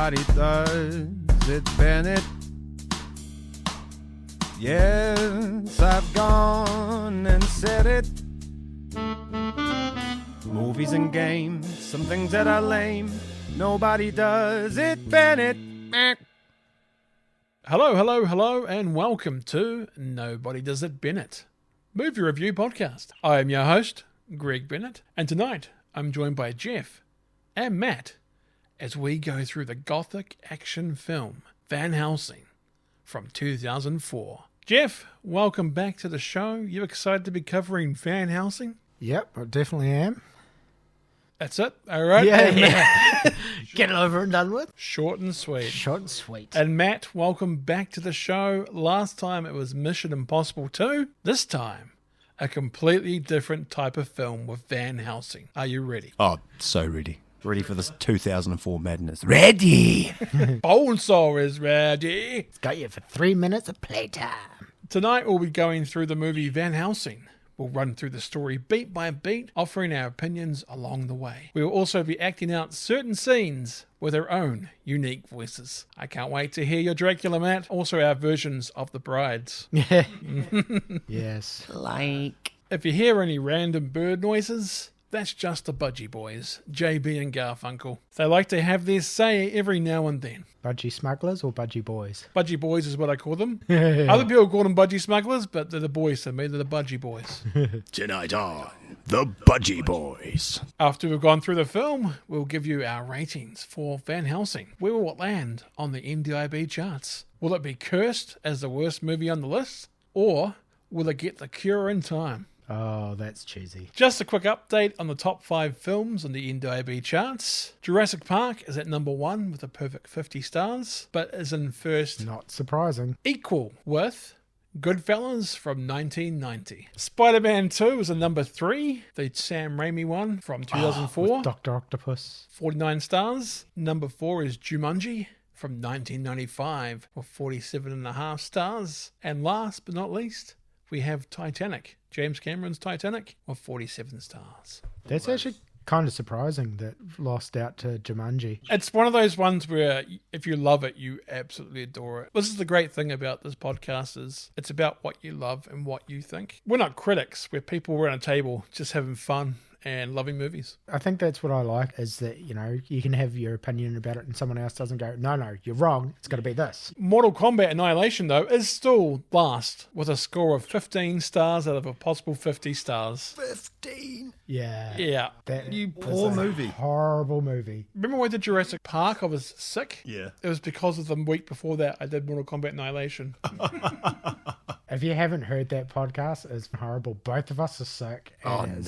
Nobody does it Bennett. Yes, I've gone and said it. Movies and games, some things that are lame. Nobody does it Bennett. Hello, and welcome to Nobody Does It Bennett, movie review podcast. I am your host, Greg Bennett, and tonight I'm joined by Jeff and Matt as we go through the gothic action film Van Helsing from 2004. Jeff, welcome back to the show. You excited to be covering Van Helsing? Yep, I definitely am. That's it? All right. Yeah. Get it over and done with. Short and sweet. Short and sweet. And Matt, welcome back to the show. Last time it was Mission Impossible 2. This time, a completely different type of film with Van Helsing. Are you ready? Oh, so ready. Ready for this 2004 madness. Ready! Bonesaw is ready. It's got you for 3 minutes of playtime. Tonight we'll be going through the movie Van Helsing. We'll run through the story beat by beat, offering our opinions along the way. We will also be acting out certain scenes with our own unique voices. I can't wait to hear your Dracula, Matt. Also our versions of the brides. Yeah. Yes. Like. If you hear any random bird noises, that's just the Budgie Boys, JB and Garfunkel. They like to have their say every now and then. Budgie smugglers or budgie boys? Budgie Boys is what I call them. Other people call them Budgie Smugglers, but they're the boys to me. They're the Budgie Boys. Tonight on The Budgie Boys. After we've gone through the film, we'll give you our ratings for Van Helsing. Where will it land on the NDIB charts? Will it be cursed as the worst movie on the list? Or will it get the cure in time? Oh, that's cheesy. Just a quick update on the top 5 films on the NDIB charts. Jurassic Park is at number 1 with a perfect 50 stars, but is in first, Not surprising. equal with Goodfellas from 1990. Spider-Man 2 is at number 3, the Sam Raimi one from 2004, With Dr. Octopus. 49 stars. Number 4 is Jumanji from 1995 with 47.5 stars. And last but not least, we have Titanic, James Cameron's Titanic, with 47 stars. That's actually kind of surprising that lost out to Jumanji. It's one of those ones where if you love it, you absolutely adore it. This is the great thing about this podcast is it's about what you love and what you think. We're not critics. We're people around a table just having fun and loving movies. I think that's what I like is that, you know, you can have your opinion about it and someone else doesn't go, no, you're wrong. It's got to be this. Mortal Kombat Annihilation, though, is still last with a score of 15 stars out of a possible 50 stars. 15? Yeah. Yeah. That You was poor a movie. Horrible movie. Remember when I did Jurassic Park? I was sick. Yeah. It was because of the week before that I did Mortal Kombat Annihilation. If you haven't heard that podcast, it's horrible. Both of us are sick. And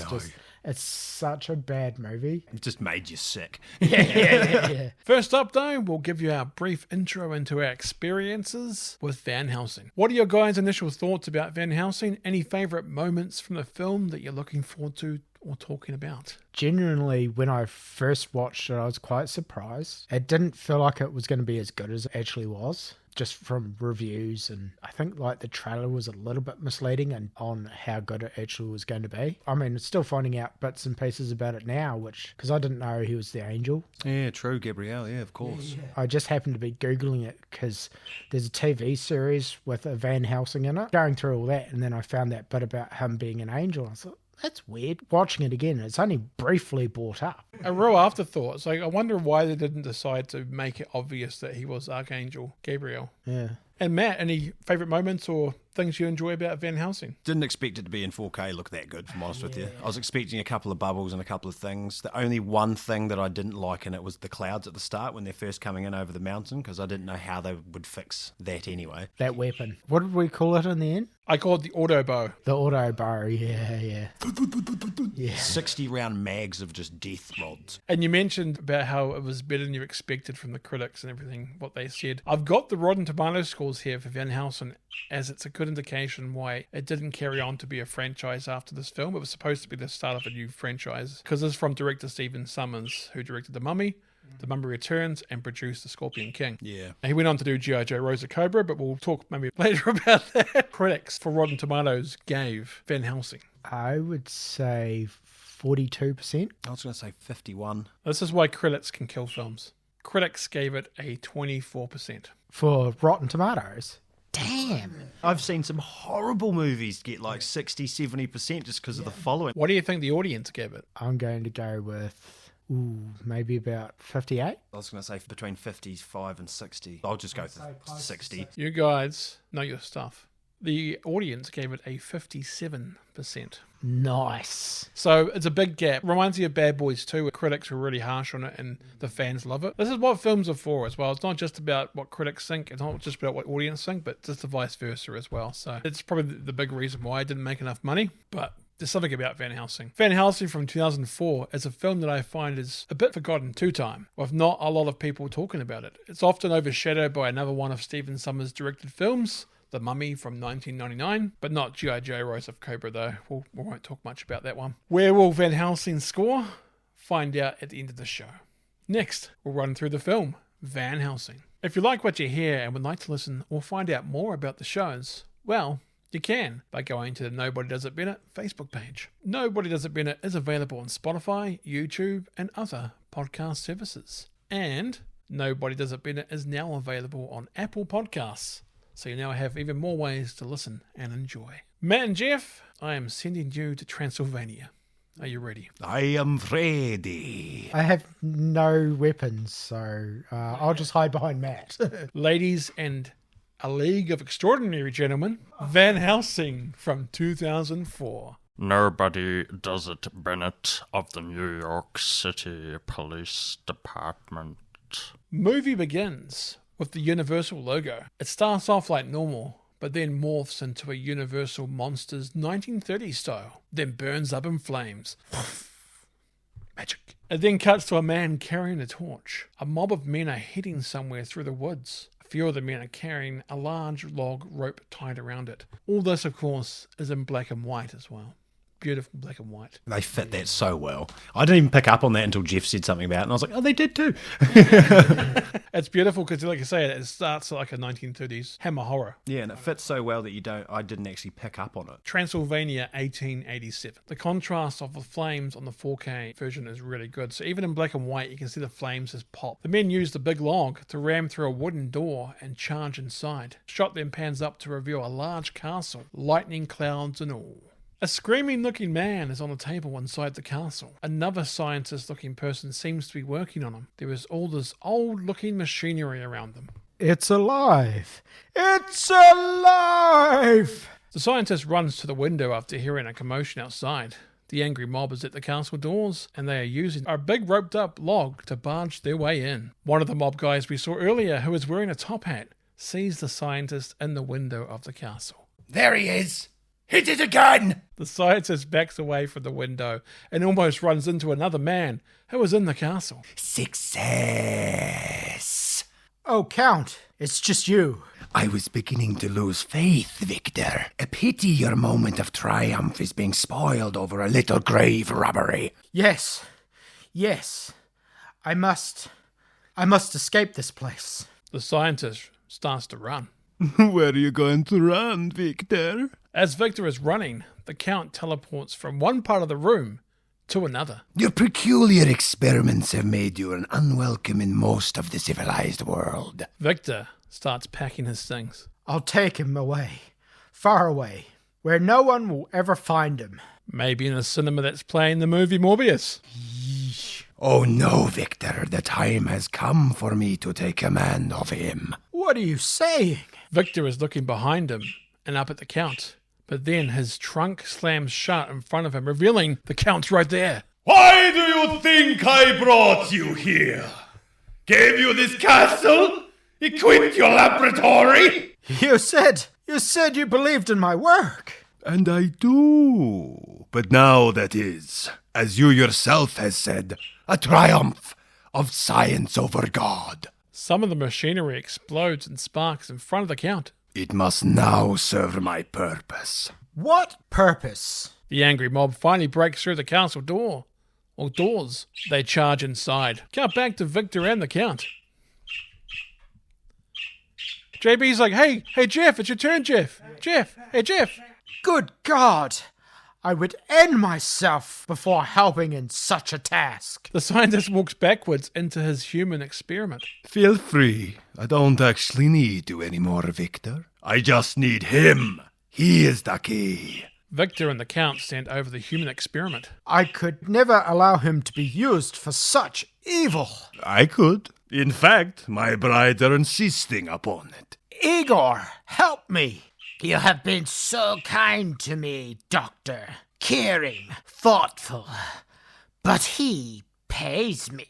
it's such a bad movie. It just made you sick. Yeah. First up, though, we'll give you our brief intro into our experiences with Van Helsing. What are your guys' initial thoughts about Van Helsing? Any favourite moments from the film that you're looking forward to or talking about? Genuinely, when I first watched it, I was quite surprised. It didn't feel like it was going to be as good as it actually was, just from reviews, and I think like the trailer was a little bit misleading and on how good it actually was going to be. I mean, it's still finding out bits and pieces about it now, because I didn't know he was the angel. Yeah, true, Gabrielle. Yeah, of course. I just happened to be Googling it because there's a TV series with a Van Helsing in it. Going through all that, and then I found that bit about him being an angel. I thought, that's weird. Watching it again, it's only briefly brought up. A real afterthought. It's like, I wonder why they didn't decide to make it obvious that he was Archangel Gabriel. Yeah. And Matt, any favourite moments or things you enjoy about Van Helsing? Didn't expect it to be in 4K look that good, if I'm honest with you. I was expecting a couple of bubbles and a couple of things. The only one thing that I didn't like in it was the clouds at the start when they're first coming in over the mountain, because I didn't know how they would fix that anyway. That weapon. What did we call it in the end? I call it the Autobow. The Autobow, yeah. 60 round mags of just death rods. And you mentioned about how it was better than you expected from the critics and everything, what they said. I've got the Rotten Tomatoes scores here for Van Helsing, as it's a good indication why it didn't carry on to be a franchise after this film. It was supposed to be the start of a new franchise, because this is from director Stephen Sommers, who directed The Mummy, The Mummy Returns, and produced The Scorpion King. Yeah. And he went on to do G.I. Joe Rosa Cobra, but we'll talk maybe later about that. Critics for Rotten Tomatoes gave Van Helsing. I would say 42%. I was going to say 51. This is why critics can kill films. Critics gave it a 24%. For Rotten Tomatoes. Damn. I've seen some horrible movies get like 60, 70% just because of the following. What do you think the audience gave it? I'm going to go with, maybe about 58. I was going to say between 55 and 60. I'll just go for 60. You guys know your stuff. The audience gave it a 57%. Nice. So it's a big gap. Reminds me of Bad Boys 2, where critics were really harsh on it and the fans love it. This is what films are for as well. It's not just about what critics think. It's not just about what audience think, but just the vice versa as well. So it's probably the big reason why it didn't make enough money. But there's something about Van Helsing. Van Helsing from 2004 is a film that I find is a bit forgotten time, with not a lot of people talking about it. It's often overshadowed by another one of Stephen Sommers' directed films, The Mummy from 1999, but not G.I. Joe Rise of Cobra though. We won't talk much about that one. Where will Van Helsing score? Find out at the end of the show. Next, we'll run through the film, Van Helsing. If you like what you hear and would like to listen or find out more about the shows, well, you can by going to the Nobody Does It Bennett Facebook page. Nobody Does It Bennett is available on Spotify, YouTube, and other podcast services. And Nobody Does It Bennett is now available on Apple Podcasts. So you now have even more ways to listen and enjoy. Matt and Jeff, I am sending you to Transylvania. Are you ready? I am ready. I have no weapons, so I'll just hide behind Matt. Ladies and a League of Extraordinary Gentlemen, Van Helsing from 2004. Nobody Does It Bennett of the New York City Police Department. Movie begins with the Universal logo. It starts off like normal, but then morphs into a Universal Monsters 1930s style, then burns up in flames. Magic. It then cuts to a man carrying a torch. A mob of men are heading somewhere through the woods. A few of the men are carrying a large log rope tied around it. All this, of course, is in black and white as well. Beautiful black and white. They fit that so well. I didn't even pick up on that until Jeff said something about it, and I was like, oh, they did too. It's beautiful because, like I say, it starts like a 1930s hammer horror. Yeah, and it fits so well that I didn't actually pick up on it. Transylvania 1887. The contrast of the flames on the 4K version is really good. So even in black and white, you can see the flames as pop. The men use the big log to ram through a wooden door and charge inside. Shot then pans up to reveal a large castle, lightning clouds and all. A screaming-looking man is on a table inside the castle. Another scientist-looking person seems to be working on him. There is all this old-looking machinery around them. It's alive! It's alive! The scientist runs to the window after hearing a commotion outside. The angry mob is at the castle doors, and they are using a big roped-up log to barge their way in. One of the mob guys we saw earlier, who is wearing a top hat, sees the scientist in the window of the castle. There he is! Hit it again! The scientist backs away from the window and almost runs into another man who was in the castle. Success! Oh, Count, it's just you. I was beginning to lose faith, Victor. A pity your moment of triumph is being spoiled over a little grave robbery. Yes. I must escape this place. The scientist starts to run. Where are you going to run, Victor? As Victor is running, the Count teleports from one part of the room to another. Your peculiar experiments have made you unwelcome in most of the civilized world. Victor starts packing his things. I'll take him away, far away, where no one will ever find him. Maybe in a cinema that's playing the movie Morbius. Oh no, Victor, the time has come for me to take command of him. What are you saying? Victor is looking behind him and up at the Count, but then his trunk slams shut in front of him, revealing the Count's right there. Why do you think I brought you here? Gave you this castle? Equipped your laboratory? You said you believed in my work. And I do. But now that is, as you yourself has said, a triumph of science over God. Some of the machinery explodes and sparks in front of the Count. It must now serve my purpose. What purpose? The angry mob finally breaks through the castle door. Or doors. They charge inside. Cut back to Victor and the Count. JB's like, hey, Jeff, it's your turn, Jeff. Hey, Jeff. Good God! I would end myself before helping in such a task. The scientist walks backwards into his human experiment. Feel free. I don't actually need you anymore, Victor. I just need him. He is the key. Victor and the Count stand over the human experiment. I could never allow him to be used for such evil. I could. In fact, my brides are insisting upon it. Igor, help me. You have been so kind to me, Doctor. Caring, thoughtful. But he pays me.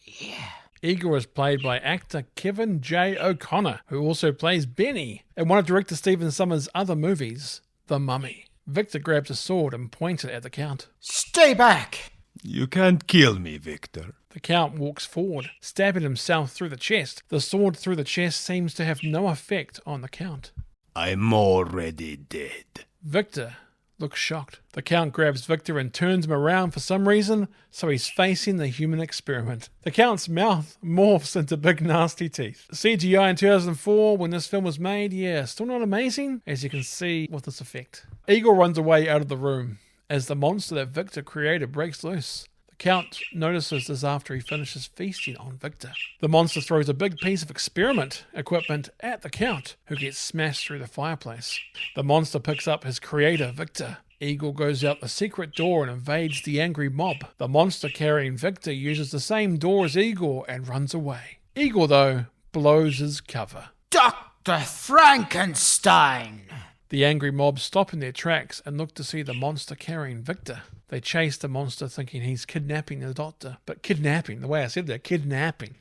Igor is played by actor Kevin J. O'Connor, who also plays Benny in one of director Stephen Sommers' other movies, The Mummy. Victor grabs a sword and points it at the Count. Stay back. You can't kill me, Victor. The Count walks forward, stabbing himself through the chest. The sword through the chest seems to have no effect on the Count. I'm already dead. Victor looks shocked. The Count grabs Victor and turns him around for some reason, so he's facing the human experiment. The Count's mouth morphs into big nasty teeth. CGI in 2004, when this film was made, still not amazing, as you can see with this effect. Igor runs away out of the room as the monster that Victor created breaks loose. The Count notices this after he finishes feasting on Victor. The monster throws a big piece of experiment equipment at the Count, who gets smashed through the fireplace. The monster picks up his creator, Victor. Igor goes out the secret door and invades the angry mob. The monster carrying Victor uses the same door as Igor and runs away. Igor, though, blows his cover. Dr. Frankenstein. The angry mob stop in their tracks and look to see the monster carrying Victor. They chase the monster thinking he's kidnapping the doctor. But kidnapping, the way I said that, kidnapping.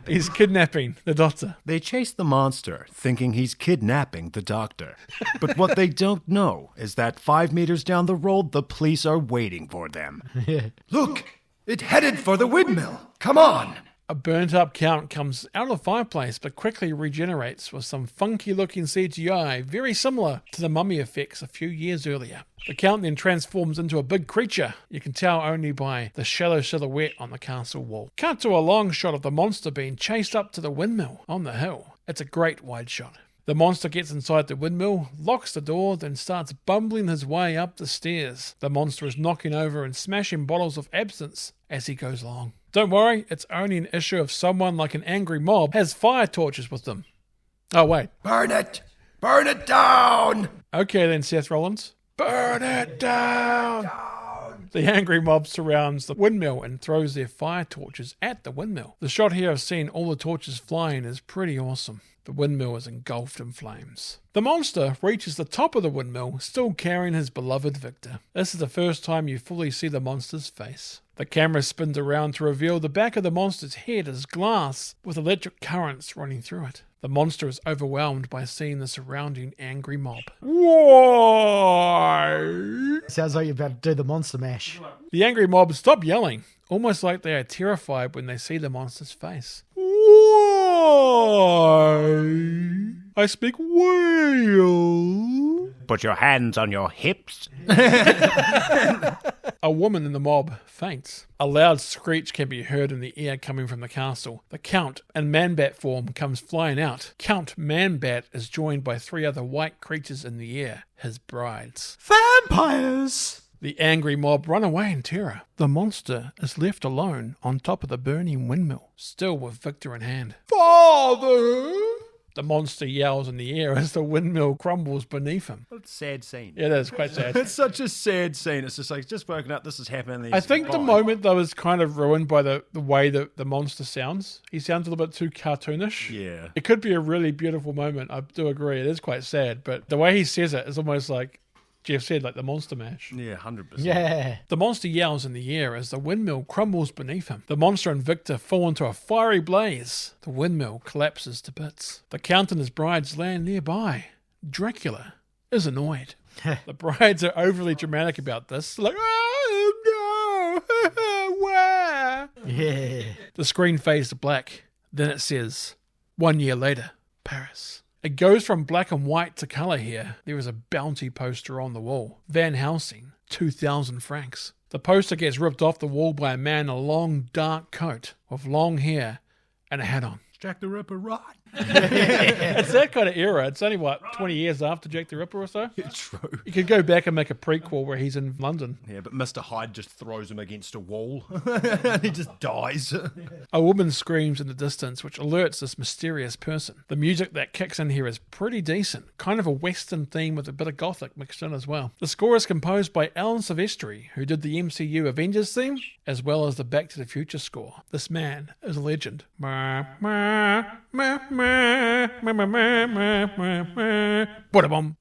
He's kidnapping the doctor. They chase the monster, thinking he's kidnapping the doctor. But what they don't know is that 5 meters down the road, the police are waiting for them. Look, it headed for the windmill. Come on. A burnt-up Count comes out of the fireplace but quickly regenerates with some funky-looking CGI, very similar to the mummy effects a few years earlier. The Count then transforms into a big creature. You can tell only by the shallow silhouette on the castle wall. Cut to a long shot of the monster being chased up to the windmill on the hill. It's a great wide shot. The monster gets inside the windmill, locks the door, then starts bumbling his way up the stairs. The monster is knocking over and smashing bottles of absinthe as he goes along. Don't worry, it's only an issue if someone like an angry mob has fire torches with them. Oh, wait. Burn it! Burn it down! Okay then, Seth Rollins. Burn it down! The angry mob surrounds the windmill and throws their fire torches at the windmill. The shot here of seeing all the torches flying is pretty awesome. The windmill is engulfed in flames. The monster reaches the top of the windmill, still carrying his beloved Victor. This is the first time you fully see the monster's face. The camera spins around to reveal the back of the monster's head is glass with electric currents running through it. The monster is overwhelmed by seeing the surrounding angry mob. Why? Sounds like you're about to do the monster mash. The angry mob stop yelling, almost like they are terrified when they see the monster's face. Why? I speak whale. Put your hands on your hips. A woman in the mob faints. A loud screech can be heard in the air coming from the castle. The Count, in Man-Bat form, comes flying out. Count Man-Bat is joined by 3 other white creatures in the air, his brides. Vampires! The angry mob run away in terror. The monster is left alone on top of the burning windmill, still with Victor in hand. Father! The monster yells in the air as the windmill crumbles beneath him. It's a sad scene. It is quite sad. It's such a sad scene. It's just like, just woken up, this is happening. I think the moment, though, is kind of ruined by the way that the monster sounds. He sounds a little bit too cartoonish. Yeah. It could be a really beautiful moment. I do agree. It is quite sad. But the way he says it is almost like Jeff said, like the monster mash. Yeah, 100%. Yeah. The monster yells in the air as the windmill crumbles beneath him. The monster and Victor fall into a fiery blaze. The windmill collapses to bits. The Count and his brides land nearby. Dracula is annoyed. The brides are overly dramatic about this. Like, oh no, where? Yeah. The screen fades to black. Then it says, 1 year later, Paris. It goes from black and white to colour here. There is a bounty poster on the wall. Van Helsing, 2,000 francs. The poster gets ripped off the wall by a man in a long, dark coat with long hair and a hat on. Jack the Ripper, right? It's that kind of era. It's only, 20 years after Jack the Ripper or so? True. You could go back and make a prequel where he's in London. Yeah, but Mr. Hyde just throws him against a wall and he just dies. A woman screams in the distance, which alerts this mysterious person. The music that kicks in here is pretty decent, kind of a Western theme with a bit of Gothic mixed in as well. The score is composed by Alan Silvestri, who did the MCU Avengers theme, as well as the Back to the Future score. This man is a legend. The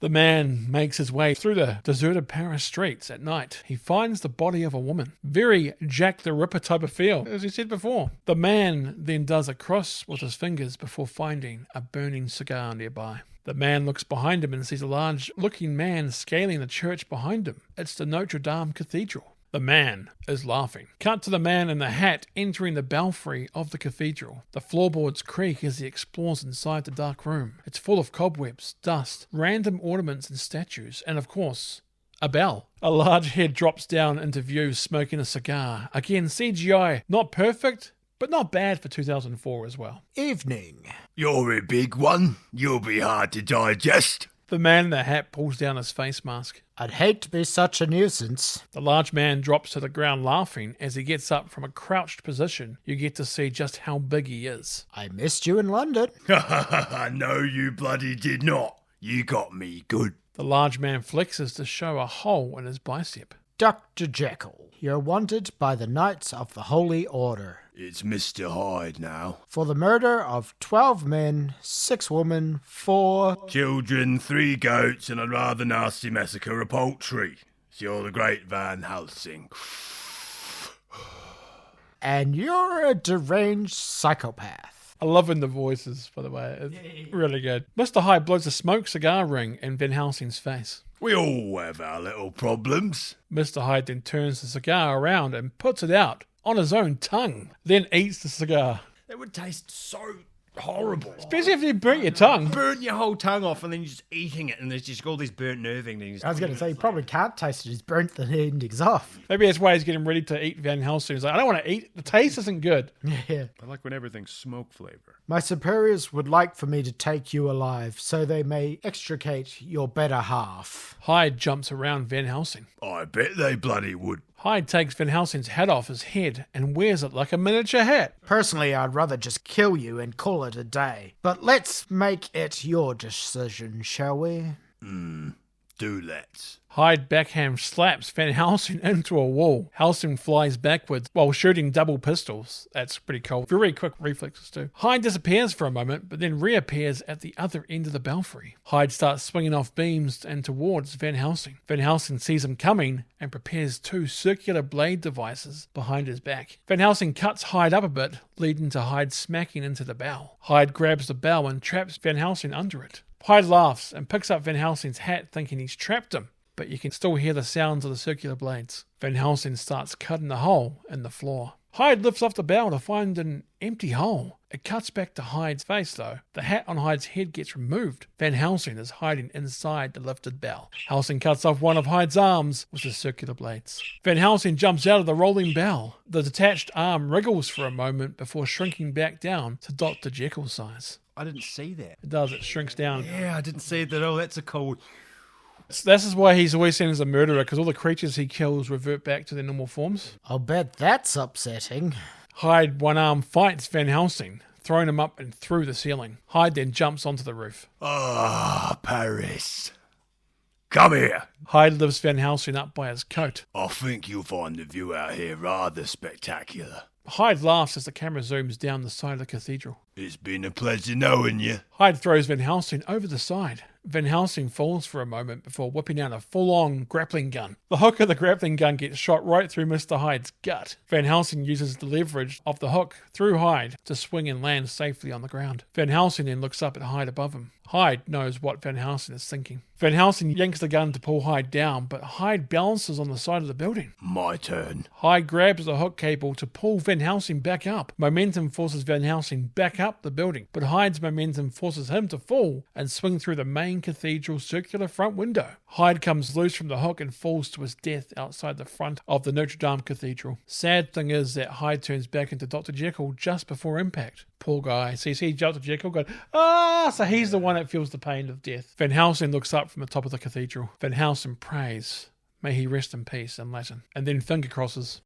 man makes his way through the deserted Paris streets at night. He finds the body of a woman. Very Jack the Ripper type of feel, as he said before. The man then does a cross with his fingers before finding a burning cigar nearby. The man looks behind him and sees a large-looking man scaling the church behind him. It's the Notre Dame Cathedral. The man is laughing. Cut to the man in the hat entering the belfry of the cathedral. The floorboards creak as he explores inside the dark room. It's full of cobwebs, dust, random ornaments and statues, and of course, a bell. A large head drops down into view smoking a cigar. Again, CGI, not perfect, but not bad for 2004 as well. Evening. You're a big one. You'll be hard to digest. The man in the hat pulls down his face mask. I'd hate to be such a nuisance. The large man drops to the ground laughing. As he gets up from a crouched position, you get to see just how big he is. I missed you in London. No, you bloody did not. You got me good. The large man flexes to show a hole in his bicep. Dr. Jekyll, you're wanted by the Knights of the Holy Order It's Mr. Hyde now. for the murder of 12 men, 6 women, 4... Children, 3 goats, and a rather nasty massacre of poultry. You're the great Van Helsing. And you're a deranged psychopath. I love in the voices, by the way. It's really good. Mr. Hyde blows a smoke cigar ring in Van Helsing's face. We all have our little problems. Mr. Hyde then turns the cigar around and puts it out on his own tongue, then eats the cigar. It would taste so horrible. Especially if you burnt your tongue. Burn your whole tongue off and then you're just eating it and there's just all these burnt nerving. And I was going to say, you probably can't taste it. He's burnt the endings off. Maybe that's why he's getting ready to eat Van Helsing. He's like, I don't want to eat. The taste isn't good. Yeah. I like when everything's smoke flavour. My superiors would like for me to take you alive so they may extricate your better half. Hyde jumps around Van Helsing. I bet they bloody would. Hyde takes Van Helsing's hat off his head and wears it like a miniature hat. Personally, I'd rather just kill you and call it a day. But let's make it your decision, shall we? Do let's. Hyde backhand slaps Van Helsing into a wall. Helsing flies backwards while shooting double pistols. That's pretty cool. Very quick reflexes too. Hyde disappears for a moment, but then reappears at the other end of the belfry. Hyde starts swinging off beams and towards Van Helsing. Van Helsing sees him coming and prepares 2 circular blade devices behind his back. Van Helsing cuts Hyde up a bit, leading to Hyde smacking into the bell. Hyde grabs the bell and traps Van Helsing under it. Hyde laughs and picks up Van Helsing's hat thinking he's trapped him, but you can still hear the sounds of the circular blades. Van Helsing starts cutting a hole in the floor. Hyde lifts off the bell to find an empty hole. It cuts back to Hyde's face though. The hat on Hyde's head gets removed. Van Helsing is hiding inside the lifted bell. Helsing cuts off one of Hyde's arms with the circular blades. Van Helsing jumps out of the rolling bell. The detached arm wriggles for a moment before shrinking back down to Dr. Jekyll size. I didn't see that. It does, it shrinks down. Yeah, I didn't see it at all. That's a cool... This is why he's always seen as a murderer, because all the creatures he kills revert back to their normal forms. I'll bet that's upsetting. Hyde one-arm fights Van Helsing, throwing him up and through the ceiling. Hyde then jumps onto the roof. Ah, Paris. Come here. Hyde lifts Van Helsing up by his coat. I think you'll find the view out here rather spectacular. Hyde laughs as the camera zooms down the side of the cathedral. It's been a pleasure knowing you. Hyde throws Van Helsing over the side. Van Helsing falls for a moment before whipping out a full-on grappling gun. The hook of the grappling gun gets shot right through Mr. Hyde's gut. Van Helsing uses the leverage of the hook through Hyde to swing and land safely on the ground. Van Helsing then looks up at Hyde above him. Hyde knows what Van Helsing is thinking. Van Helsing yanks the gun to pull Hyde down, but Hyde balances on the side of the building. My turn. Hyde grabs the hook cable to pull Van Helsing back up. Momentum forces Van Helsing back up the building, but Hyde's momentum forces him to fall and swing through the main cathedral's circular front window. Hyde comes loose from the hook and falls to his death outside the front of the Notre Dame Cathedral. Sad thing is that Hyde turns back into Dr. Jekyll just before impact. Poor guy. So you see Dr. Jekyll going, so he's the one that feels the pain of death. Van Helsing looks up from the top of the cathedral. Van Helsing prays, "May he rest in peace," in Latin, and then finger crosses.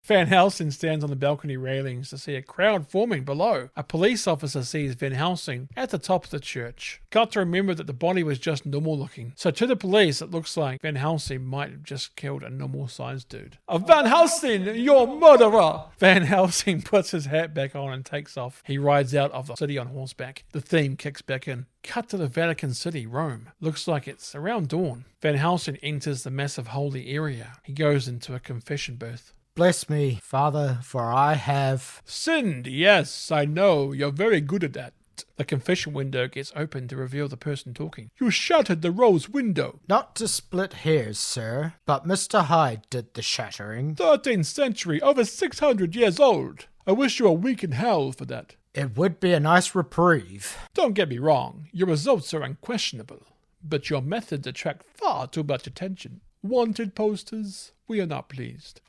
Van Helsing stands on the balcony railings to see a crowd forming below. A police officer sees Van Helsing at the top of the church. Got to remember that the body was just normal looking. So to the police, it looks like Van Helsing might have just killed a normal sized dude. Van Helsing, you're a murderer! Van Helsing puts his hat back on and takes off. He rides out of the city on horseback. The theme kicks back in. Cut to the Vatican City, Rome. Looks like it's around dawn. Van Helsing enters the massive holy area. He goes into a confession booth. Bless me, Father, for I have sinned. Yes, I know. You're very good at that. The confession window gets open to reveal the person talking. You shattered the rose window. Not to split hairs, sir, but Mr. Hyde did the shattering. 13th century, over 600 years old. I wish you a week in hell for that. It would be a nice reprieve. Don't get me wrong. Your results are unquestionable, but your methods attract far too much attention. Wanted posters. We are not pleased.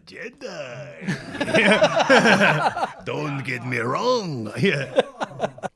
Jedi. Don't get me wrong.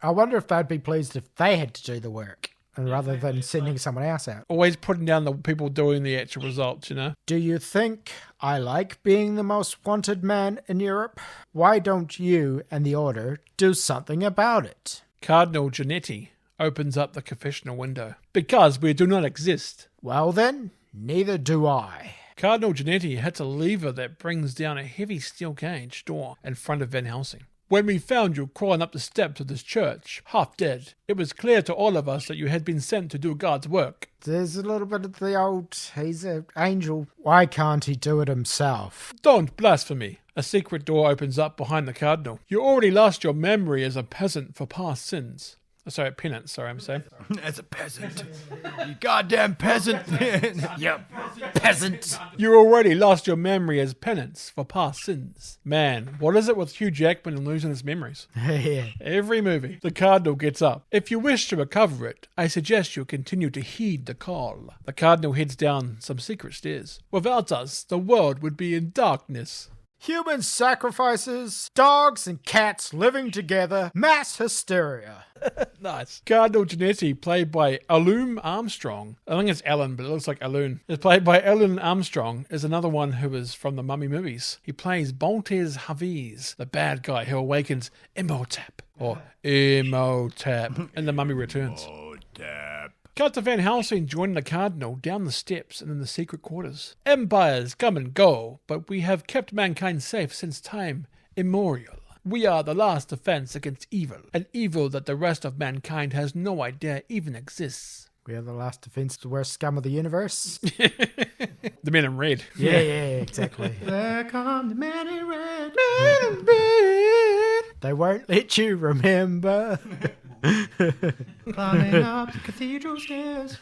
I wonder if they'd be pleased if they had to do the work, and rather than sending someone else out. Always putting down the people doing the actual results, you know? Do you think I like being the most wanted man in Europe? Why don't you and the Order do something about it? Cardinal Giannetti opens up the confessional window. Because we do not exist. Well then, neither do I. Cardinal Giannetti hits a lever that brings down a heavy steel cage door in front of Van Helsing. When we found you crawling up the steps of this church, half dead, it was clear to all of us that you had been sent to do God's work. There's a little bit of the old, he's an angel. Why can't he do it himself? Don't blaspheme. A secret door opens up behind the cardinal. You already lost your memory as a peasant for past sins. Sorry, penance, I'm saying. As a peasant. You goddamn peasant. Yep, peasant. You already lost your memory as penance for past sins. Man, what is it with Hugh Jackman and losing his memories? Yeah. Every movie. The cardinal gets up. If you wish to recover it, I suggest you continue to heed the call. The cardinal heads down some secret stairs. Without us, the world would be in darkness. Human sacrifices, dogs and cats living together, mass hysteria. Nice. Cardinal Giannetti, played by Alan Armstrong. I think it's Alan, but it looks like Alun. It's played by Alan Armstrong, is another one who is from the Mummy movies. He plays Baltes Hafiz, the bad guy who awakens Imhotep, or Imhotep, in The Mummy Returns. Cut to Van Helsing joining the Cardinal down the steps and in the secret quarters. Empires come and go, but we have kept mankind safe since time immemorial. We are the last defense against evil, an evil that the rest of mankind has no idea even exists. We are the last defense to the worst scum of the universe. The men in red. Yeah, exactly. There come the men in red. Men in red. They won't let you remember. Climbing up the cathedral stairs.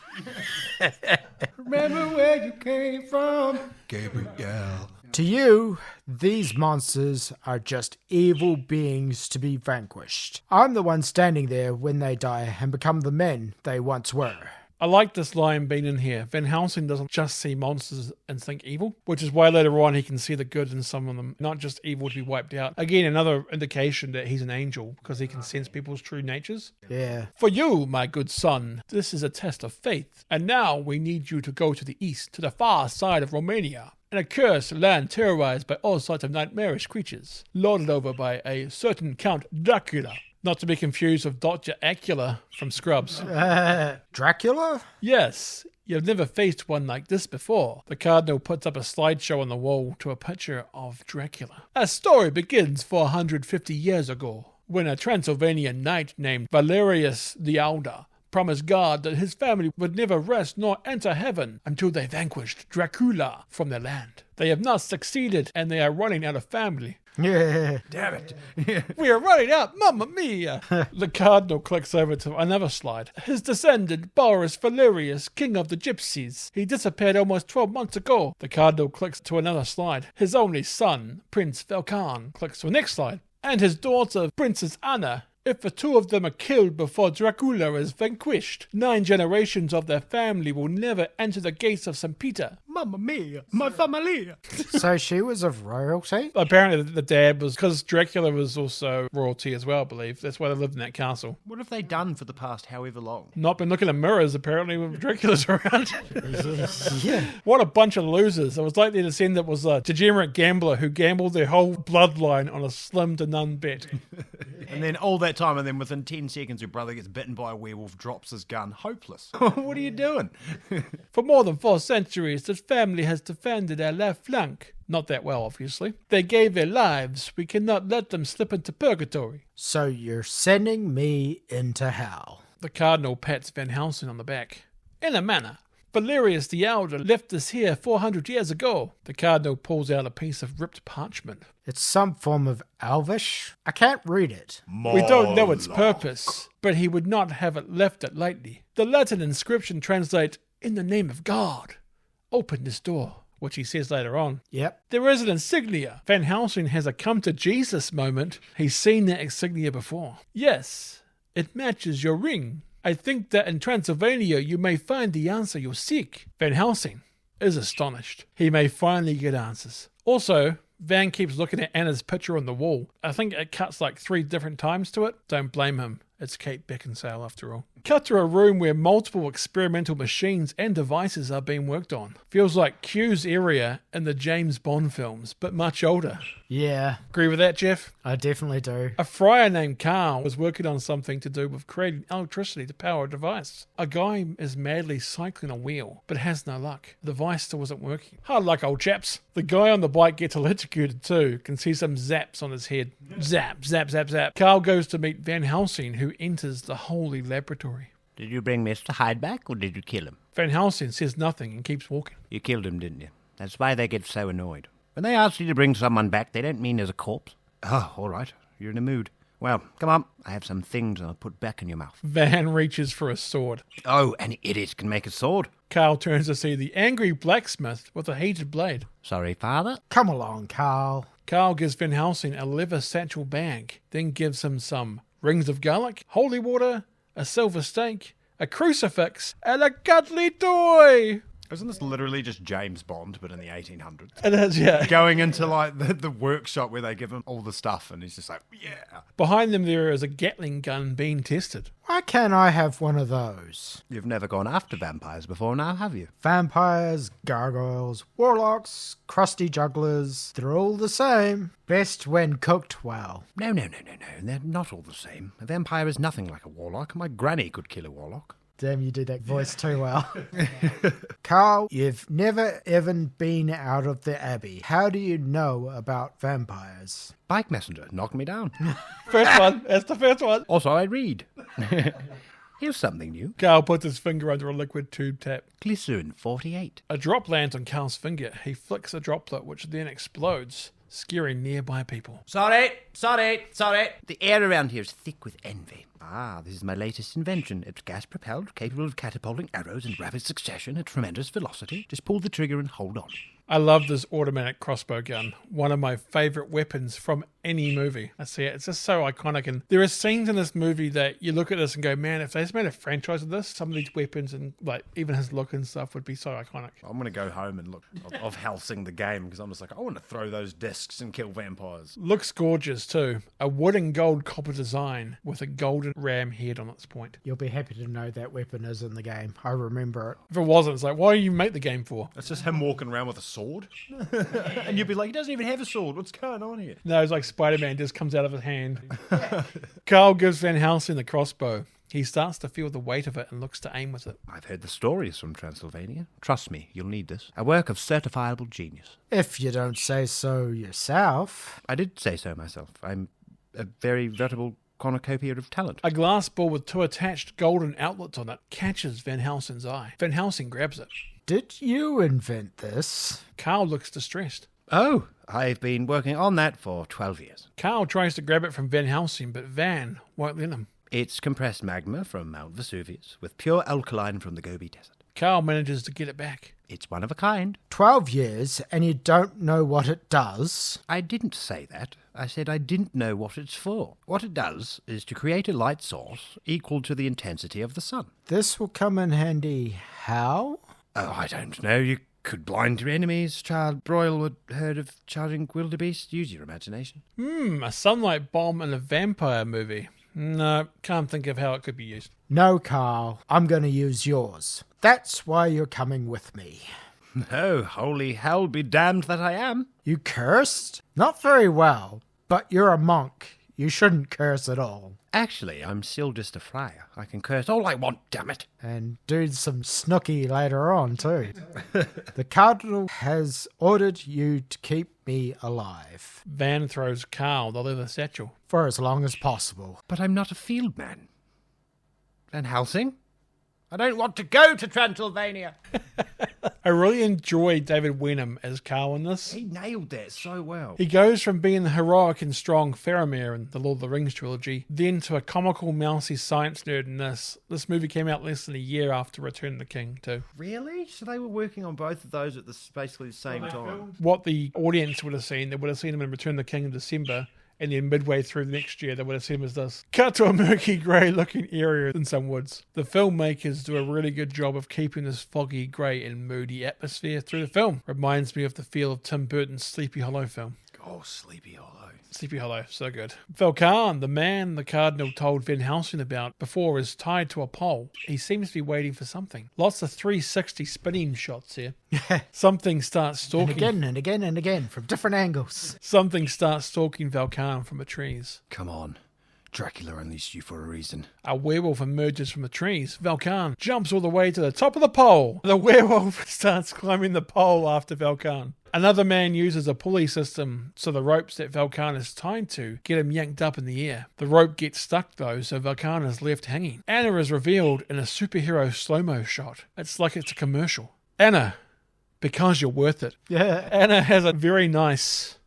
Remember where you came from. Gabriel. To you, these monsters are just evil beings to be vanquished. I'm the one standing there when they die and become the men they once were. I like this line being in here. Van Helsing doesn't just see monsters and think evil, which is why later on he can see the good in some of them, not just evil to be wiped out. Again, another indication that he's an angel, because he can sense people's true natures. Yeah. For you, my good son, this is a test of faith. And now we need you to go to the east, to the far side of Romania. An accursed land terrorized by all sorts of nightmarish creatures, lorded over by a certain Count Dracula. Not to be confused with Dr. Acula from Scrubs. Dracula? Yes, you've never faced one like this before. The Cardinal puts up a slideshow on the wall to a picture of Dracula. Our story begins 450 years ago, when a Transylvanian knight named Valerius the Elder promised God that his family would never rest nor enter heaven until they vanquished Dracula from their land. They have not succeeded, and they are running out of family. Yeah. Damn it. We are running out, mamma mia! The Cardinal clicks over to another slide. His descendant, Boris Valerius, king of the gypsies. He disappeared almost 12 months ago. The Cardinal clicks to another slide. His only son, Prince Falcon, clicks to the next slide. and his daughter, Princess Anna. If the two of them are killed before Dracula is vanquished, 9 generations of their family will never enter the gates of St. Peter. Mamma mia, my family. So she was of royalty? Apparently the dad was, because Dracula was also royalty as well, I believe. That's why they lived in that castle. What have they done for the past however long? Not been looking at mirrors, apparently, when Dracula's around. Yeah. What a bunch of losers. It was like their descendant was a degenerate gambler who gambled their whole bloodline on a slim to none bet. And then all that time, and then within 10 seconds, your brother gets bitten by a werewolf, drops his gun, hopeless. What are you doing? For more than 4 centuries, this family has defended our left flank. Not that well, obviously. They gave their lives. We cannot let them slip into purgatory. So you're sending me into hell. The Cardinal pats Van Helsing on the back. In a manner. Valerius the Elder left us here 400 years ago. The Cardinal pulls out a piece of ripped parchment. It's some form of Elvish. I can't read it. We don't know its purpose, but he would not have it left it lightly. The Latin inscription translates, "In the name of God, open this door," which he says later on. Yep. There is an insignia. Van Helsing has a come to Jesus moment. He's seen that insignia before. Yes, it matches your ring. I think that in Transylvania you may find the answer you seek. Van Helsing is astonished. He may finally get answers. Also, Van keeps looking at Anna's picture on the wall. I think it cuts like 3 different times to it. Don't blame him. It's Kate Beckinsale after all. Cut to a room where multiple experimental machines and devices are being worked on. Feels like Q's area in the James Bond films, but much older. Yeah, Agree with that, Jeff? I definitely do. A friar named Carl was working on something to do with creating electricity to power a device. A guy is madly cycling a wheel, but has no luck. The device still wasn't working. Hard luck, old chaps. The guy on the bike gets electrocuted too. Can see some zaps on his head. Zap, zap, zap, zap. Carl goes to meet Van Helsing, who enters the holy laboratory. Did you bring Mr. Hyde back, or did you kill him? Van Helsing says nothing and keeps walking. You killed him, didn't you? That's why they get so annoyed. When they ask you to bring someone back, they don't mean as a corpse. Oh, all right. You're in a mood. Well, come on. I have some things I'll put back in your mouth. Van reaches for a sword. Oh, an idiot can make a sword. Carl turns to see the angry blacksmith with a heated blade. Sorry, father. Come along, Carl. Carl gives Van Helsing a leather satchel bag, then gives him some rings of garlic, holy water, a silver stake, a crucifix, and a cuddly toy. Isn't this literally just James Bond, but in the 1800s? It is, yeah. Going into like the workshop where they give him all the stuff, and he's just like, yeah. Behind them there is a Gatling gun being tested. Why can't I have one of those? You've never gone after vampires before now, have you? Vampires, gargoyles, warlocks, crusty jugglers, they're all the same. Best when cooked well. No. They're not all the same. A vampire is nothing like a warlock. My granny could kill a warlock. Damn, you do that voice too well. Carl, you've never even been out of the Abbey. How do you know about vampires? Bike messenger knocked me down. First one. That's the first one. Also, I read. Here's something new. Carl puts his finger under a liquid tube tap. Glycerin 48. A drop lands on Carl's finger. He flicks a droplet, which then explodes, scaring nearby people. Sorry. The air around here is thick with envy. Ah, this is my latest invention. It's gas-propelled, capable of catapulting arrows in rapid succession at tremendous velocity. Just pull the trigger and hold on. I love this automatic crossbow gun. One of my favourite weapons from any movie. I see it. It's just so iconic. And there are scenes in this movie that you look at this and go, man, if they just made a franchise of this, some of these weapons and like even his look and stuff would be so iconic. I'm going to go home and look of Helsing the game, because I'm just like, I want to throw those discs and kill vampires. Looks gorgeous too. A wood and gold copper design with a golden ram head on its point. You'll be happy to know that weapon is in the game. I remember it. If it wasn't, it's like, why do you make the game for? It's just him walking around with a sword. And you'd be like, he doesn't even have a sword. What's going on here? No, it's like Spider-Man just comes out of his hand. Carl gives Van Helsing the crossbow. He starts to feel the weight of it and looks to aim with it. I've heard the stories from Transylvania. Trust me, you'll need this. A work of certifiable genius. If you don't say so yourself. I did say so myself. I'm a very veritable cornucopia of talent. A glass ball with 2 attached golden outlets on it catches Van Helsing's eye. Van Helsing grabs it. Did you invent this? Carl looks distressed. Oh, I've been working on that for 12 years. Carl tries to grab it from Van Helsing, but Van won't let him. It's compressed magma from Mount Vesuvius with pure alkaline from the Gobi Desert. Carl manages to get it back. It's one of a kind. 12 years and you don't know what it does? I didn't say that. I said I didn't know what it's for. What it does is to create a light source equal to the intensity of the sun. This will come in handy how? Oh, I don't know. You could blind your enemies, child broil a herd of charging wildebeest. Use your imagination. A sunlight bomb in a vampire movie. No, can't think of how it could be used. No, Carl, I'm going to use yours. That's why you're coming with me. Oh, holy hell be damned that I am. You cursed? Not very well, but you're a monk. You shouldn't curse at all. Actually, I'm still just a friar. I can curse all I want, damn it. And do some snooky later on, too. The Cardinal has ordered you to keep me alive. Van throws Carl the leather satchel. For as long as possible. But I'm not a field man. And Helsing? I don't want to go to Transylvania. I really enjoyed David Wenham as Carl in this. He nailed that so well. He goes from being the heroic and strong Faramir in the Lord of the Rings trilogy, then to a comical, mousy science nerd in this. This movie came out less than a year after Return of the King, too. Really? So they were working on both of those at basically the same time? What the audience would have seen, they would have seen him in Return of the King in December, and then midway through the next year, they would have seen him as this. Cut to a murky, grey-looking area in some woods. The filmmakers do a really good job of keeping this foggy, grey and moody atmosphere through the film. Reminds me of the feel of Tim Burton's Sleepy Hollow film. Oh, Sleepy Hollow. Sleepy Hollow, so good. Velkan, the man the Cardinal told Van Helsing about before, is tied to a pole. He seems to be waiting for something. Lots of 360 spinning shots here. Something starts stalking. And again and again and again from different angles. Something starts stalking Velkan from the trees. Come on. Dracula unleashed you for a reason. A werewolf emerges from the trees. Velkan jumps all the way to the top of the pole. The werewolf starts climbing the pole after Velkan. Another man uses a pulley system so the ropes that Velkan is tied to get him yanked up in the air. The rope gets stuck though, so Velkan is left hanging. Anna is revealed in a superhero slow-mo shot. It's like it's a commercial. Anna, because you're worth it. Yeah. Anna has a very nice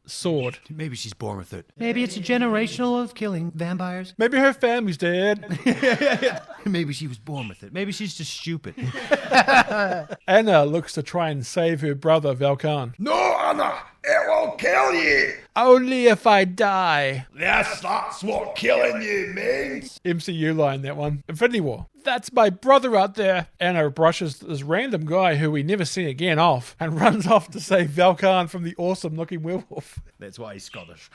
sword. Maybe she's born with it. Maybe it's a generational of killing vampires. Maybe her family's dead. Maybe she was born with it. Maybe she's just stupid. Anna looks to try and save her brother Velkan. No, Anna, it will kill you. Only if I die. Yes, that's what killing you means. MCU line, that one. Infinity War. That's my brother out there. Anna brushes this random guy who we never see again off and runs off to save Velkan from the awesome looking werewolf. That's why he's Scottish.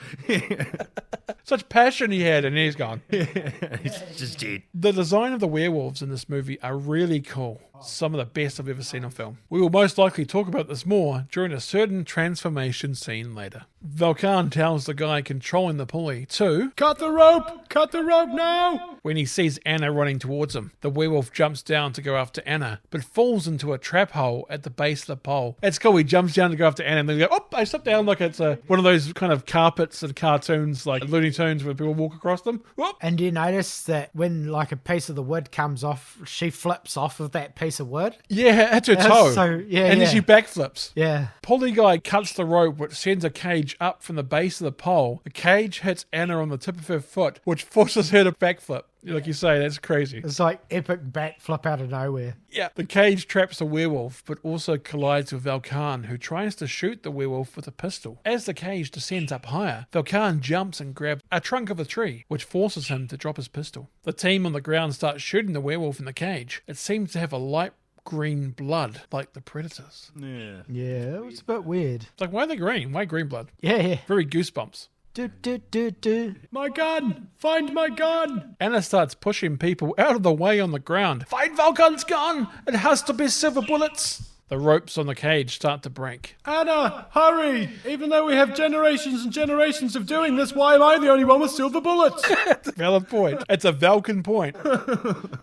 Such passion he had, and he's gone. He's just dead. The design of the werewolves in this movie are really cool. Some of the best I've ever seen on film. We will most likely talk about this more during a certain transformation scene later. Velkan tells the guy controlling the pulley to Cut the rope! Cut the rope now! when he sees Anna running towards him. The werewolf jumps down to go after Anna, but falls into a trap hole at the base of the pole. It's cool, he jumps down to go after Anna, and then he goes, oh, I slipped down like it's one of those kind of carpets in cartoons, like Looney Tunes, where people walk across them. Whoop. And do you notice that when like a piece of the wood comes off, she flips off of that piece of wood? Yeah, at her toe. And then she backflips. Yeah. Pulley guy cuts the rope, which sends a cage up from the base of the pole. The cage hits Anna on the tip of her foot, which forces her to backflip. Like you say, that's crazy. It's like epic backflip out of nowhere. Yeah. The cage traps the werewolf, but also collides with Velkan, who tries to shoot the werewolf with a pistol. As the cage descends up higher, Velkan jumps and grabs a trunk of a tree, which forces him to drop his pistol. The team on the ground starts shooting the werewolf in the cage. It seems to have a light green blood, like the Predators. Yeah. Yeah, it was a bit weird. It's like, why are they green? Why green blood? Yeah. Very Goosebumps. Do. My gun! Find my gun! Anna starts pushing people out of the way on the ground. Find Velkan's gun! It has to be silver bullets! The ropes on the cage start to break. Anna, hurry! Even though we have generations and generations of doing this, why am I the only one with silver bullets? Valid point. It's a Velkan point.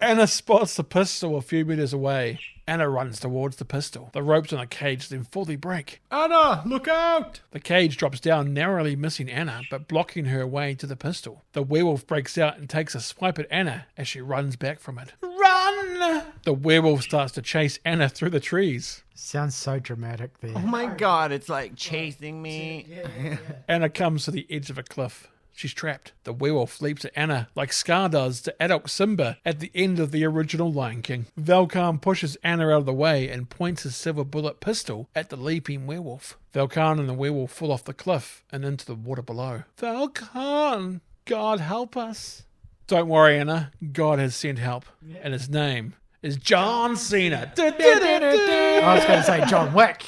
Anna spots the pistol a few meters away. Anna runs towards the pistol. The ropes on the cage then fully break. Anna, look out! The cage drops down, narrowly missing Anna, but blocking her way to the pistol. The werewolf breaks out and takes a swipe at Anna as she runs back from it. Run! The werewolf starts to chase Anna through the trees. Sounds so dramatic there. Oh my god, it's like chasing me. Anna comes to the edge of a cliff. She's trapped. The werewolf leaps at Anna like Scar does to adult Simba at the end of the original Lion King. Valkan pushes Anna out of the way and points his silver bullet pistol at the leaping werewolf. Valkan and the werewolf fall off the cliff and into the water below. Valkan! God help us. Don't worry, Anna. God has sent help. And his name is John Cena. I was going to say John Wick.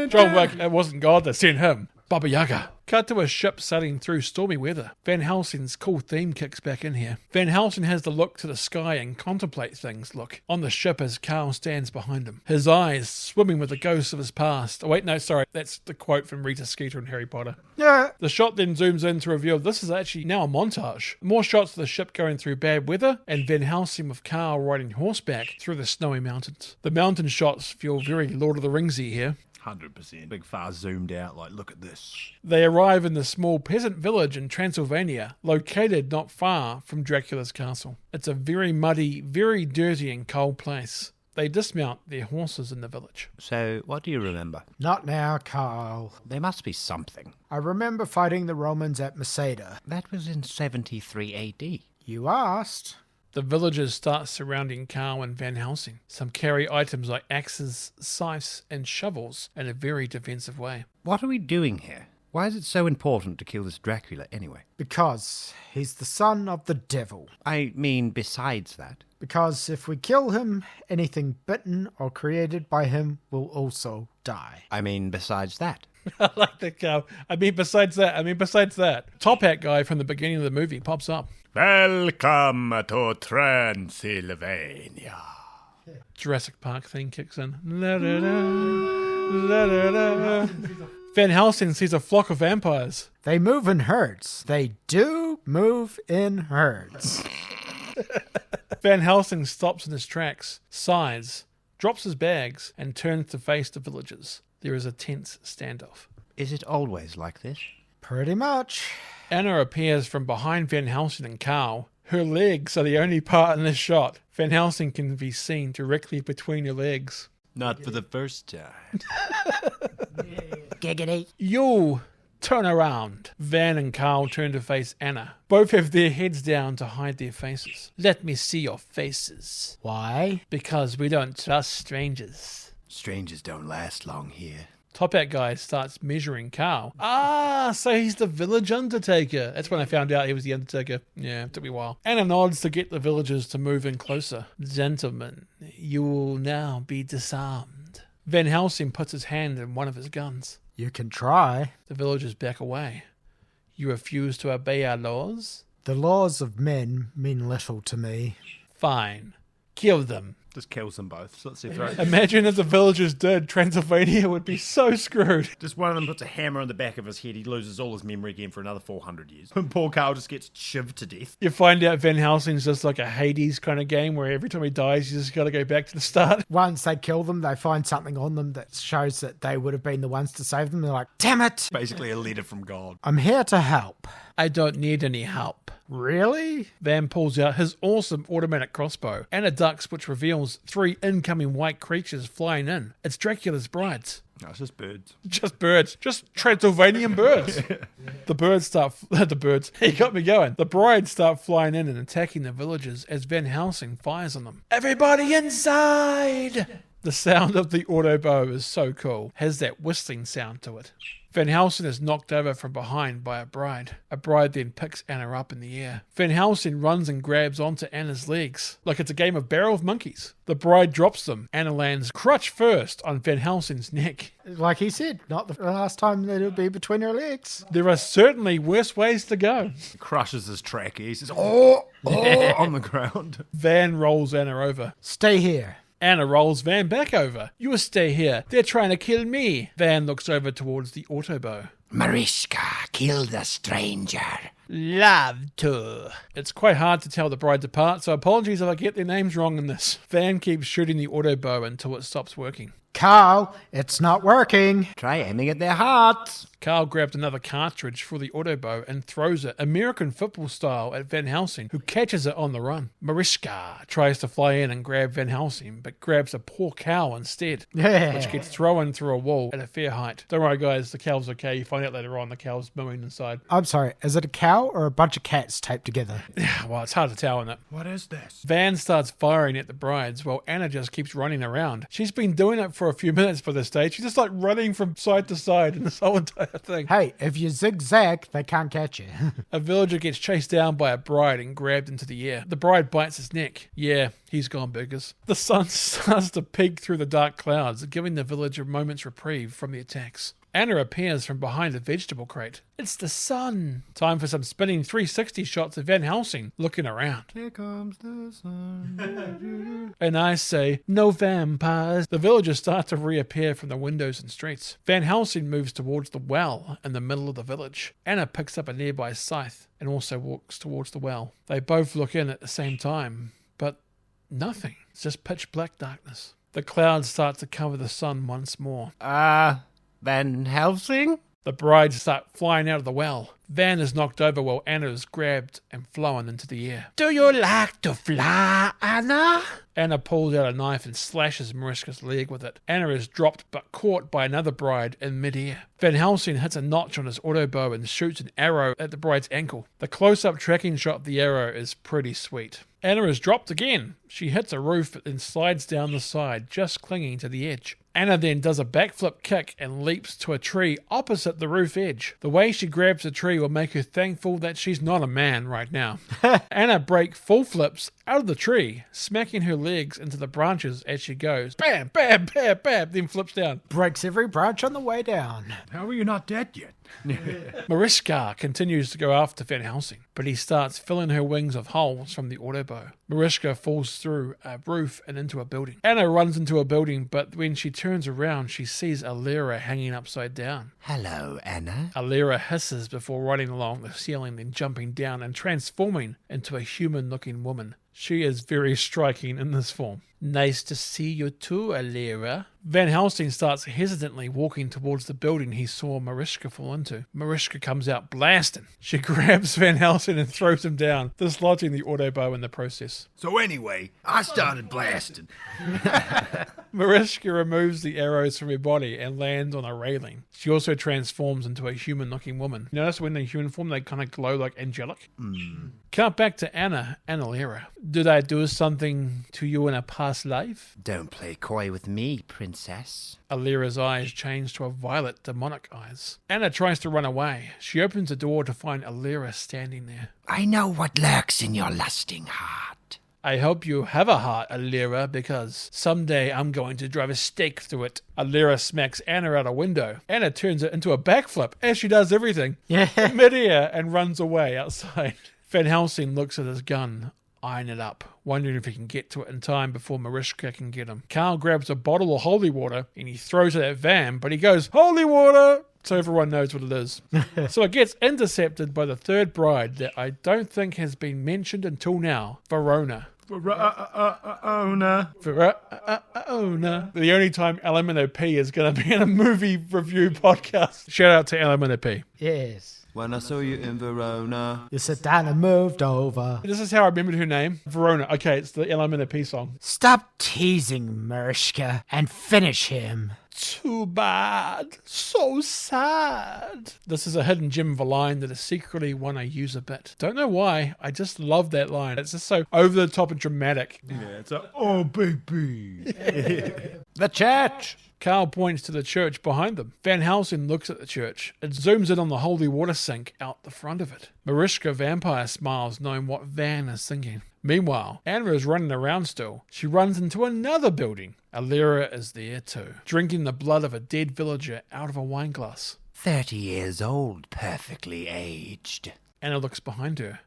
John Wick, it wasn't God that sent him. Baba Yaga. Cut to a ship sailing through stormy weather. Van Helsing's cool theme kicks back in here. Van Helsing has the look to the sky and contemplate things look on the ship as Carl stands behind him. His eyes swimming with the ghosts of his past. Oh wait, no, sorry. That's the quote from Rita Skeeter in Harry Potter. Yeah. The shot then zooms in to reveal this is actually now a montage. More shots of the ship going through bad weather and Van Helsing with Carl riding horseback through the snowy mountains. The mountain shots feel very Lord of the Ringsy here. 100%. Big far zoomed out, like, look at this. They arrive in the small peasant village in Transylvania, located not far from Dracula's castle. It's a very muddy, very dirty and cold place. They dismount their horses in the village. So, what do you remember? Not now, Carl. There must be something. I remember fighting the Romans at Masada. That was in 73 AD. You asked. The villagers start surrounding Carl and Van Helsing. Some carry items like axes, scythes, and shovels in a very defensive way. What are we doing here? Why is it so important to kill this Dracula anyway? Because he's the son of the devil. I mean, besides that. Because if we kill him, anything bitten or created by him will also die. I mean, besides that. I like that, Carl. Besides that. Top Hat guy from the beginning of the movie pops up. Welcome to Transylvania. Jurassic Park theme kicks in. Van Helsing sees a flock of vampires. They move in herds. They do move in herds. Van Helsing stops in his tracks, sighs, drops his bags, and turns to face the villagers. There is a tense standoff. Is it always like this? Pretty much. Anna appears from behind Van Helsing and Carl. Her legs are the only part in this shot. Van Helsing can be seen directly between her legs. Not for the first time. Giggity. You turn around. Van and Carl turn to face Anna. Both have their heads down to hide their faces. Let me see your faces. Why? Because we don't trust strangers. Strangers don't last long here. Top Hat guy starts measuring Carl. So he's the village undertaker. That's when I found out he was the undertaker. Yeah, it took me a while. Anna nods to get the villagers to move in closer. Gentlemen, you will now be disarmed. Van Helsing puts his hand in one of his guns. You can try. The villagers back away. You refuse to obey our laws? The laws of men mean little to me. Fine. Kill them. Just kills them both. So let's see throw. Imagine if the villagers did. Transylvania would be so screwed. Just one of them puts a hammer on the back of his head. He loses all his memory again for another 400 years. And poor Carl just gets shivved to death. You find out Van Helsing's just like a Hades kind of game where every time he dies, you just got to go back to the start. Once they kill them, they find something on them that shows that they would have been the ones to save them. They're like, damn it! Basically a letter from God. I'm here to help. I don't need any help. Really? Van pulls out his awesome automatic crossbow and a ducks, which reveals 3 incoming white creatures flying in. It's Dracula's brides. No, it's just birds. Just birds. Just Transylvanian birds. The birds start... the birds. He got me going. The brides start flying in and attacking the villagers as Van Helsing fires on them. Everybody inside! The sound of the Autobow is so cool. Has that whistling sound to it. Van Helsing is knocked over from behind by a bride. A bride then picks Anna up in the air. Van Helsing runs and grabs onto Anna's legs, like it's a game of barrel of monkeys. The bride drops them. Anna lands crotch first on Van Helsing's neck. Like he said, not the last time that it'll be between her legs. There are certainly worse ways to go. He crushes his trachea. He says, oh, on the ground. Van rolls Anna over. Stay here. Anna rolls Van back over. You stay here. They're trying to kill me. Van looks over towards the Autobow. Mariska, kill the stranger. Love to. It's quite hard to tell the brides apart, so apologies if I get their names wrong in this. Van keeps shooting the Autobow until it stops working. Carl, it's not working. Try aiming at their hearts. Carl grabbed another cartridge for the Autobow and throws it, American football style, at Van Helsing, who catches it on the run. Mariska tries to fly in and grab Van Helsing, but grabs a poor cow instead, which gets thrown through a wall at a fair height. Don't worry, guys, the cow's okay. You find out later on the cow's mooing inside. I'm sorry, is it a cow or a bunch of cats taped together? Well, it's hard to tell, isn't it? What is this? Van starts firing at the brides while Anna just keeps running around. She's been doing it for a few minutes by this stage. She's just like running from side to side in this whole entire thing. Hey, if you zigzag, they can't catch you. A villager gets chased down by a bride and grabbed into the air. The bride bites his neck. Yeah, he's gone burgers. The sun starts to peek through the dark clouds, giving the village a moment's reprieve from the attacks. Anna appears from behind a vegetable crate. It's the sun. Time for some spinning 360 shots of Van Helsing looking around. Here comes the sun. And I say, no vampires. The villagers start to reappear from the windows and streets. Van Helsing moves towards the well in the middle of the village. Anna picks up a nearby scythe and also walks towards the well. They both look in at the same time, but nothing. It's just pitch black darkness. The clouds start to cover the sun once more. Van Helsing? The brides start flying out of the well. Van is knocked over while Anna is grabbed and flown into the air. Do you like to fly, Anna? Anna pulls out a knife and slashes Mariska's leg with it. Anna is dropped but caught by another bride in mid-air. Van Helsing hits a notch on his Autobow and shoots an arrow at the bride's ankle. The close-up tracking shot of the arrow is pretty sweet. Anna is dropped again. She hits a roof and slides down the side, just clinging to the edge. Anna then does a backflip kick and leaps to a tree opposite the roof edge. The way she grabs the tree will make her thankful that she's not a man right now. Anna breaks full flips out of the tree, smacking her legs into the branches as she goes. Bam, bam, bam, bam, then flips down. Breaks every branch on the way down. How are you not dead yet? Mariska continues to go after Van Helsing, but he starts filling her wings with holes from the Autobow. Mariska falls through a roof and into a building. Anna runs into a building, but when she turns around, she sees Alira hanging upside down. Hello, Anna. Alira hisses before running along the ceiling, then jumping down and transforming into a human-looking woman. She is very striking in this form. Nice to see you too, Alira. Van Helsing starts hesitantly walking towards the building he saw Mariska fall into. Mariska comes out blasting. She grabs Van Helsing and throws him down, dislodging the Autobow in the process. So anyway, I started blasting. Mariska removes the arrows from her body and lands on a railing. She also transforms into a human-looking woman. Notice when they're human form, they kind of glow like angelic. Cut back to Anna and Alira. Did I do something to you in a past life? Don't play coy with me, princess. Alira's eyes change to a violet, demonic eyes. Anna tries to run away. She opens the door to find Alira standing there. I know what lurks in your lusting heart. I hope you have a heart, Alira, because someday I'm going to drive a stake through it. Alira smacks Anna out a window. Anna turns it into a backflip, as she does everything, mid-air, and runs away outside. Van Helsing looks at his gun, eyeing it up, wondering if he can get to it in time before Mariska can get him. Carl grabs a bottle of holy water and he throws it at Van, but he goes, "Holy water!" So everyone knows what it is. So it gets intercepted by the third bride that I don't think has been mentioned until now, Verona. Verona. Verona. The only time Elemento P is going to be in a movie review podcast. Shout out to Elemento P. Yes. When I saw you in Verona. You sat down and moved over. This is how I remembered her name. Verona. Okay, it's the Elemento P song. Stop teasing Mariska and finish him. Too bad. So sad. This is a hidden gem of a line that is secretly one I use a bit. Don't know why. I just love that line. It's just so over the top and dramatic. Yeah, it's a, oh, baby. The church. Carl points to the church behind them. Van Helsing looks at the church. It zooms in on the holy water sink out the front of it. Mariska Vampire smiles, knowing what Van is thinking. Meanwhile, Anna is running around still. She runs into another building. Alira is there too, drinking the blood of a dead villager out of a wineglass. 30 years old, perfectly aged. Anna looks behind her.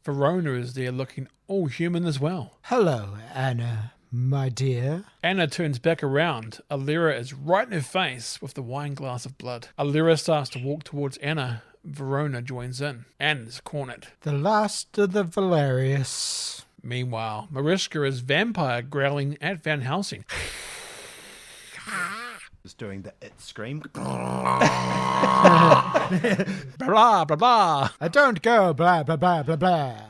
Verona is there looking all human as well. Hello, Anna, my dear. Anna turns back around. Alira is right in her face with the wineglass of blood. Alira starts to walk towards Anna. Verona joins in. Anna's cornered. The last of the Valerius. Meanwhile, Mariska is vampire growling at Van Helsing. Just doing the it scream. Blah, blah, blah. I don't go blah, blah, blah, blah, blah.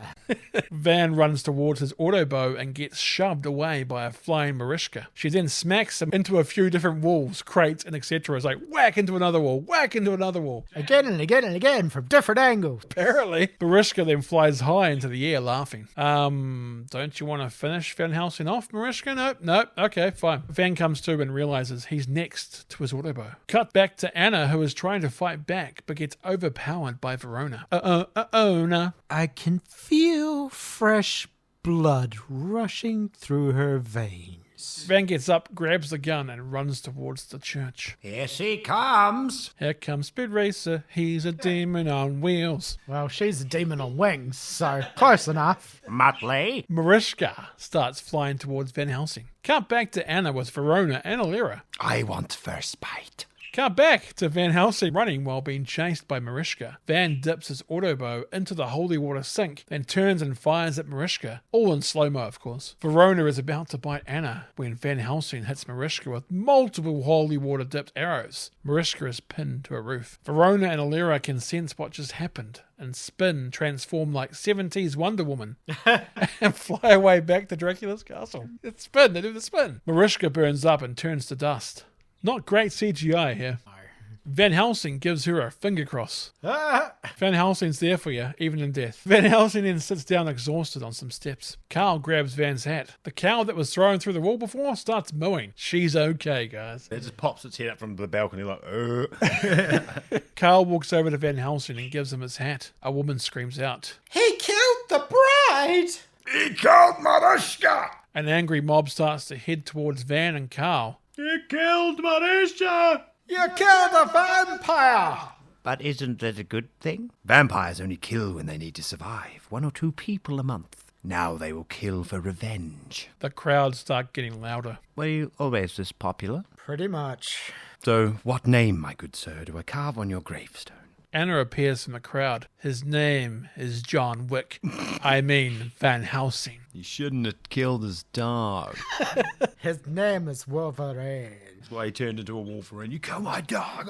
Van runs towards his Autobow and gets shoved away by a flying Mariska. She then smacks him into a few different walls, crates, and etc. It's like whack into another wall, whack into another wall. Again and again and again from different angles. Apparently, Mariska then flies high into the air laughing. Don't you want to finish Van Helsing off, Mariska? Nope. Okay, fine. Van comes to and realizes he's next to his Autobow. Cut back to Anna, who is trying to fight back but gets overpowered by Verona. Nah. I can feel fresh blood rushing through her veins. Van gets up, grabs the gun, and runs towards the church. Here she comes. Here comes Speed Racer. He's a demon on wheels. Well, she's a demon on wings, so close enough. Muttley. Mariska starts flying towards Van Helsing. Cut back to Anna with Verona and Alira. I want first bite. Cut back to Van Helsing running while being chased by Mariska. Van dips his Autobow into the holy water sink, then turns and fires at Mariska, all in slow-mo of course. Verona is about to bite Anna when Van Helsing hits Mariska with multiple holy water dipped arrows. Mariska is pinned to a roof. Verona and Alira can sense what just happened and spin, transform like 70s Wonder Woman and fly away back to Dracula's castle. They do the spin. Mariska burns up and turns to dust. Not great CGI here. Van Helsing gives her a finger cross. Van Helsing's there for you, even in death. Van Helsing then sits down exhausted on some steps. Carl grabs Van's hat. The cow that was thrown through the wall before starts mooing. She's okay, guys. It just pops its head up from the balcony like, Carl walks over to Van Helsing and gives him his hat. A woman screams out. He killed the bride! He killed Mariska! An angry mob starts to head towards Van and Carl. He killed Mariska! You killed a vampire! But isn't that a good thing? Vampires only kill when they need to survive. 1 or 2 people a month. Now they will kill for revenge. The crowd start getting louder. Were you always this popular? Pretty much. So, what name, my good sir, do I carve on your gravestone? Anna appears from the crowd. His name is John Wick. I mean Van Helsing. You shouldn't have killed his dog. His name is Wolverine. That's why he turned into a Wolverine. You killed my dog.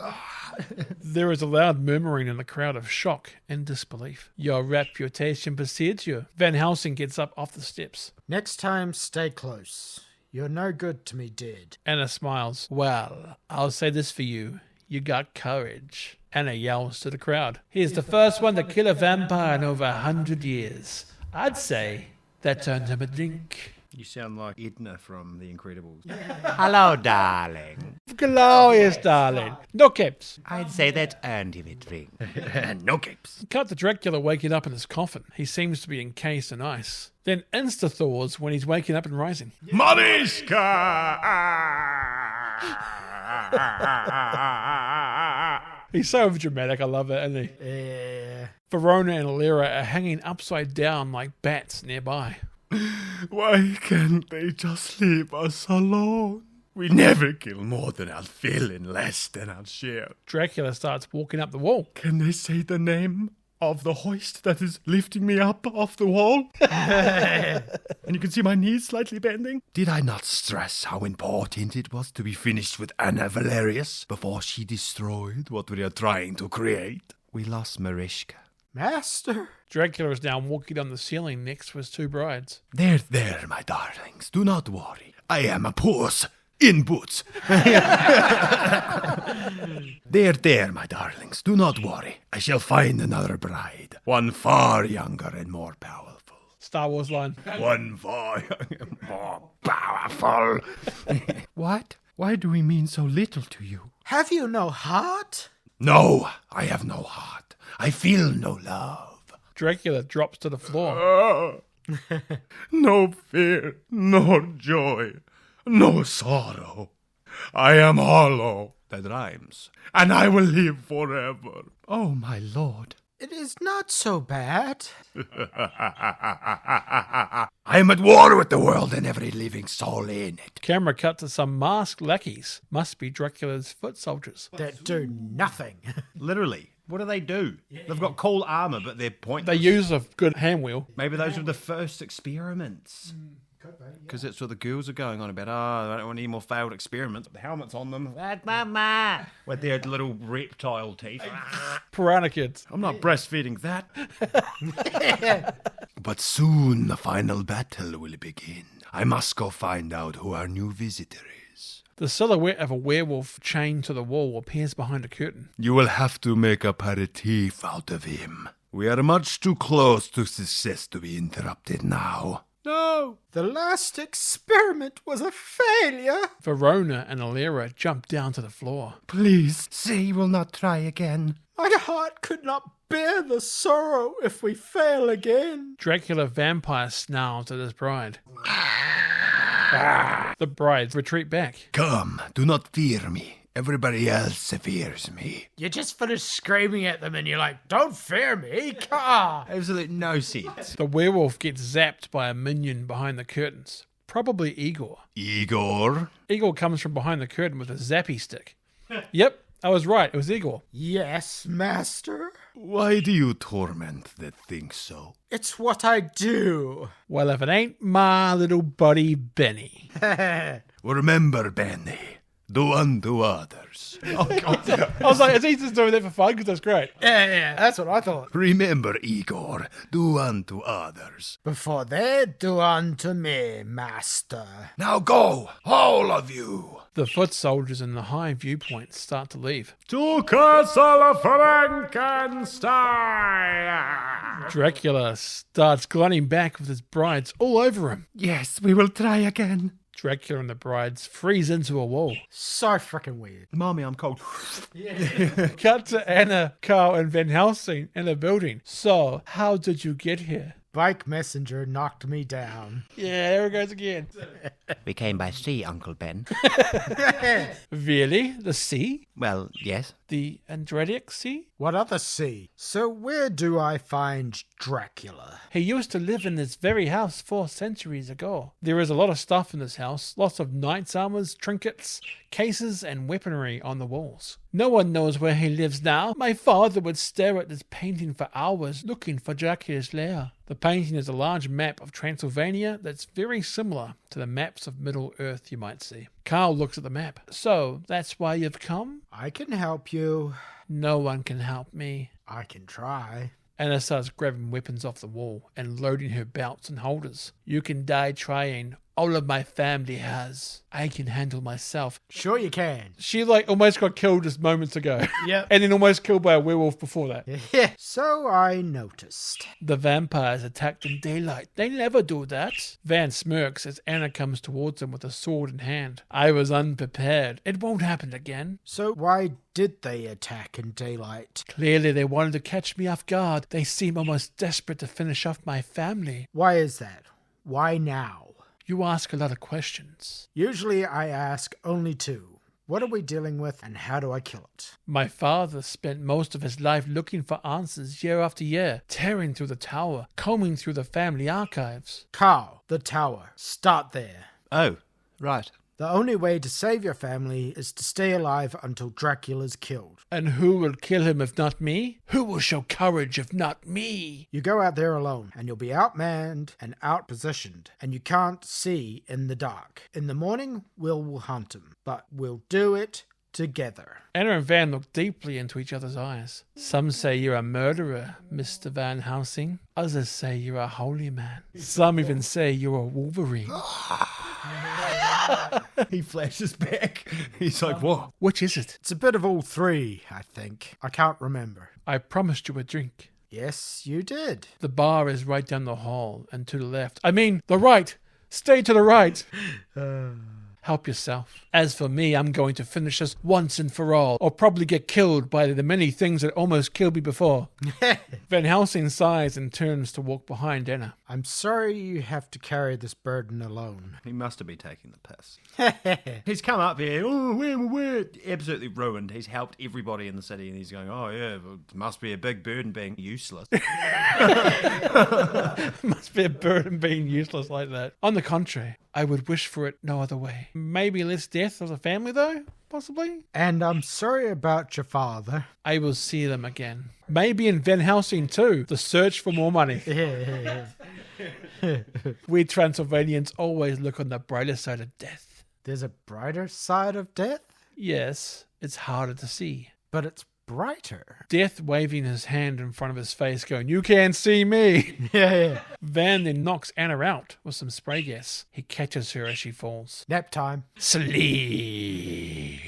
There is a loud murmuring in the crowd of shock and disbelief. Your reputation precedes you. Van Helsing gets up off the steps. Next time, stay close. You're no good to me, dead. Anna smiles. Well, I'll say this for you. You got courage. Anna yells to the crowd. He's the first one to kill a vampire in over 100 years. I'd say that earned him a drink. You sound like Edna from The Incredibles. Hello, darling. Glorious, darling. No capes. I'd say that earned him a drink. No capes. Cut to Dracula waking up in his coffin. He seems to be encased in ice. Then insta-thaws when he's waking up and rising. Mariska! He's so dramatic. I love it, isn't he? Yeah. Verona and Alira are hanging upside down like bats nearby. Why can't they just leave us alone? We never kill more than our fill and less than our share. Dracula starts walking up the wall. Can they say the name of the hoist that is lifting me up off the wall? And you can see my knees slightly bending. Did I not stress how important it was to be finished with Anna Valerius before she destroyed what we are trying to create? We lost Mariska. Master? Dracula is now walking on the ceiling next to his 2 brides. There, my darlings. Do not worry. I am a puss in boots. There, my darlings. Do not worry. I shall find another bride. One far younger and more powerful. Star Wars line. One far younger and more powerful. What? Why do we mean so little to you? Have you no heart? No, I have no heart. I feel no love. Dracula drops to the floor. No fear, no joy, no sorrow. I am hollow. That rhymes. And I will live forever. Oh, my lord. It is not so bad. I am at war with the world and every living soul in it. Camera cut to some masked lackeys. Must be Dracula's foot soldiers. That do nothing. Literally. What do they do? They've got cool armor, but they're pointless. They use a good hand wheel. Maybe those were the first experiments. Because that's what the girls are going on about. Oh, I don't want any more failed experiments. The helmet's on them. That's mama. With their little reptile teeth. Piranha kids. I'm not breastfeeding that. But soon the final battle will begin. I must go find out who our new visitor is. The silhouette of a werewolf chained to the wall appears behind a curtain. You will have to make a aperitif out of him. We are much too close to success to be interrupted now. No! The last experiment was a failure! Verona and Alira jump down to the floor. Please, say you will not try again. My heart could not bear the sorrow if we fail again. Dracula vampire snarls at his bride. The brides retreat back. Come, do not fear me. Everybody else fears me. You just finished screaming at them and you're like, don't fear me! Ah! Absolute no sense. The werewolf gets zapped by a minion behind the curtains. Probably Igor. Igor? Igor comes from behind the curtain with a zappy stick. Yep, I was right. It was Igor. Yes, master? Why do you torment that thing so? It's what I do. Well, if it ain't my little buddy Benny. Remember, Benny, do unto others. I was like, is he just doing that for fun? Because that's great. Yeah, that's what I thought. Remember, Igor, do unto others. Before they do unto me, master. Now go, all of you. The foot soldiers in the high viewpoint start to leave. To Castle Frankenstein! Dracula starts gliding back with his brides all over him. Yes, we will try again. Dracula and the brides freeze into a wall. So freaking weird. Mommy, I'm cold. Cut to Anna, Carl, and Van Helsing in a building. So, how did you get here? Bike messenger knocked me down. Yeah, there it goes again. We came by sea, Uncle Ben. Really? The sea? Well, yes. The Andretic Sea? What other sea? So where do I find Dracula? He used to live in this very house 4 centuries ago. There is a lot of stuff in this house. Lots of knights' armors, trinkets, cases, and weaponry on the walls. No one knows where he lives now. My father would stare at this painting for hours looking for Dracula's lair. The painting is a large map of Transylvania that's very similar to the maps of Middle-earth you might see. Carl looks at the map. So, that's why you've come? I can help you. No one can help me. I can try. Anna starts grabbing weapons off the wall and loading her belts and holders. You can die trying. All of my family has. I can handle myself. Sure you can. She almost got killed just moments ago. Yep. And then almost killed by a werewolf before that. Yeah, so I noticed. The vampires attacked in daylight. They never do that. Van smirks as Anna comes towards him with a sword in hand. I was unprepared. It won't happen again. So why did they attack in daylight? Clearly they wanted to catch me off guard. They seem almost desperate to finish off my family. Why is that? Why now? You ask a lot of questions. Usually I ask only 2. What are we dealing with and how do I kill it? My father spent most of his life looking for answers year after year, tearing through the tower, combing through the family archives. Carl, the tower. Start there. Oh, right. The only way to save your family is to stay alive until Dracula's killed. And who will kill him if not me? Who will show courage if not me? You go out there alone, and you'll be outmanned and outpositioned, and you can't see in the dark. In the morning, we'll hunt him, but we'll do it together. Anna and Van look deeply into each other's eyes. Some say you're a murderer, Mr. Van Helsing. Others say you're a holy man. Some even say you're a Wolverine. He flashes back. He's like, what? Which is it? It's a bit of all 3, I think. I can't remember. I promised you a drink. Yes, you did. The bar is right down the hall and to the left. I mean, the right. Stay to the right. Help yourself. As for me, I'm going to finish this once and for all, or probably get killed by the many things that almost killed me before. Van Helsing sighs and turns to walk behind Anna. I'm sorry you have to carry this burden alone. He must have been taking the piss. He's come up here, we're absolutely ruined. He's helped everybody in the city, and he's going, oh yeah, well, it must be a big burden being useless. Must be a burden being useless like that. On the contrary, I would wish for it no other way. Maybe less death of the family, though? possibly. And I'm sorry about your father. I will see them again. Maybe in Van Helsing too. The search for more money. We Transylvanians always look on the brighter side of death. There's a brighter side of death, Yes, it's harder to see. but it's brighter. Death waving his hand in front of his face going, "You can't see me." Yeah. Van then knocks Anna out with some spray gas. He catches her as she falls. Nap time. Sleep.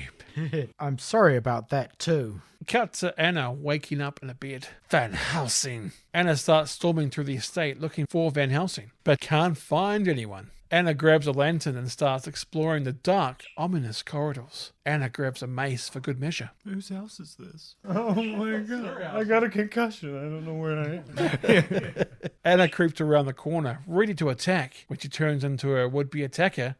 I'm sorry about that too. Cut to Anna waking up in a bed. Van Helsing. Anna starts storming through the estate looking for Van Helsing, but can't find anyone. Anna grabs a lantern and starts exploring the dark, ominous corridors. Anna grabs a mace for good measure. Whose house is this? Oh my god. I got a concussion. I don't know where I am. Anna creeps around the corner, ready to attack. When she turns into a would-be attacker,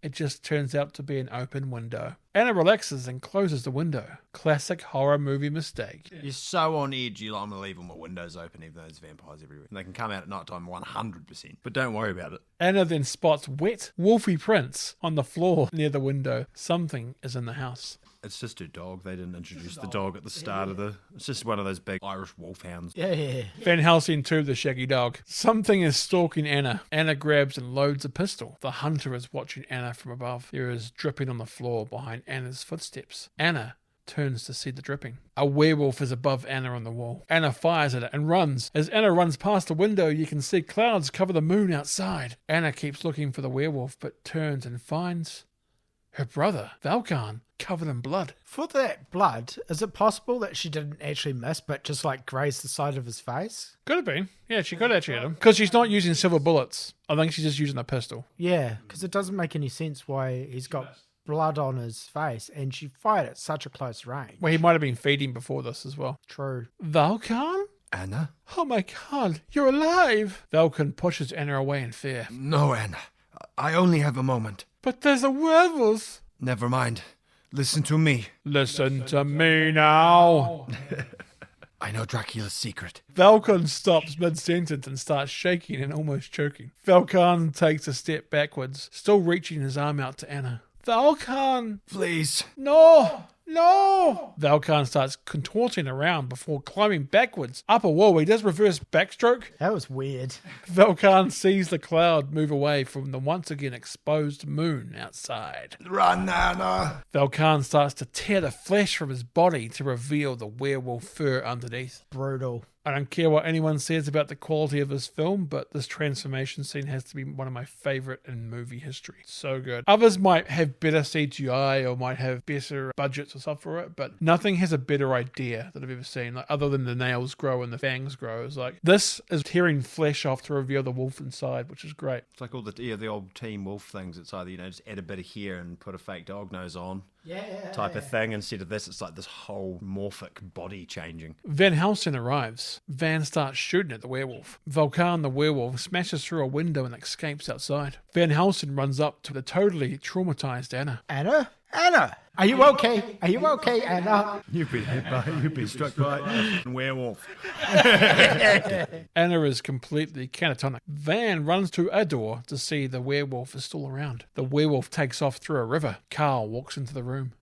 it just turns out to be an open window. Anna relaxes and closes the window. Classic horror movie mistake. You're so on edge, you're like, I'm going to leave them with windows open, even though there's vampires everywhere. And they can come out at night time 100%. But don't worry about it. Anna then spots wet, wolfy prints on the floor near the window. Something is in the house. It's just her dog. They didn't introduce the dog at the start of the... It's just one of those big Irish wolfhounds. Yeah. Van Helsing too, the shaggy dog. Something is stalking Anna. Anna grabs and loads a pistol. The hunter is watching Anna from above. There is dripping on the floor behind Anna's footsteps. Anna turns to see the dripping. A werewolf is above Anna on the wall. Anna fires at it and runs. As Anna runs past the window, you can see clouds cover the moon outside. Anna keeps looking for the werewolf, but turns and finds her brother, Valkan, covered in blood. For that blood, is it possible that she didn't actually miss, but just like grazed the side of his face? Could have been. Yeah, she could actually hit him. Because she's not using silver bullets. I think she's just using a pistol. Yeah, because it doesn't make any sense why he's got blood on his face, and she fired at such a close range. Well, he might have been feeding before this as well. True. Valkan? Anna? Oh my god, you're alive! Valkan pushes Anna away in fear. No, Anna. I only have a moment. But there's a werewolf! Never mind. Listen to me. Listen to me now! I know Dracula's secret. Valkan stops mid-sentence and starts shaking and almost choking. Valkan takes a step backwards, still reaching his arm out to Anna. Valkan! Please. No! No! Valkan starts contorting around before climbing backwards up a wall. He does reverse backstroke. That was weird. Valkan sees the cloud move away from the once again exposed moon outside. Run, Anna. Valkan starts to tear the flesh from his body to reveal the werewolf fur underneath. Brutal. I don't care what anyone says about the quality of this film, but this transformation scene has to be one of my favourite in movie history. So good. Others might have better CGI or might have better budgets or stuff for it, but nothing has a better idea that I've ever seen. Like, other than the nails grow and the fangs grow, it's like this is tearing flesh off to reveal the wolf inside, which is great. It's like all the old Teen Wolf things. It's either, just add a bit of hair and put a fake dog nose on. Type of thing. Instead of this, it's like this whole morphic body changing. Van Helsing arrives. Van starts shooting at the werewolf. Valkan, the werewolf, smashes through a window and escapes outside. Van Helsing runs up to the totally traumatized Anna. Anna? Anna! Are you okay? Are you okay, Anna? You've been struck by a werewolf. Anna is completely catatonic. Van runs to a door to see the werewolf is still around. The werewolf takes off through a river. Carl walks into the room.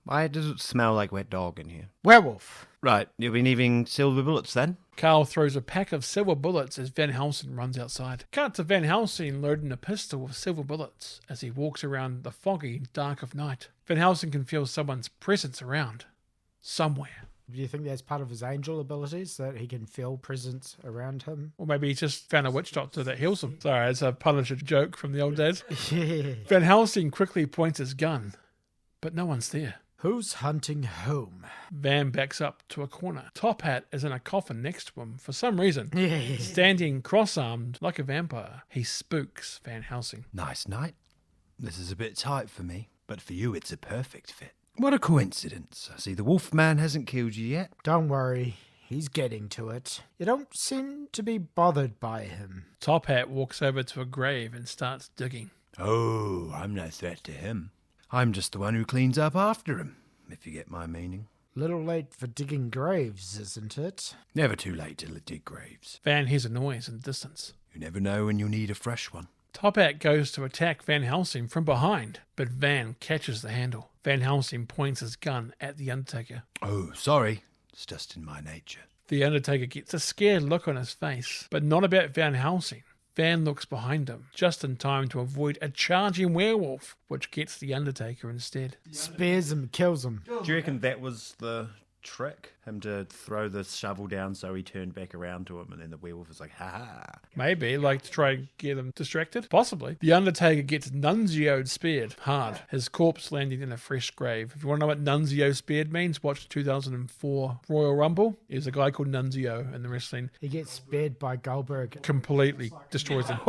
Why does it smell like wet dog in here? Werewolf. Right, you'll be needing silver bullets then? Carl throws a pack of silver bullets as Van Helsing runs outside. Cut to Van Helsing loading a pistol with silver bullets as he walks around the foggy dark of night. Van Helsing can feel someone's presence around. Somewhere. Do you think that's part of his angel abilities, that he can feel presence around him? Or maybe he just found a witch doctor that heals him. Sorry, it's a Punisher joke from the old days. Van Helsing quickly points his gun, but no one's there. Who's hunting whom? Van backs up to a corner. Top Hat is in a coffin next to him for some reason. Yeah. Standing cross-armed like a vampire. He spooks Van Helsing. Nice night. This is a bit tight for me, but for you it's a perfect fit. What a coincidence. I see the Wolfman hasn't killed you yet. Don't worry, he's getting to it. You don't seem to be bothered by him. Top Hat walks over to a grave and starts digging. Oh, I'm no threat to him. I'm just the one who cleans up after him, if you get my meaning. Little late for digging graves, isn't it? Never too late to dig graves. Van hears a noise in the distance. You never know when you'll need a fresh one. Top Hat goes to attack Van Helsing from behind, but Van catches the handle. Van Helsing points his gun at the Undertaker. Oh, sorry. It's just in my nature. The Undertaker gets a scared look on his face, but not about Van Helsing. Van looks behind him, just in time to avoid a charging werewolf, which gets the Undertaker instead. Spears him, kills him. Do you reckon that was the trick? Him to throw the shovel down so he turned back around to him and then the werewolf was like, ha ha. Maybe, like to try and get him distracted? Possibly. The Undertaker gets Nunzio'd speared hard, his corpse landing in a fresh grave. If you want to know what Nunzio speared means, watch the 2004 Royal Rumble. There's a guy called Nunzio in the wrestling. He gets speared by Goldberg. Completely destroys him.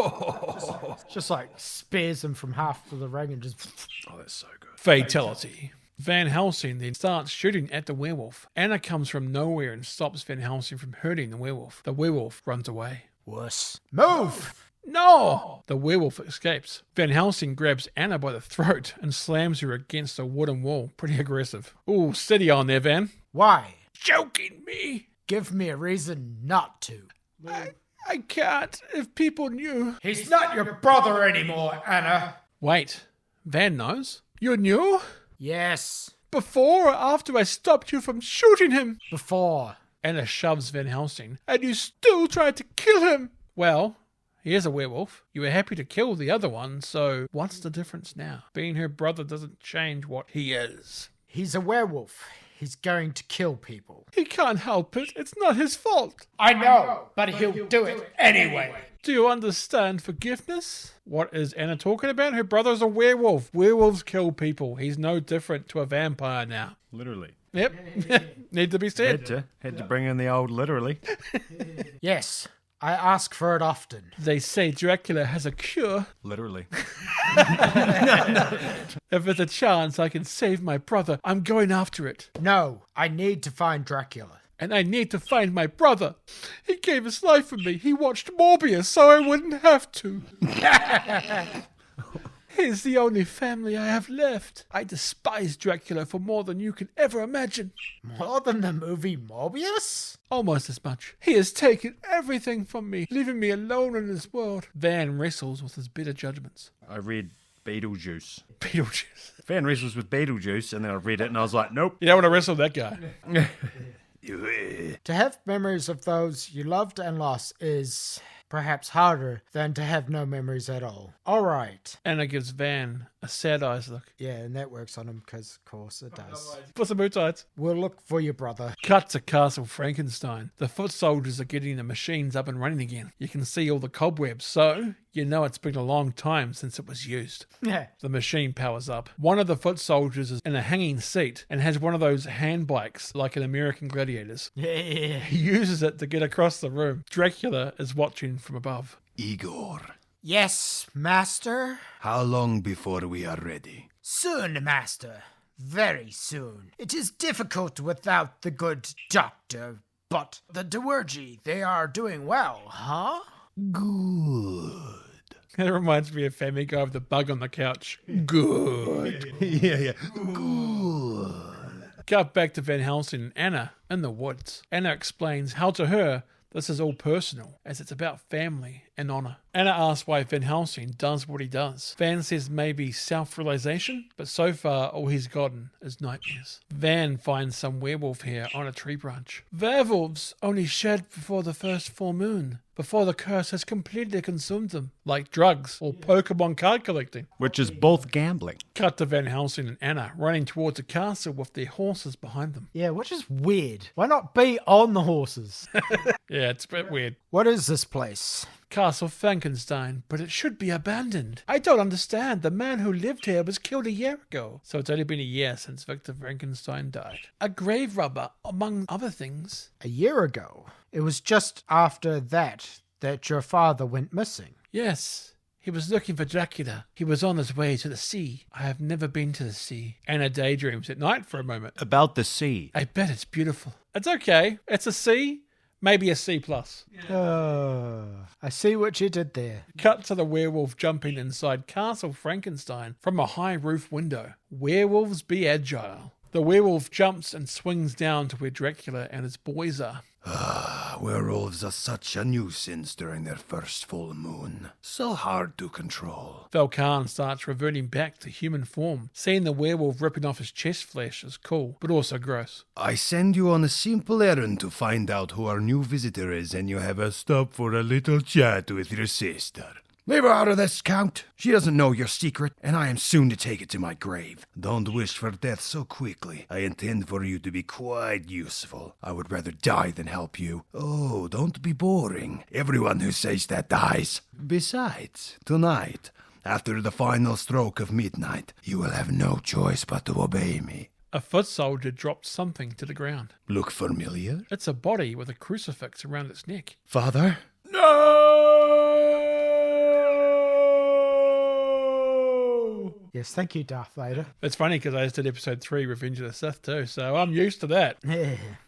Just like spears him from half of the ring and just... Oh, that's so good. Fatality. Van Helsing then starts shooting at the werewolf. Anna comes from nowhere and stops Van Helsing from hurting the werewolf. The werewolf runs away. Wuss. Move! No! The werewolf escapes. Van Helsing grabs Anna by the throat and slams her against a wooden wall. Pretty aggressive. Ooh, steady on there, Van. Why? Choking me! Give me a reason not to. I can't. If people knew... He's not your brother anymore, Anna. Wait. Van knows? You knew? Yes. Before or after I stopped you from shooting him? Before. Anna shoves Van Helsing, and you still tried to kill him. Well, he is a werewolf. You were happy to kill the other one, so what's the difference now? Being her brother doesn't change what he is. He's a werewolf. He's going to kill people. He can't help it. It's not his fault. I know, but he'll do it anyway. Do you understand forgiveness? What is Anna talking about? Her brother's a werewolf. Werewolves kill people. He's no different to a vampire now. Literally. Yep. Need to be said. Had to bring in the old literally. Yes, I ask for it often. They say Dracula has a cure. Literally. If there's a chance I can save my brother, I'm going after it. No, I need to find Dracula. And I need to find my brother. He gave his life for me. He watched Morbius so I wouldn't have to. He's the only family I have left. I despise Dracula for more than you can ever imagine. More than the movie Morbius? Almost as much. He has taken everything from me, leaving me alone in this world. Van wrestles with his bitter judgments. I read Beetlejuice. Beetlejuice. Van wrestles with Beetlejuice, and then I read it and I was like, nope. You don't want to wrestle that guy. To have memories of those you loved and lost is perhaps harder than to have no memories at all. All right. Anna gives Van a sad eyes look. Yeah, and that works on him because, of course, it does. Put some boot tights. We'll look for your brother. Cut to Castle Frankenstein. The foot soldiers are getting the machines up and running again. You can see all the cobwebs, so you know it's been a long time since it was used. Yeah. The machine powers up. One of the foot soldiers is in a hanging seat and has one of those hand bikes like in American Gladiators. Yeah. He uses it to get across the room. Dracula is watching from above. Igor, Yes, master. how long before we are ready? Soon, master. Very soon. It is difficult without the good doctor, but the Doergy, they are doing well, huh? Good. It reminds me of Family Guy with the bug on the couch. Good. Yeah. Good. Cut back to Van Helsing and Anna in the woods. Anna explains how to her this is all personal, as it's about family and honor. Anna asks why Van Helsing does what he does. Van says maybe self-realization, but so far all he's gotten is nightmares. Van finds some werewolf hair on a tree branch. Werewolves only shed before the first full moon, before the curse has completely consumed them, like drugs or Pokemon card collecting. Which is both gambling. Cut to Van Helsing and Anna running towards a castle with their horses behind them. Yeah, which is weird. Why not be on the horses? Yeah, it's a bit weird. What is this place? Castle Frankenstein, but it should be abandoned. I don't understand. The man who lived here was killed a year ago. So it's only been a year since Victor Frankenstein died. A grave robber, among other things. A year ago. It was just after that your father went missing. Yes. He was looking for Dracula. He was on his way to the sea. I have never been to the sea. Anna daydreams at night for a moment. About the sea. I bet it's beautiful. It's okay. It's a C. Maybe a C+. I see what you did there. Cut to the werewolf jumping inside Castle Frankenstein from a high roof window. Werewolves be agile. The werewolf jumps and swings down to where Dracula and his boys are. Werewolves are such a nuisance during their first full moon. So hard to control. Valkan starts reverting back to human form. Seeing the werewolf ripping off his chest flesh is cool, but also gross. I send you on a simple errand to find out who our new visitor is, and you have a stop for a little chat with your sister. Leave her out of this, Count. She doesn't know your secret, and I am soon to take it to my grave. Don't wish for death so quickly. I intend for you to be quite useful. I would rather die than help you. Oh, don't be boring. Everyone who says that dies. Besides, tonight, after the final stroke of midnight, you will have no choice but to obey me. A foot soldier dropped something to the ground. Look familiar? It's a body with a crucifix around its neck. Father? Yes, thank you, Darth Vader. It's funny because I just did episode 3, Revenge of the Sith too, so I'm used to that.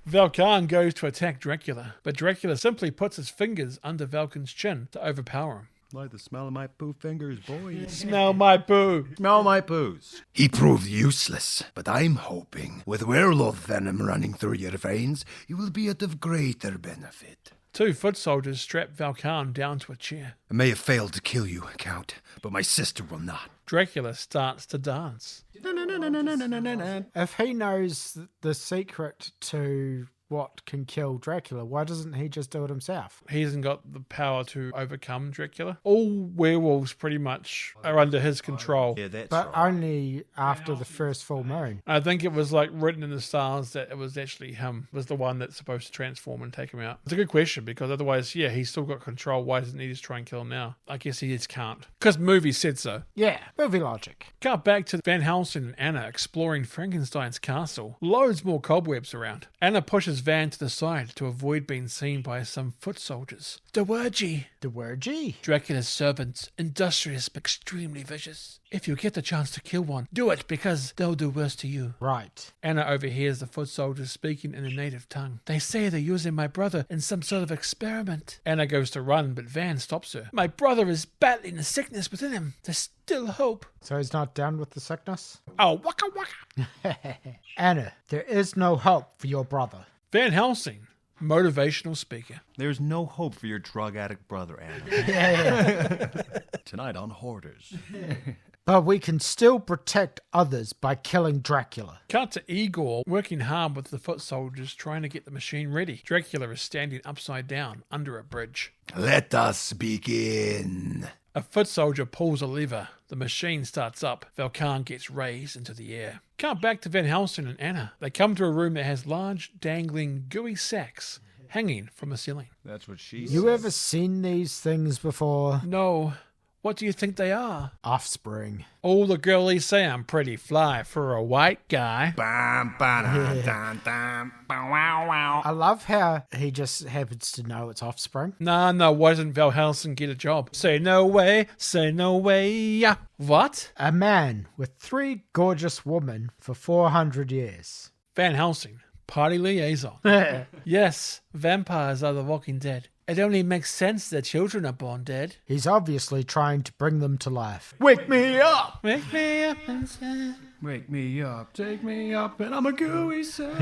Valkan goes to attack Dracula, but Dracula simply puts his fingers under Valkan's chin to overpower him. Like the smell of my poo fingers, boy. Smell my poo. Smell my poos. He proved useless, but I'm hoping, with werewolf venom running through your veins, you will be of greater benefit. 2 foot soldiers strap Valkan down to a chair. I may have failed to kill you, Count, but my sister will not. Dracula starts to dance. If he knows the secret to what can kill Dracula, why doesn't he just do it himself? He hasn't got the power to overcome Dracula. All werewolves pretty much are under his control. Yeah, that's But right. only after the first full moon. I think it was like written in the stars that it was actually him was the one that's supposed to transform and take him out. It's a good question because otherwise, yeah, he's still got control. Why doesn't he just try and kill him now? I guess he just can't. Because movie said so. Yeah, movie logic. Cut back to Van Helsing and Anna exploring Frankenstein's castle. Loads more cobwebs around. Anna pushes Van to the side to avoid being seen by some foot soldiers. Dowergy. The word G. Dracula's servants, industrious but extremely vicious. If you get the chance to kill one, do it because they'll do worse to you. Right. Anna overhears the foot soldiers speaking in a native tongue. They say they're using my brother in some sort of experiment. Anna goes to run, but Van stops her. My brother is battling a sickness within him. There's still hope. So he's not down with the sickness? Oh, waka waka. Anna, there is no hope for your brother. Van Helsing, motivational speaker. There's no hope for your drug addict brother, Anna. Tonight on Hoarders. But we can still protect others by killing Dracula. Cut to Igor working hard with the foot soldiers trying to get the machine ready. Dracula is standing upside down under a bridge. Let us begin. A foot soldier pulls a lever. The machine starts up. Valkan gets raised into the air. Cut back to Van Helsing and Anna. They come to a room that has large, dangling, gooey sacks hanging from the ceiling. That's what she You ever seen these things before? No. What do you think they are? Offspring. All the girlies say I'm pretty fly for a white guy. Bam, ba-dum, dum, dum, bow, wow, wow. I love how he just happens to know it's offspring. No, why doesn't Van Helsing get a job? Say no way, yeah. What? A man with 3 gorgeous women for 400 years. Van Helsing, party liaison. Yes, vampires are the walking dead. It only makes sense that children are born dead. He's obviously trying to bring them to life. Wake me up! Wake me up inside. Wake me up, take me up, and I'm a gooey sack.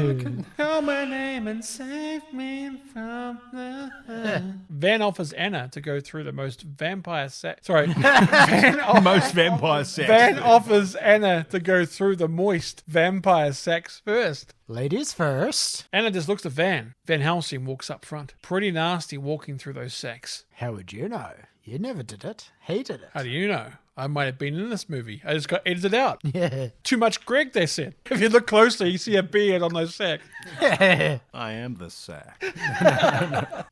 Call my name and save me from the... Van offers Anna to go through the most vampire sex... Sorry. Most vampire sex. Van offers Anna to go through the moist vampire sex first. Ladies first. Anna just looks at Van. Van Helsing walks up front. Pretty nasty walking through those sacks. How would you know? You never did it. He did How it. do you know? I might have been in this movie. I just got edited out. Yeah. Too much Greg, they said. If you look closely, you see a beard on those sacks. I am the sack.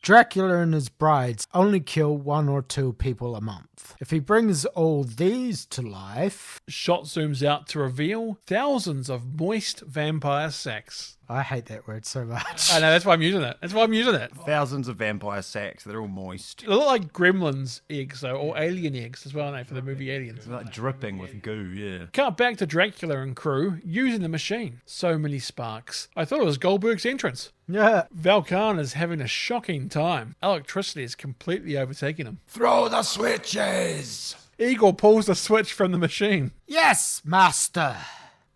Dracula and his brides only kill 1 or 2 people a month. If he brings all these to life... Shot zooms out to reveal thousands of moist vampire sacks. I hate that word so much. I know, that's why I'm using it. Thousands of vampire sacks. They're all moist. They look like gremlins eggs, though, or alien eggs as well, for the movie Aliens. They're like dripping with goo, yeah. Cut back to Dracula and crew using the machine. So many sparks. I thought it was Goldberg's entrance. Yeah. Valkan is having a shocking time. Electricity is completely overtaking him. Throw the switches. Igor pulls the switch from the machine. Yes, master.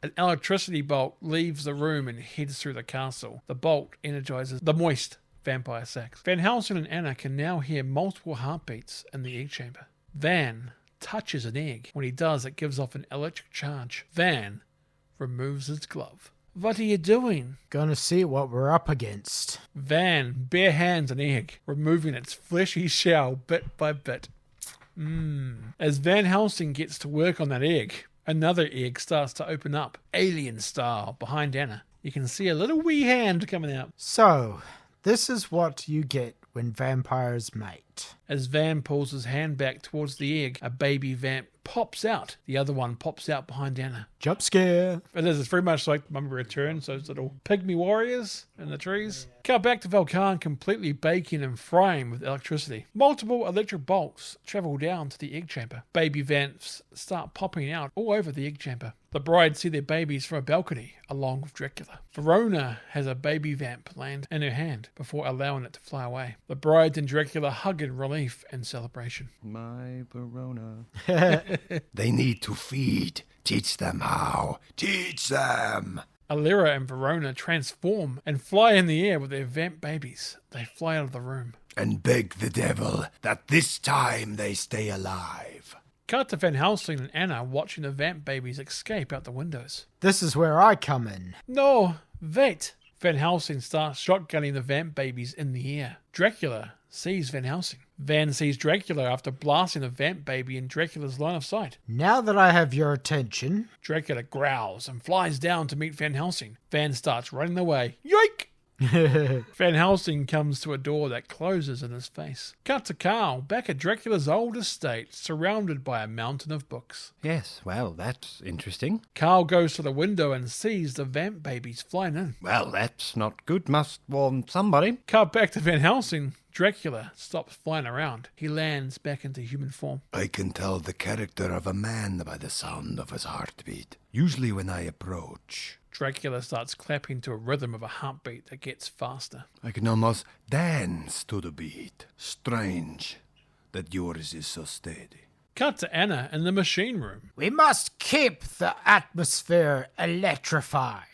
An electricity bolt leaves the room and heads through the castle. The bolt energizes the moist vampire sacs. Van Helsing and Anna can now hear multiple heartbeats in the egg chamber. Van touches an egg. When he does, it gives off an electric charge. Van removes his glove. What are you doing? Gonna see what we're up against. Van bare hands an egg, removing its fleshy shell bit by bit. As Van Helsing gets to work on that egg, another egg starts to open up, alien style, behind Anna. You can see a little wee hand coming out. So, this is what you get when vampires mate. As Van pulls his hand back towards the egg, a baby vamp pops out. The other one pops out behind Anna. Jump scare. It is. It's very much like Mummy Returns, those little pygmy warriors in the trees. Cut back to Valkan completely baking and frying with electricity. Multiple electric bolts travel down to the egg chamber. Baby vamps start popping out all over the egg chamber. The brides see their babies from a balcony, along with Dracula. Verona has a baby vamp land in her hand before allowing it to fly away. The brides and Dracula hug in relief and celebration. My Verona. They need to feed. Teach them how. Teach them. Alira and Verona transform and fly in the air with their vamp babies. They fly out of the room. And beg the devil that this time they stay alive. Cut to Van Helsing and Anna watching the vamp babies escape out the windows. This is where I come in. No, wait! Van Helsing starts shotgunning the vamp babies in the air. Dracula sees Van Helsing. Van sees Dracula after blasting a vamp baby in Dracula's line of sight. Now that I have your attention... Dracula growls and flies down to meet Van Helsing. Van starts running away. Yoink! Van Helsing comes to a door that closes in his face. Cut to Carl, back at Dracula's old estate, surrounded by a mountain of books. Yes, well, that's interesting. Carl goes to the window and sees the vamp babies flying in. Well, that's not good. Must warn somebody. Cut back to Van Helsing. Dracula stops flying around. He lands back into human form. I can tell the character of a man by the sound of his heartbeat. Usually when I approach, Dracula starts clapping to a rhythm of a heartbeat that gets faster. I can almost dance to the beat. Strange that yours is so steady. Cut to Anna in the machine room. We must keep the atmosphere electrified.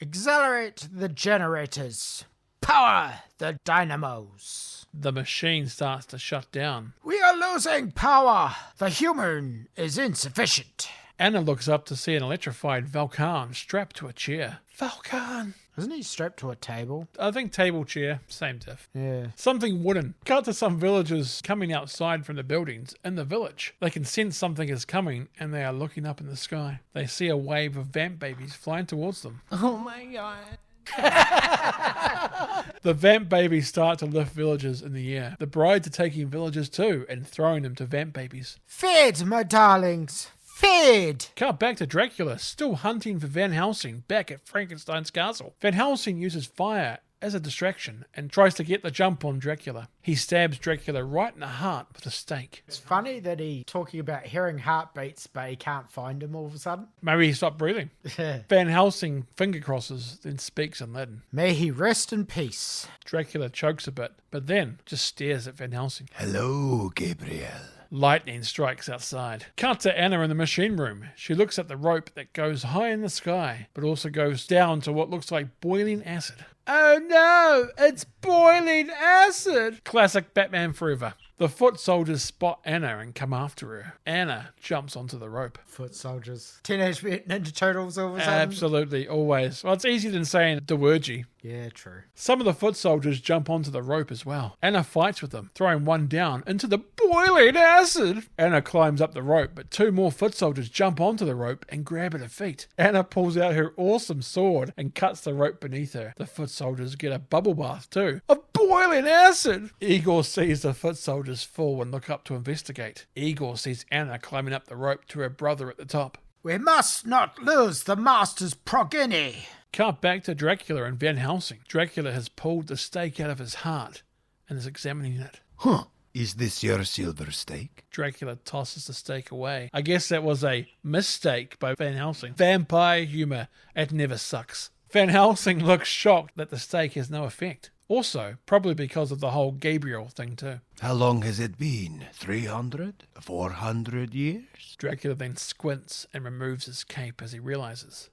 Accelerate the generators. Power the dynamos. The machine starts to shut down. We are losing power. The human is insufficient. Anna looks up to see an electrified Valkan strapped to a chair. Valkan! Isn't he strapped to a table? I think table chair, same diff. Yeah. Something wooden. Cut to some villagers coming outside from the buildings in the village. They can sense something is coming and they are looking up in the sky. They see a wave of vamp babies flying towards them. Oh my god. The vamp babies start to lift villagers in the air. The brides are taking villagers too and throwing them to vamp babies. Feed, my darlings. Feed! Cut back to Dracula, still hunting for Van Helsing back at Frankenstein's castle. Van Helsing uses fire as a distraction and tries to get the jump on Dracula. He stabs Dracula right in the heart with a stake. It's funny that he's talking about hearing heartbeats, but he can't find them all of a sudden. Maybe he stopped breathing. Van Helsing finger crosses, then speaks in Latin. May he rest in peace. Dracula chokes a bit, but then just stares at Van Helsing. Hello, Gabriel. Lightning strikes outside. Cut to Anna in the machine room. She looks at the rope that goes high in the sky, but also goes down to what looks like boiling acid. Oh no, it's boiling acid! Classic Batman Forever. The foot soldiers spot Anna and come after her. Anna jumps onto the rope. Foot soldiers. Teenage Mutant Ninja Turtles all of a sudden. Absolutely, always. Well, it's easier than saying Dewergy. Yeah, true. Some of the foot soldiers jump onto the rope as well. Anna fights with them, throwing one down into the boiling acid. Anna climbs up the rope, but two more foot soldiers jump onto the rope and grab at her feet. Anna pulls out her awesome sword and cuts the rope beneath her. The foot soldiers get a bubble bath too. Of boiling acid! Igor sees the foot soldiers fall and look up to investigate. Igor sees Anna climbing up the rope to her brother at the top. We must not lose the master's progeny. Cut back to Dracula and Van Helsing. Dracula has pulled the stake out of his heart and is examining it. Huh. Is this your silver stake? Dracula tosses the stake away. I guess that was a mistake by Van Helsing. Vampire humour. It never sucks. Van Helsing looks shocked that the stake has no effect. Also, probably because of the whole Gabriel thing too. How long has it been? 300? 400 years? Dracula then squints and removes his cape as he realizes.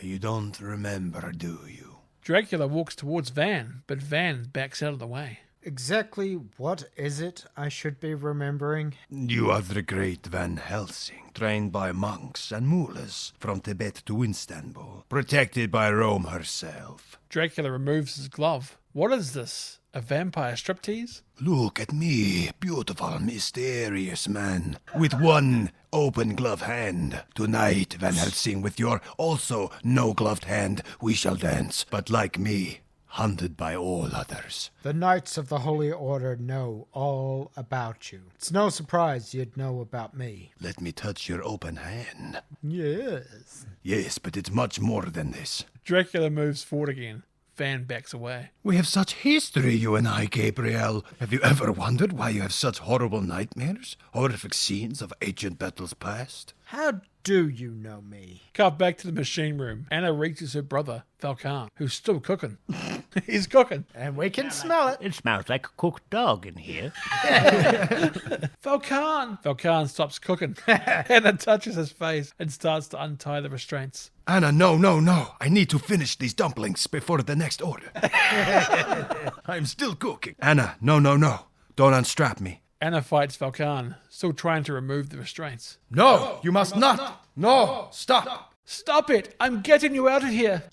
You don't remember, do you? Dracula walks towards Van, but Van backs out of the way. Exactly what is it I should be remembering? You are the great Van Helsing, trained by monks and mullahs from Tibet to Istanbul, protected by Rome herself. Dracula removes his glove. What is this? A vampire striptease? Look at me, beautiful, mysterious man, with one open glove hand. Tonight, Van Helsing, with your also no-gloved hand, we shall dance, but like me, hunted by all others. The Knights of the Holy Order know all about you. It's no surprise you'd know about me. Let me touch your open hand. Yes. Yes, but it's much more than this. Dracula moves forward again. Van backs away. We have such history, you and I, Gabriel. Have you ever wondered why you have such horrible nightmares? Horrific scenes of ancient battles past? How do you know me? Cut back to the machine room. Anna reaches her brother, Falcon, who's still cooking. He's cooking. And we can smell it. It smells like a cooked dog in here. Falcon! Falcon stops cooking. Anna touches his face and starts to untie the restraints. Anna, no. I need to finish these dumplings before the next order. I'm still cooking. Anna, no. Don't unstrap me. Anna fights Falcon, still trying to remove the restraints. No, you must not. No, stop. Stop it! I'm getting you out of here!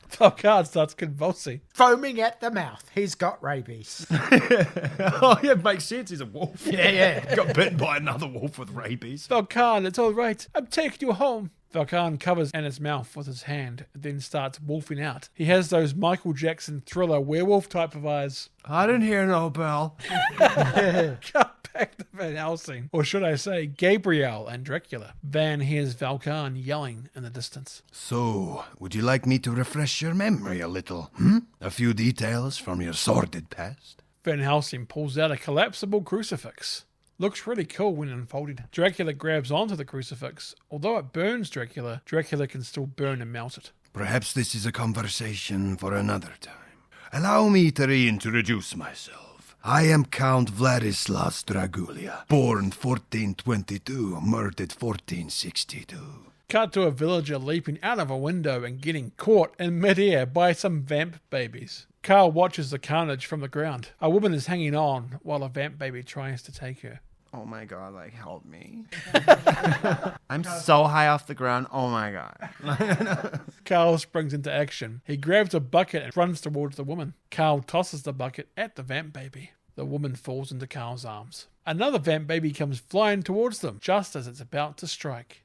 Falcon starts convulsing. Foaming at the mouth. He's got rabies. Oh, yeah, it makes sense. He's a wolf. Yeah. Got bitten by another wolf with rabies. Falcon, it's all right. I'm taking you home. Falcon covers Anna's mouth with his hand and then starts wolfing out. He has those Michael Jackson Thriller werewolf type of eyes. I didn't hear no bell. Cut back to Van Helsing, or should I say Gabriel and Dracula. Van hears Falcon yelling in the distance. So, would you like me to refresh your memory a little? A few details from your sordid past? Van Helsing pulls out a collapsible crucifix. Looks really cool when unfolded. Dracula grabs onto the crucifix. Although it burns Dracula, Dracula can still burn and melt it. Perhaps this is a conversation for another time. Allow me to reintroduce myself. I am Count Vladislas Dragulia, born 1422, murdered 1462. Cut to a villager leaping out of a window and getting caught in midair by some vamp babies. Carl watches the carnage from the ground. A woman is hanging on while a vamp baby tries to take her. Oh my god, help me. I'm so high off the ground. Oh my god. Carl springs into action. He grabs a bucket and runs towards the woman. Carl tosses the bucket at the vamp baby. The woman falls into Carl's arms. Another vamp baby comes flying towards them just as it's about to strike.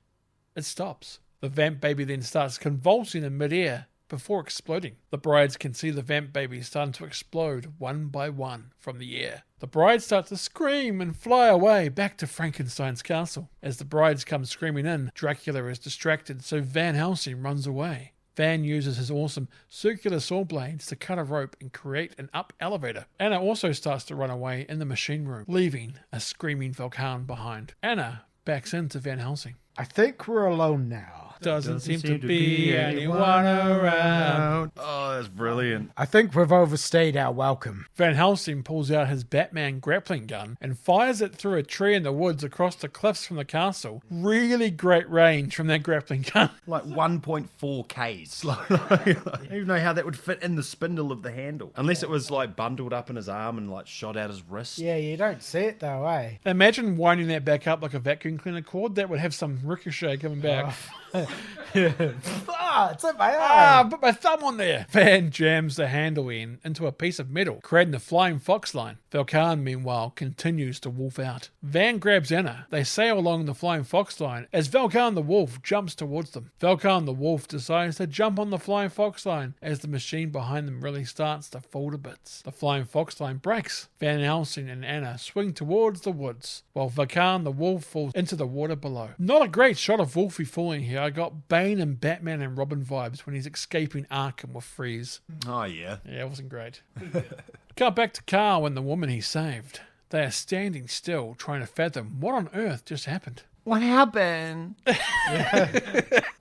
It stops. The vamp baby then starts convulsing in midair before exploding. The brides can see the vamp baby starting to explode one by one from the air. The brides start to scream and fly away back to Frankenstein's castle. As the brides come screaming in, Dracula is distracted, so Van Helsing runs away. Van uses his awesome circular saw blades to cut a rope and create an up elevator. Anna also starts to run away in the machine room, leaving a screaming Falcon behind. Anna backs into Van Helsing. I think we're alone now. Doesn't seem to be anyone around. Oh, that's brilliant. I think we've overstayed our welcome. Van Helsing pulls out his Batman grappling gun and fires it through a tree in the woods across the cliffs from the castle. Really great range from that grappling gun. Like 1.4 Ks. I don't even know how that would fit in the spindle of the handle. Unless it was like bundled up in his arm and like shot out his wrist. Yeah, you don't see it though, eh? Imagine winding that back up like a vacuum cleaner cord. That would have some ricochet coming back. It's in my arm. Put my thumb on there. Van jams the handle into a piece of metal, creating the flying fox line. Falcon, meanwhile, continues to wolf out. Van grabs Anna. They sail along the flying fox line as Falcon the wolf jumps towards them. Falcon the wolf decides to jump on the flying fox line as the machine behind them really starts to fall to bits. The flying fox line breaks. Van Helsing and Anna swing towards the woods, while Falcon the wolf falls into the water below. Not a great shot of Wolfie falling here. I got Bane and Batman and Robin vibes when he's escaping Arkham with Freeze. Oh, yeah. Yeah, it wasn't great. Cut back to Carl and the woman he saved. They are standing still, trying to fathom what on earth just happened. What happened?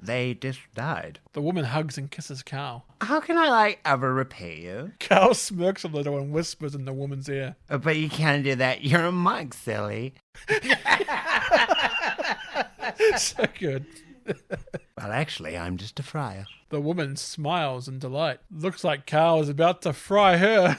They just died. The woman hugs and kisses Carl. How can I, ever repay you? Carl smirks a little and whispers in the woman's ear. But you can't do that. You're a monk, silly. So good. Well, actually, I'm just a friar. The woman smiles in delight. Looks like Carl is about to fry her.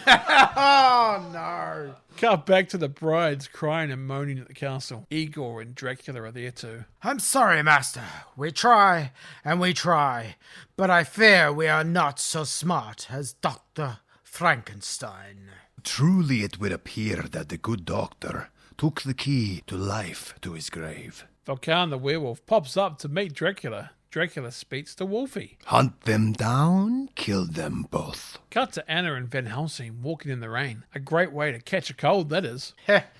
Oh, no. Cut back to the brides crying and moaning at the castle. Igor and Dracula are there too. I'm sorry, master. We try and we try, but I fear we are not so smart as Dr. Frankenstein. Truly it would appear that the good doctor took the key to life to his grave. Volkan the werewolf pops up to meet Dracula. Dracula speaks to Wolfie. Hunt them down, kill them both. Cut to Anna and Van Helsing walking in the rain. A great way to catch a cold, that is.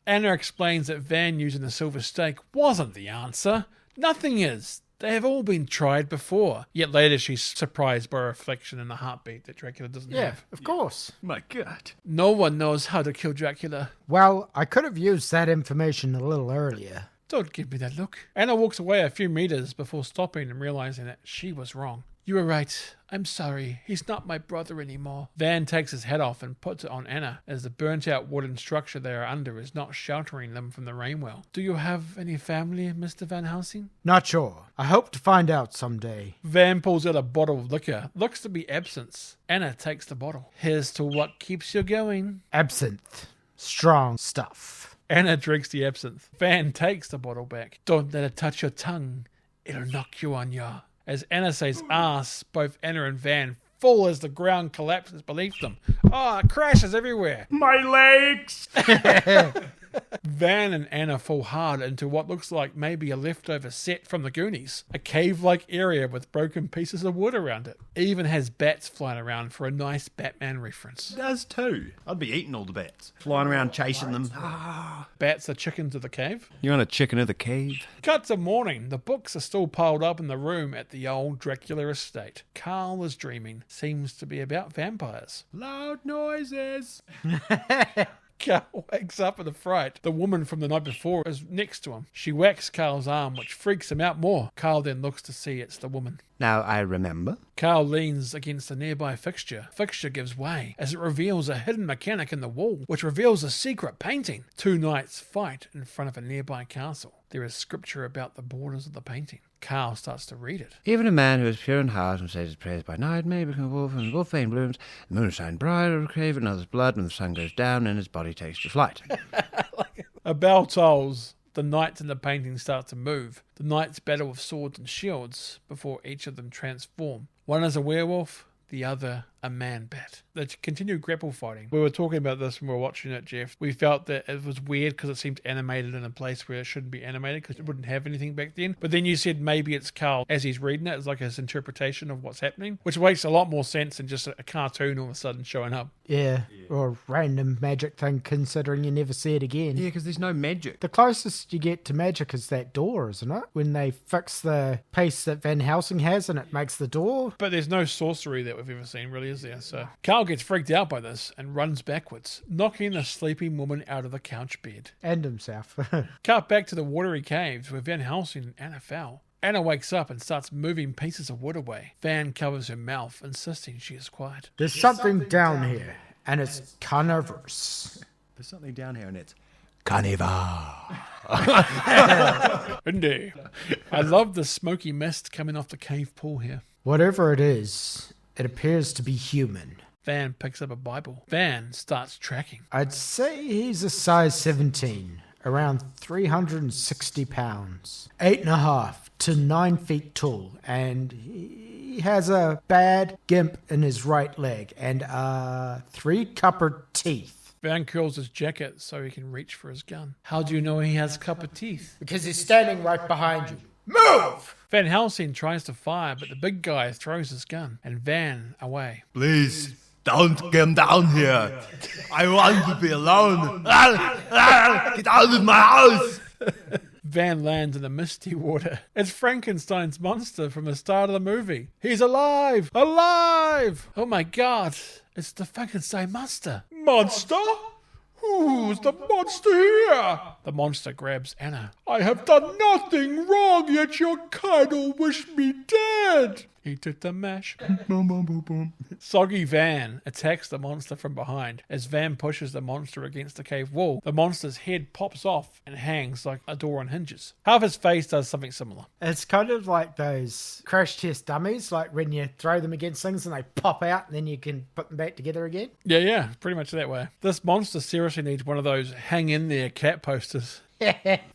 Anna explains that Van using the silver stake wasn't the answer. Nothing is. They have all been tried before. Yet later she's surprised by a reflection in the heartbeat that Dracula doesn't have. Of course. My God. No one knows how to kill Dracula. Well, I could have used that information a little earlier. Don't give me that look. Anna walks away a few meters before stopping and realizing that she was wrong. You were right. I'm sorry. He's not my brother anymore. Van takes his hat off and puts it on Anna, as the burnt-out wooden structure they are under is not sheltering them from the rain well. Do you have any family, Mr. Van Helsing? Not sure. I hope to find out someday. Van pulls out a bottle of liquor. Looks to be absinthe. Anna takes the bottle. Here's to what keeps you going. Absinthe. Strong stuff. Anna drinks the absinthe. Van takes the bottle back. Don't let it touch your tongue. It'll knock you on your... As Anna says ass, both Anna and Van fall as the ground collapses beneath them. Oh, crashes everywhere. My legs! Van and Anna fall hard into what looks like maybe a leftover set from the Goonies. A cave-like area with broken pieces of wood around it. It even has bats flying around for a nice Batman reference. It does too. I'd be eating all the bats. Flying around chasing them. Bats are chickens of the cave. You want a chicken of the cave? Cut to morning. The books are still piled up in the room at the old Dracula estate. Carl is dreaming. Seems to be about vampires. Loud noises. Carl wakes up in a fright. The woman from the night before is next to him. She whacks Carl's arm, which freaks him out more. Carl then looks to see it's the woman. Now I remember. Carl leans against a nearby fixture. Fixture gives way as it reveals a hidden mechanic in the wall, which reveals a secret painting. Two knights fight in front of a nearby castle. There is scripture about the borders of the painting. Carl starts to read it. Even a man who is pure in heart and says his prayers by night may become a wolf, and wolf vein blooms, the moon shine bright or crave another's blood when the sun goes down and his body takes to flight. A bell tolls. The knights in the painting start to move. The knights battle with swords and shields before each of them transform. One is a werewolf, the other a man-bat. They continue grapple fighting. We were talking about this when we were watching it, Jeff. We felt that it was weird because it seemed animated in a place where it shouldn't be animated because it wouldn't have anything back then. But then you said maybe it's Carl, as he's reading it, it's like his interpretation of what's happening, which makes a lot more sense than just a cartoon all of a sudden showing up. Yeah, or a random magic thing considering you never see it again. Yeah, because there's no magic. The closest you get to magic is that door, isn't it? When they fix the piece that Van Helsing has and it makes the door. But there's no sorcery that we've ever seen, really, is there? So Carl gets freaked out by this and runs backwards, knocking the sleeping woman out of the couch bed. And himself. Cut back to the watery caves where Van Helsing and Anna fell. Anna wakes up and starts moving pieces of wood away. Van covers her mouth, insisting she is quiet. There's something down here, and it's carnivorous. There's something down here and it's Carnival. Indeed. I love the smoky mist coming off the cave pool here. Whatever it is, it appears to be human. Van picks up a Bible. Van starts tracking. I'd say he's a size 17, around 360 pounds, 8.5 to 9 feet tall, and he has a bad gimp in his right leg and 3 copper teeth. Van curls his jacket so he can reach for his gun. How do you know he has copper teeth? Because he's standing right behind you. Move! Van Helsing tries to fire, but the big guy throws his gun and Van away. Please, don't come down here. I want to be alone. Get out of my house. Van lands in the misty water. It's Frankenstein's monster from the start of the movie. He's alive! Alive! Oh my god, it's the Frankenstein monster. Monster? Who's the monster here? The monster grabs Anna. I have done nothing wrong, yet your kind will wish me dead. He did the mash. Boom, boom, boom, boom. Soggy Van attacks the monster from behind. As Van pushes the monster against the cave wall, the monster's head pops off and hangs like a door on hinges. Half his face does something similar. It's kind of like those crash test dummies, like when you throw them against things and they pop out and then you can put them back together again. Yeah, pretty much that way. This monster seriously needs one of those hang in there cat posters.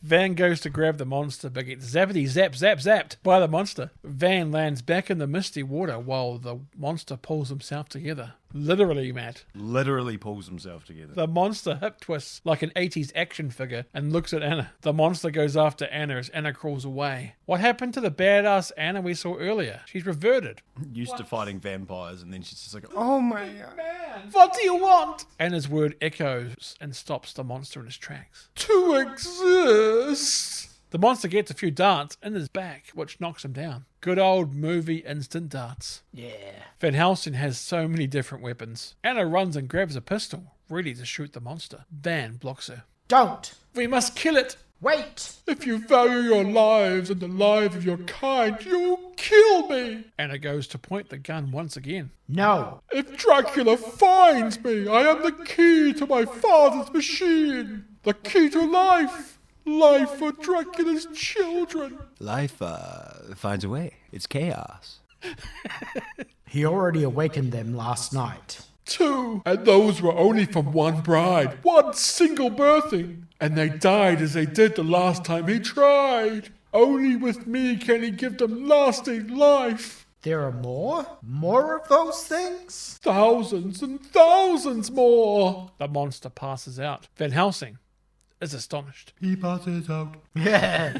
Van goes to grab the monster, but gets zappity zapped by the monster. Van lands back in the misty water while the monster pulls himself together. Literally, Matt. Literally pulls himself together. The monster hip twists like an 80s action figure and looks at Anna. The monster goes after Anna as Anna crawls away. What happened to the badass Anna we saw earlier? She's reverted. Used to fighting vampires, and then she's just like, oh my god. Man, what do you want? Anna's word echoes and stops the monster in his tracks. To exist. The monster gets a few darts in his back, which knocks him down. Good old movie instant darts. Yeah. Van Helsing has so many different weapons. Anna runs and grabs a pistol, ready to shoot the monster. Van blocks her. Don't. We must kill it. Wait. If you value your lives and the lives of your kind, you'll kill me. Anna goes to point the gun once again. No. If Dracula finds me, I am the key to my father's machine. The key to life. Life for Dracula's children. Life finds a way. It's chaos. He already awakened them last night. 2, and those were only from one bride, one single birthing, and they died as they did the last time he tried. Only with me can he give them lasting life. There are more? More of those things? Thousands and thousands more. The monster passes out. Van Helsing is astonished. He passes out. Yeah.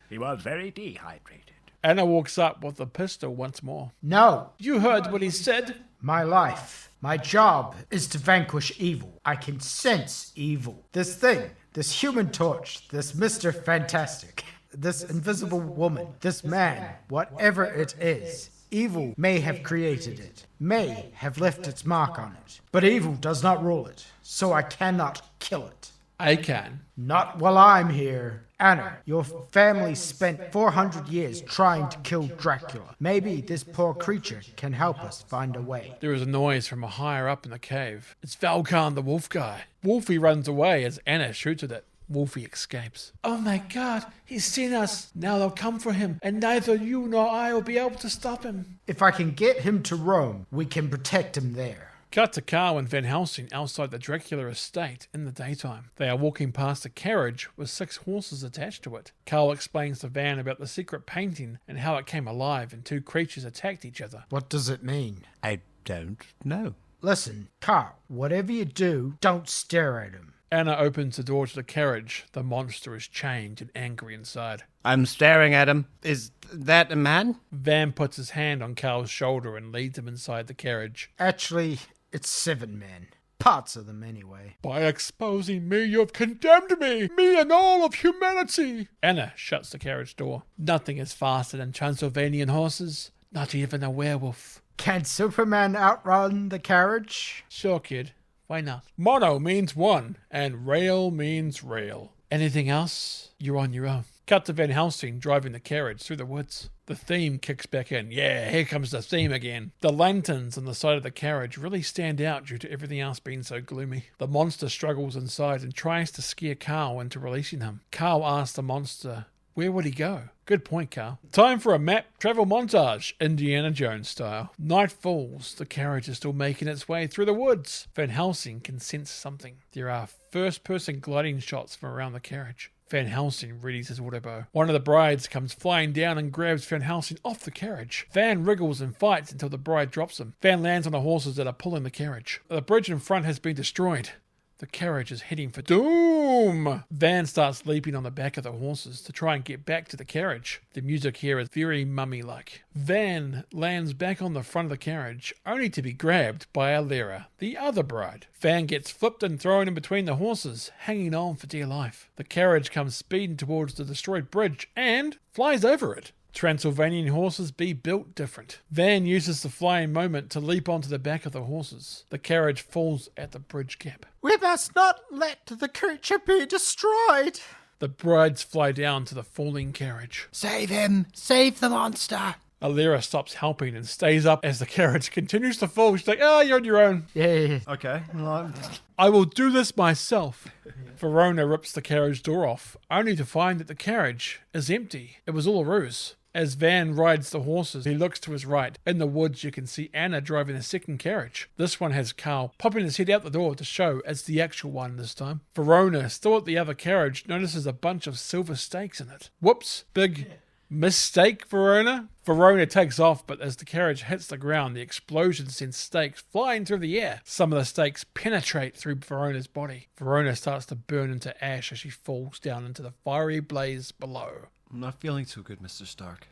He was very dehydrated. Anna walks up with the pistol once more. No. You heard what he said. My life, my job is to vanquish evil. I can sense evil. This thing, this human torch, this Mr. Fantastic, this invisible woman, this man, whatever it is, evil may have created it, may have left its mark on it, but evil does not rule it, so I cannot kill it. I can. Not while I'm here. Anna, your family spent 400 years trying to kill Dracula. Maybe this poor creature can help us find a way. There is a noise from higher up in the cave. It's Valkan, the wolf guy. Wolfie runs away as Anna shoots at it. Wolfie escapes. Oh my god, he's seen us. Now they'll come for him, and neither you nor I will be able to stop him. If I can get him to Rome, we can protect him there. Cut to Carl and Van Helsing outside the Dracula estate in the daytime. They are walking past a carriage with 6 horses attached to it. Carl explains to Van about the secret painting and how it came alive and 2 creatures attacked each other. What does it mean? I don't know. Listen, Carl, whatever you do, don't stare at him. Anna opens the door to the carriage. The monster is chained and angry inside. I'm staring at him. Is that a man? Van puts his hand on Carl's shoulder and leads him inside the carriage. Actually, it's 7 men. Parts of them, anyway. By exposing me, you have condemned me and all of humanity. Anna shuts the carriage door. Nothing is faster than Transylvanian horses, not even a werewolf. Can Superman outrun the carriage? Sure, kid. Why not? Mono means one, and rail means rail. Anything else? You're on your own. Cut to Van Helsing driving the carriage through the woods. The theme kicks back in. Yeah, here comes the theme again. The lanterns on the side of the carriage really stand out due to everything else being so gloomy. The monster struggles inside and tries to scare Carl into releasing him. Carl asks the monster, where would he go? Good point, Carl. Time for a map travel montage, Indiana Jones style. Night falls. The carriage is still making its way through the woods. Van Helsing can sense something. There are first-person gliding shots from around the carriage. Van Helsing readies his Autobow. One of the brides comes flying down and grabs Van Helsing off the carriage. Van wriggles and fights until the bride drops him. Van lands on the horses that are pulling the carriage. The bridge in front has been destroyed. The carriage is heading for doom. Van starts leaping on the back of the horses to try and get back to the carriage. The music here is very mummy-like. Van lands back on the front of the carriage, only to be grabbed by Alera, the other bride. Van gets flipped and thrown in between the horses, hanging on for dear life. The carriage comes speeding towards the destroyed bridge and flies over it. Transylvanian horses be built different. Van uses the flying moment to leap onto the back of the horses. The carriage falls at the bridge gap. We must not let the creature be destroyed. The brides fly down to the falling carriage. Save him! Save the monster! Alira stops helping and stays up as the carriage continues to fall. She's like, you're on your own. Yeah. Okay. Well, I will do this myself. Verona rips the carriage door off, only to find that the carriage is empty. It was all a ruse. As Van rides the horses, he looks to his right. In the woods, you can see Anna driving a second carriage. This one has Carl popping his head out the door to show it's the actual one this time. Verona, still at the other carriage, notices a bunch of silver stakes in it. Whoops, big mistake, Verona. Verona takes off, but as the carriage hits the ground, the explosion sends stakes flying through the air. Some of the stakes penetrate through Verona's body. Verona starts to burn into ash as she falls down into the fiery blaze below. I'm not feeling too good, Mr. Stark.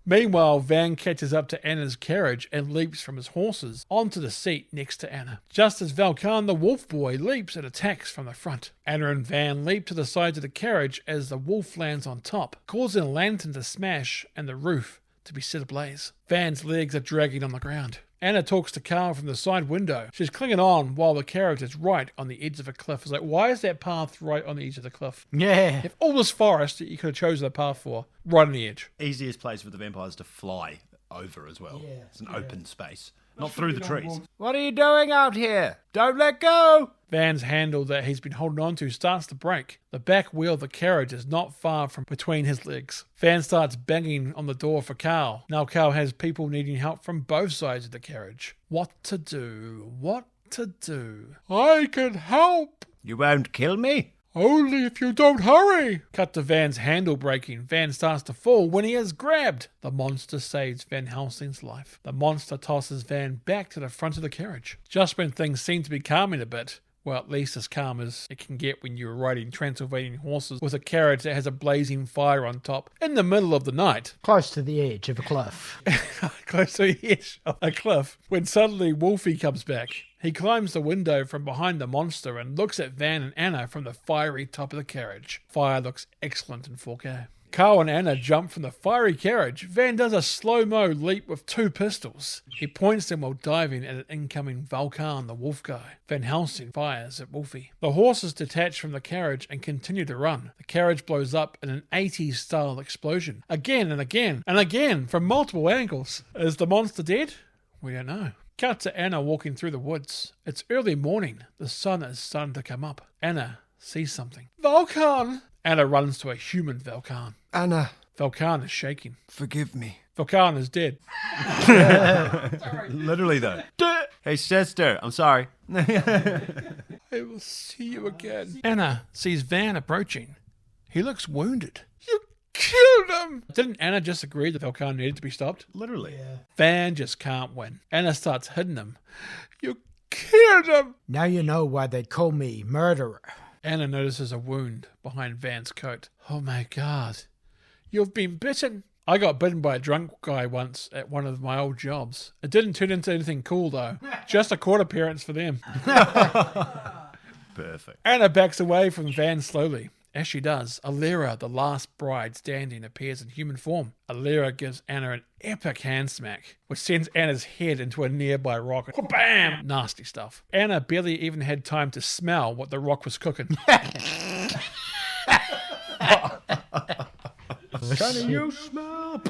Meanwhile, Van catches up to Anna's carriage and leaps from his horses onto the seat next to Anna. Just as Valkan the wolf boy leaps and attacks from the front. Anna and Van leap to the sides of the carriage as the wolf lands on top, causing a lantern to smash and the roof to be set ablaze. Van's legs are dragging on the ground. Anna talks to Carl from the side window. She's clinging on while the carriage is right on the edge of a cliff. It's like, why is that path right on the edge of the cliff? Yeah. If all this forest that you could have chosen a path for, right on the edge. Easiest place for the vampires to fly over as well. Yeah, it's an open space. Not through the trees. What are you doing out here? Don't let go! Van's handle that he's been holding on to starts to break. The back wheel of the carriage is not far from between his legs. Van starts banging on the door for Carl. Now Carl has people needing help from both sides of the carriage. What to do? What to do? I can help! You won't kill me? Only if you don't hurry! Cut to Van's handle breaking. Van starts to fall when he is grabbed. The monster saves Van Helsing's life. The monster tosses Van back to the front of the carriage. Just when things seem to be calming a bit, well, at least as calm as it can get when you're riding Transylvanian horses with a carriage that has a blazing fire on top in the middle of the night. Close to the edge of a cliff. Close to the edge of a cliff. When suddenly Wolfie comes back. He climbs the window from behind the monster and looks at Van and Anna from the fiery top of the carriage. Fire looks excellent in 4K. Carl and Anna jump from the fiery carriage. Van does a slow-mo leap with 2 pistols. He points them while diving at an incoming Valkan, the wolf guy. Van Helsing fires at Wolfie. The horses detach from the carriage and continue to run. The carriage blows up in an 80s-style explosion. Again and again and again from multiple angles. Is the monster dead? We don't know. Cut to Anna walking through the woods. It's early morning. The sun is starting to come up. Anna sees something. Valkan! Anna runs to a human Valkan. Anna, Valkan is shaking. forgive me. Valkan is dead. Literally, though. Hey, sister, I'm sorry. I will see you again. Anna sees Van approaching. He looks wounded. You killed him! Didn't Anna just agree that Valkan needed to be stopped? Literally. Van just can't win. Anna starts hitting him. You killed him! Now you know why they call me murderer. Anna notices a wound behind Van's coat. Oh my god. You've been bitten. I got bitten by a drunk guy once at one of my old jobs. It didn't turn into anything cool though. Just a court appearance for them. Perfect. Anna backs away from Van slowly. As she does, Alira, the last bride standing, appears in human form. Alira gives Anna an epic hand smack, which sends Anna's head into a nearby rock. Bam! Nasty stuff. Anna barely even had time to smell what the rock was cooking. Can you smell?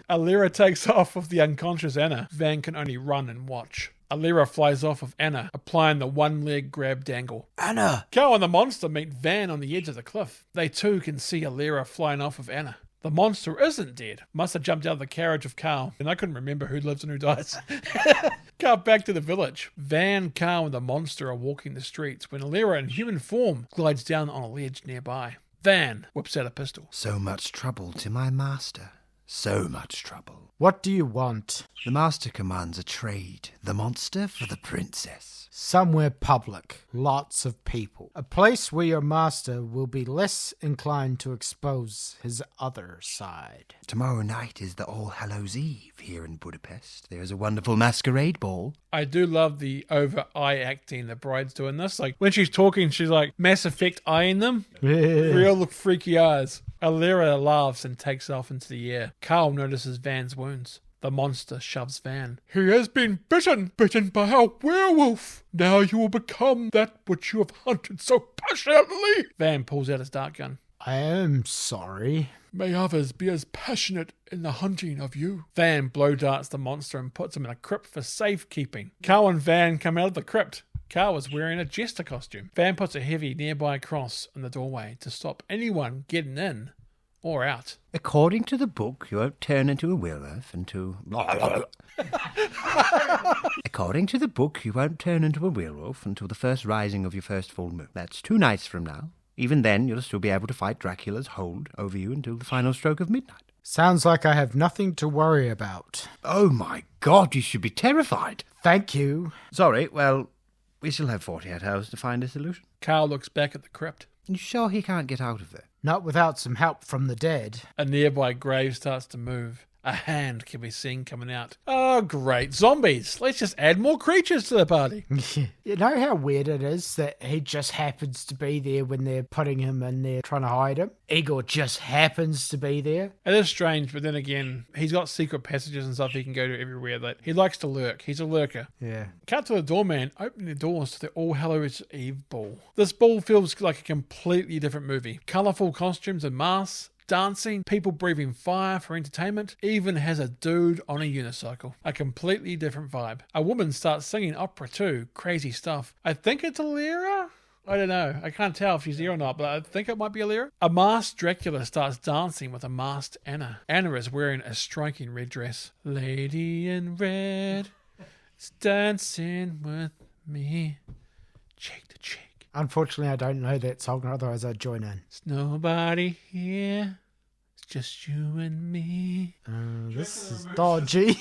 Alira takes off with the unconscious Anna. Van can only run and watch. Alira flies off of Anna, applying the one-leg grab dangle. Anna! Carl and the monster meet Van on the edge of the cliff. They too can see Alira flying off of Anna. The monster isn't dead. Must have jumped out of the carriage of Carl. And I couldn't remember who lives and who dies. Cut back to the village. Van, Carl, and the monster are walking the streets when Alira in human form glides down on a ledge nearby. Van whips out a pistol. So much trouble to my master. So much trouble. What do you want? The master commands a trade. The monster for the princess. Somewhere public. Lots of people. A place where your master will be less inclined to expose his other side. Tomorrow night is the All Hallows Eve here in Budapest. There is a wonderful masquerade ball. I do love the over-eye acting the bride's doing this. Like, when she's talking, she's like Mass Effect eyeing them. Real freaky eyes. Alira laughs and takes off into the air. Carl notices Van's wounds. The monster shoves Van. He has been bitten by a werewolf. Now you will become that which you have hunted so passionately. Van pulls out his dart gun. I am sorry. May others be as passionate in the hunting of you. Van blow darts the monster and puts him in a crypt for safekeeping. Carl and Van come out of the crypt. Carl is wearing a jester costume. Van puts a heavy nearby cross in the doorway to stop anyone getting in or out. According to the book, you won't turn into a werewolf until... According to the book, you won't turn into a werewolf until the first rising of your first full moon. That's 2 nights from now. Even then, you'll still be able to fight Dracula's hold over you until the final stroke of midnight. Sounds like I have nothing to worry about. Oh my God, you should be terrified. Thank you. Sorry, well, we still have 48 hours to find a solution. Carl looks back at the crypt. You sure he can't get out of there? Not without some help from the dead. A nearby grave starts to move. A hand can be seen coming out. Oh, great. Zombies. Let's just add more creatures to the party. You know how weird it is that he just happens to be there when they're putting him in there trying to hide him? Igor just happens to be there. It is strange, but then again, he's got secret passages and stuff he can go to everywhere. That he likes to lurk. He's a lurker. Yeah. Cut to the doorman opening the doors to the All Hallows Eve ball. This ball feels like a completely different movie. Colourful costumes and masks. Dancing, people breathing fire for entertainment, even has a dude on a unicycle. A completely different vibe. A woman starts singing opera too. Crazy stuff. I think it's Alira? I don't know. I can't tell if she's here or not, but I think it might be Alira. A masked Dracula starts dancing with a masked Anna. Anna is wearing a striking red dress. Lady in red is dancing with me. Cheek to cheek. Unfortunately, I don't know that song, otherwise I'd join in. It's nobody here. It's just you and me. This is dodgy.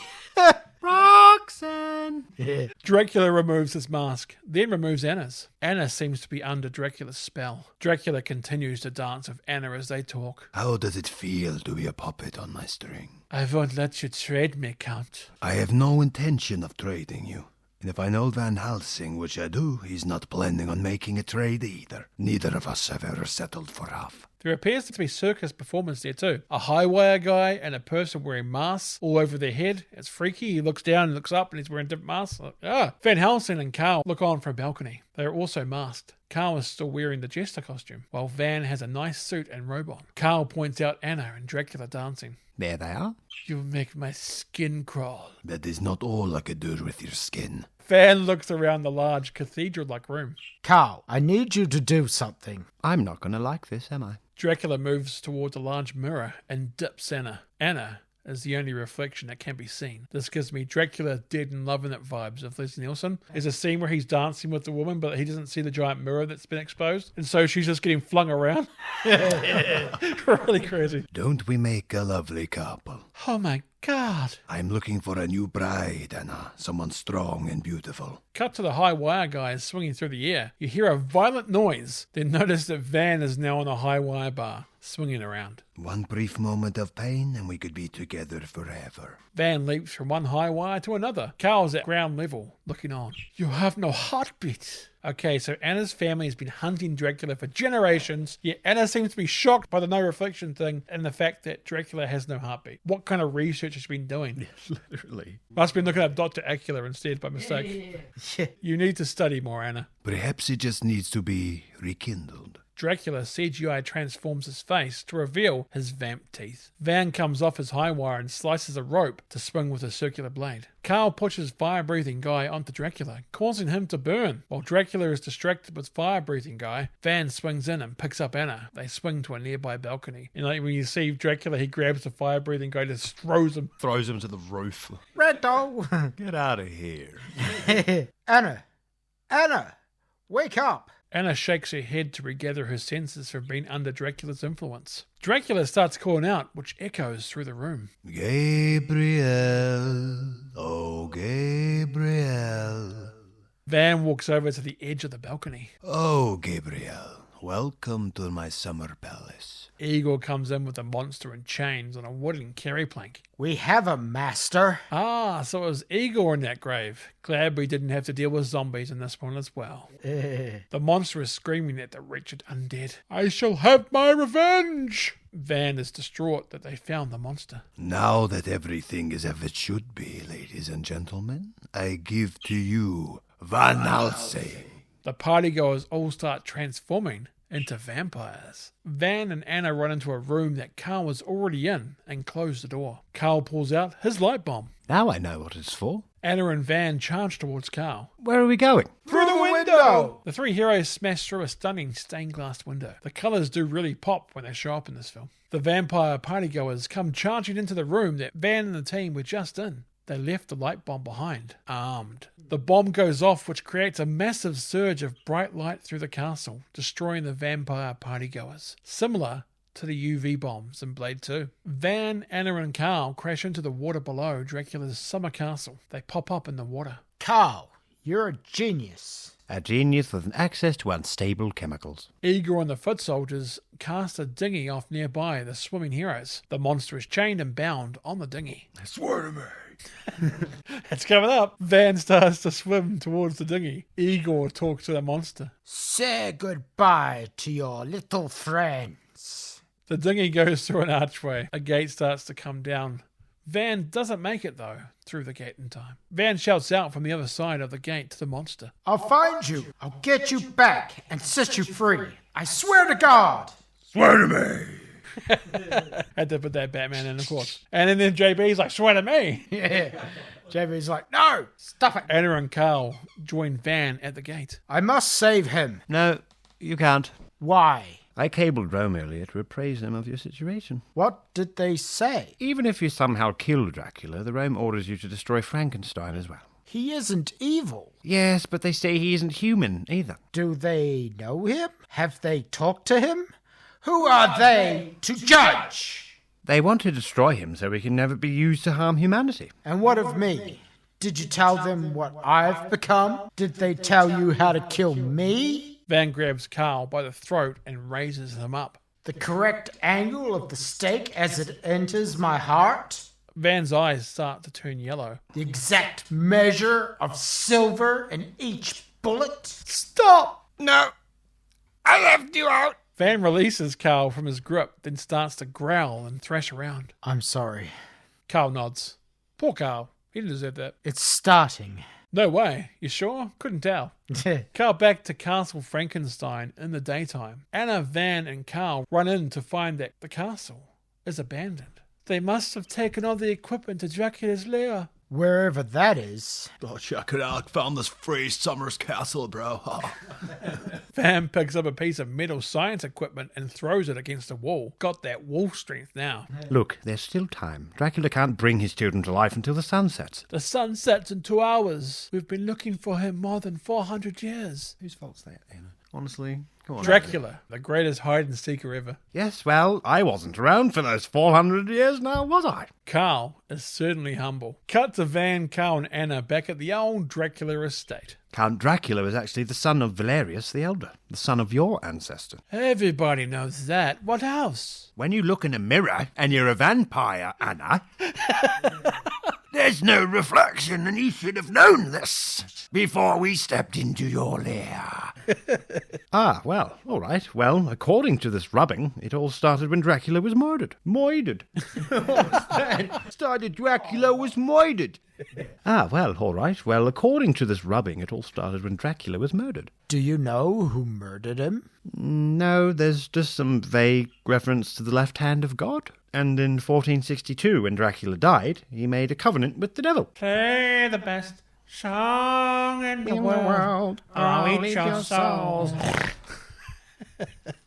Roxanne! Yeah. Dracula removes his mask, then removes Anna's. Anna seems to be under Dracula's spell. Dracula continues to dance with Anna as they talk. How does it feel to be a puppet on my string? I won't let you trade me, Count. I have no intention of trading you. And if I know Van Helsing, which I do, he's not planning on making a trade either. Neither of us have ever settled for half. There appears to be circus performers there too. A high wire guy and a person wearing masks all over their head. It's freaky. He looks down and looks up and he's wearing different masks. Van Helsing and Carl look on from a balcony. They are also masked. Carl is still wearing the jester costume, while Van has a nice suit and robe on. Carl points out Anna and Dracula dancing. There they are. You make my skin crawl. That is not all I could do with your skin. Van looks around the large cathedral-like room. Carl, I need you to do something. I'm not going to like this, am I? Dracula moves towards a large mirror and dips Anna. Anna is the only reflection that can be seen. This gives me Dracula Dead and Loving It vibes of Leslie Nielsen. There's a scene where he's dancing with the woman, but he doesn't see the giant mirror that's been exposed. And so she's just getting flung around. Really crazy. Don't we make a lovely couple? Oh my God. I'm looking for a new bride, Anna. Someone strong and beautiful. Cut to the high wire guy swinging through the air. You hear a violent noise, then notice that Van is now on a high wire bar, swinging around. One brief moment of pain and we could be together forever. Van leaps from one high wire to another. Carl's at ground level, looking on. You have no heartbeat. Okay, so Anna's family has been hunting Dracula for generations, yet Anna seems to be shocked by the no reflection thing and the fact that Dracula has no heartbeat. What kind of research has she been doing? Literally. Must have been looking at Dr. Acula instead by mistake. You need to study more, Anna. Perhaps it just needs to be rekindled. Dracula CGI transforms his face to reveal his vamp teeth. Van comes off his high wire and slices a rope to swing with a circular blade. Carl pushes fire-breathing guy onto Dracula, causing him to burn. While Dracula is distracted with fire-breathing guy, Van swings in and picks up Anna. They swing to a nearby balcony. And like when you see Dracula, he grabs the fire-breathing guy and just throws him. Throws him to the roof. Red doll. Get out of here. Anna, wake up. Anna shakes her head to regather her senses from being under Dracula's influence. Dracula starts calling out, which echoes through the room. Gabriel, oh Gabriel. Van walks over to the edge of the balcony. Oh Gabriel, welcome to my summer palace. Igor comes in with the monster in chains on a wooden carry plank. We have a master. Ah, so it was Igor in that grave. Glad we didn't have to deal with zombies in this one as well. The monster is screaming at the wretched undead. I shall have my revenge! Van is distraught that they found the monster. Now that everything is as it should be, ladies and gentlemen, I give to you Van Helsing. The partygoers all start transforming into vampires. Van and Anna run into a room that Carl was already in and close the door. Carl pulls out his light bomb. Now I know what it's for. Anna and Van charge towards Carl. Where are we going? Through the window! The three heroes smash through a stunning stained glass window. The colours do really pop when they show up in this film. The vampire partygoers come charging into the room that Van and the team were just in. They left the light bomb behind, armed. The bomb goes off, which creates a massive surge of bright light through the castle, destroying the vampire partygoers, similar to the UV bombs in Blade 2. Van, Anna and Carl crash into the water below Dracula's summer castle. They pop up in the water. Carl, you're a genius. A genius with an access to unstable chemicals. Igor and the foot soldiers cast a dinghy off nearby the swimming heroes. The monster is chained and bound on the dinghy. Swear to me. It's coming up. Van starts to swim towards the dinghy. Igor talks to the monster. Say goodbye to your little friends. The dinghy goes through an archway. A gate starts to come down. Van doesn't make it, though, through the gate in time. Van shouts out from the other side of the gate to the monster. I'll find you. I'll get you back and set you free. I swear to God. Swear to me. Had to put that Batman in, of course. And then JB's like, swear to me. Yeah. JB's like, no, stop it. Anna and Carl join Van at the gate. I must save him. No, you can't. Why? I cabled Rome earlier to appraise him of your situation. What did they say? Even if you somehow kill Dracula, the Rome orders you to destroy Frankenstein as well. He isn't evil. Yes, but they say he isn't human either. Do they know him? Have they talked to him? Who are they to judge? They want to destroy him so he can never be used to harm humanity. And what of me? Did you tell them what I've become? Did they tell you how to kill me? Van grabs Carl by the throat and raises him up. The correct angle of the stake as it enters my heart? Van's eyes start to turn yellow. The exact measure of silver in each bullet? Stop! No. I left you out. Van releases Carl from his grip, then starts to growl and thrash around. I'm sorry. Carl nods. Poor Carl. He didn't deserve that. It's starting. No way. You sure? Couldn't tell. Carl back to Castle Frankenstein in the daytime. Anna, Van, and Carl run in to find that the castle is abandoned. They must have taken all the equipment to Dracula's lair. Wherever that is. Oh, check it out. Found this free Summers Castle, bro. Van picks up a piece of metal science equipment and throws it against the wall. Got that wall strength now. Look, there's still time. Dracula can't bring his children to life until the sun sets. The sun sets in 2 hours. We've been looking for him more than 400 years. Whose fault's that, Anna? Honestly, come on. Dracula, the greatest hide-and-seeker ever. Yes, well, I wasn't around for those 400 years now, was I? Carl is certainly humble. Cut to Van, Carl, and Anna back at the old Dracula estate. Count Dracula was actually the son of Valerius the Elder, the son of your ancestor. Everybody knows that. What else? When you look in a mirror and you're a vampire, Anna, there's no reflection, and you should have known this before we stepped into your lair. Ah, well, all right. Well, according to this rubbing, it all started when Dracula was murdered. Moided. Started Dracula was moided. Ah, well, all right. Well, according to this rubbing, it all started when Dracula was murdered. Do you know who murdered him? No, there's just some vague reference to the left hand of God. And in 1462, when Dracula died, he made a covenant with the devil. Play the best song in the world. I'll eat your souls.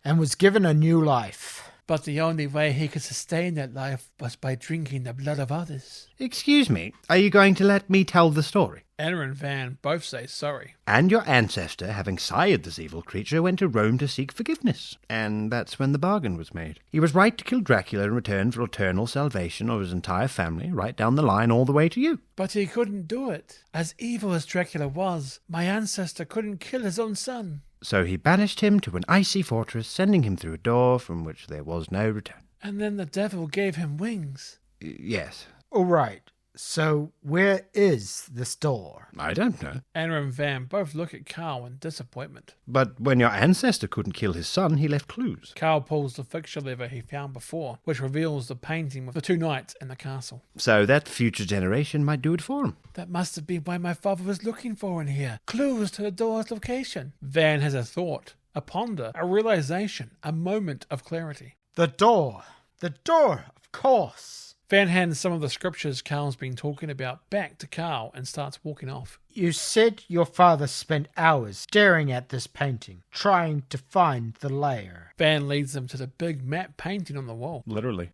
And was given a new life. But the only way he could sustain that life was by drinking the blood of others. Excuse me, are you going to let me tell the story? Anna and Van both say sorry. And your ancestor, having sired this evil creature, went to Rome to seek forgiveness. And that's when the bargain was made. He was right to kill Dracula in return for eternal salvation of his entire family, right down the line all the way to you. But he couldn't do it. As evil as Dracula was, my ancestor couldn't kill his own son. So he banished him to an icy fortress, sending him through a door from which there was no return. And then the devil gave him wings. Yes. All right. So where is this door? I don't know. Anna and Van both look at Carl in disappointment. But when your ancestor couldn't kill his son, he left clues. Carl pulls the fixture lever he found before, which reveals the painting with the 2 knights in the castle. So that future generation might do it for him. That must have been why my father was looking for in here. Clues to the door's location. Van has a thought, a ponder, a realization, a moment of clarity. The door. The door, of course. Van hands some of the scriptures Carl's been talking about back to Carl and starts walking off. You said your father spent hours staring at this painting, trying to find the lair. Van leads them to the big map painting on the wall. Literally.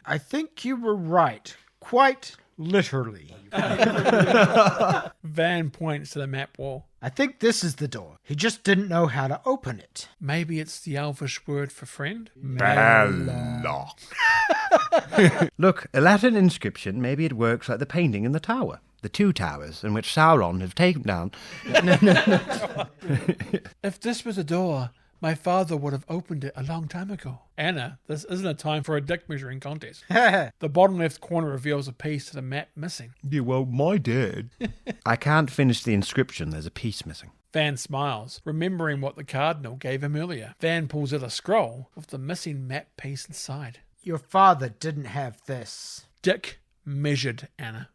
I think you were right. Quite literally. Van points to the map wall. I think this is the door. He just didn't know how to open it. Maybe it's the Elvish word for friend? Bella. Look, a Latin inscription, maybe it works like the painting in the tower. The 2 towers in which Sauron have taken down. If this was a door, my father would have opened it a long time ago. Anna, this isn't a time for a dick measuring contest. The bottom left corner reveals a piece to the map missing. Yeah, well, my dad. I can't finish the inscription, there's a piece missing. Van smiles, remembering what the cardinal gave him earlier. Van pulls out a scroll with the missing map piece inside. Your father didn't have this. Dick measured Anna.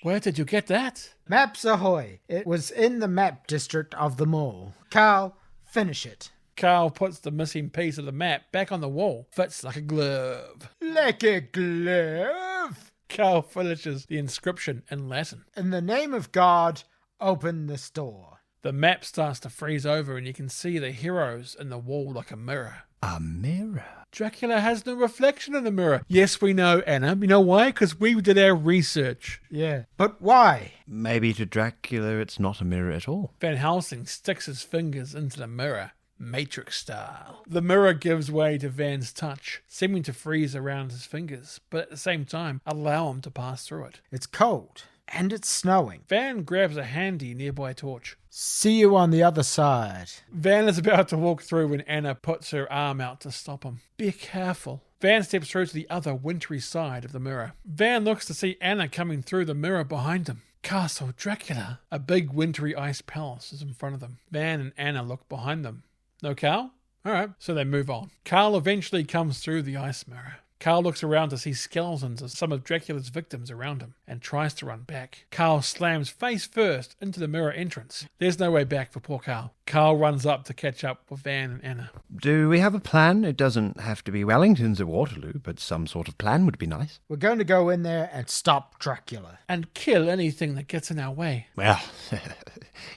Where did you get that? Maps ahoy. It was in the map district of the mall. Carl, finish it. Carl puts the missing piece of the map back on the wall. Fits like a glove. Like a glove. Carl finishes the inscription in Latin. In the name of God, open this door. The map starts to freeze over and you can see the heroes in the wall like a mirror. A mirror? Dracula has no reflection in the mirror. Yes, we know, Anna. You know why? Because we did our research. Yeah. But why? Maybe to Dracula it's not a mirror at all. Van Helsing sticks his fingers into the mirror, Matrix style. The mirror gives way to Van's touch, seeming to freeze around his fingers, but at the same time allow him to pass through it. It's cold. And it's snowing. Van grabs a handy nearby torch. See you on the other side. Van is about to walk through when Anna puts her arm out to stop him. Be careful. Van steps through to the other wintry side of the mirror. Van looks to see Anna coming through the mirror behind him. Castle Dracula. A big wintry ice palace is in front of them. Van and Anna look behind them. No Carl? Alright, so they move on. Carl eventually comes through the ice mirror. Carl looks around to see skeletons of some of Dracula's victims around him and tries to run back. Carl slams face first into the mirror entrance. There's no way back for poor Carl. Carl runs up to catch up with Van and Anna. Do we have a plan? It doesn't have to be Wellington's or Waterloo, but some sort of plan would be nice. We're going to go in there and stop Dracula. And kill anything that gets in our way. Well,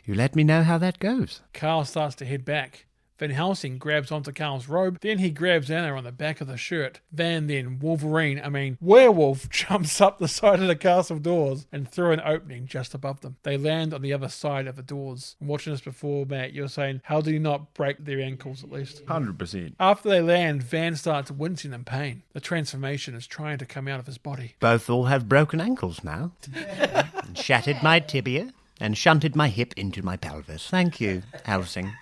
you let me know how that goes. Carl starts to head back. Van Helsing grabs onto Carl's robe, then he grabs Anna on the back of the shirt. Van then werewolf jumps up the side of the castle doors and through an opening just above them. They land on the other side of the doors. I'm watching this before, Matt, you're saying, how do you not break their ankles at least? 100%. After they land, Van starts wincing in pain. The transformation is trying to come out of his body. Both all have broken ankles now. And shattered my tibia and shunted my hip into my pelvis. Thank you, Helsing.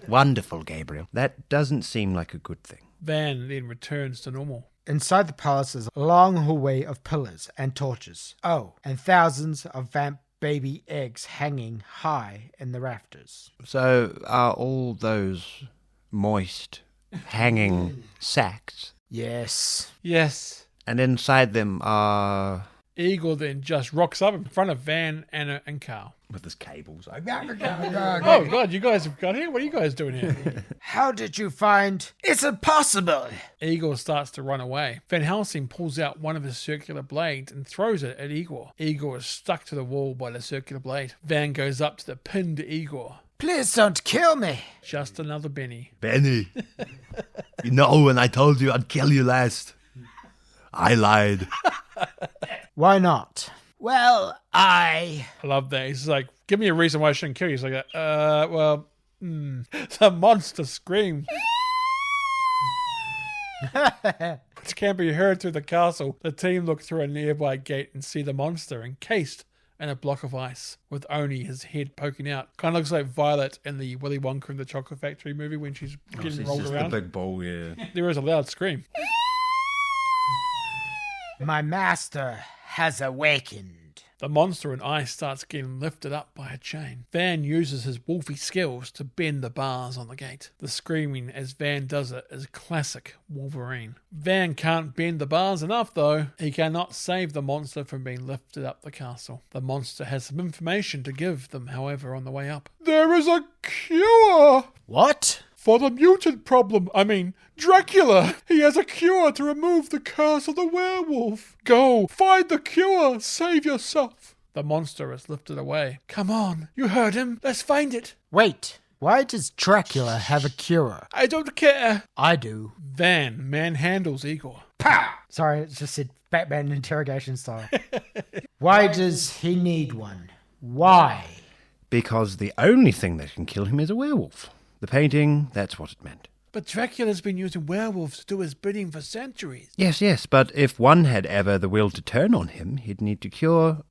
Wonderful, Gabriel. That doesn't seem like a good thing. Van then returns to normal. Inside the palace is a long hallway of pillars and torches. Oh, and thousands of vamp baby eggs hanging high in the rafters. So are all those moist, hanging sacks? Yes. Yes. And inside them are... Igor then just rocks up in front of Van, Anna, and Carl. with his cables. Oh, God, you guys have got here? What are you guys doing here? How did you find... It's impossible! Igor starts to run away. Van Helsing pulls out one of his circular blades and throws it at Igor. Igor is stuck to the wall by the circular blade. Van goes up to the pinned Igor. Please don't kill me! Just another Benny. Benny, you know when I told you I'd kill you last? I lied. Why not? Well, I love that. He's like, give me a reason why I shouldn't kill you. He's like, the monster screamed. Which can be heard through the castle. The team look through a nearby gate and see the monster encased in a block of ice with only his head poking out. Kind of looks like Violet in the Willy Wonka and the Chocolate Factory movie when she's getting It's rolled just around. the big ball, yeah. There is a loud scream. My master has awakened. The monster in ice starts getting lifted up by a chain. Van uses his wolfy skills to bend the bars on the gate. The screaming as Van does it is classic Wolverine. Van can't bend the bars enough though. He cannot save the monster from being lifted up the castle. The monster has some information to give them, however, on the way up. There is a cure! What? For the mutant problem, Dracula! He has a cure to remove the curse of the werewolf! Go, find the cure, save yourself! The monster is lifted away. Come on, you heard him, let's find it! Wait, why does Dracula have a cure? I don't care! I do. Van manhandles Igor. Pow! Sorry, it just said Batman interrogation style. Why does he need one? Why? Because the only thing that can kill him is a werewolf. The painting, that's what it meant. But Dracula's been using werewolves to do his bidding for centuries. Yes, but if one had ever the will to turn on him, he'd need to cure...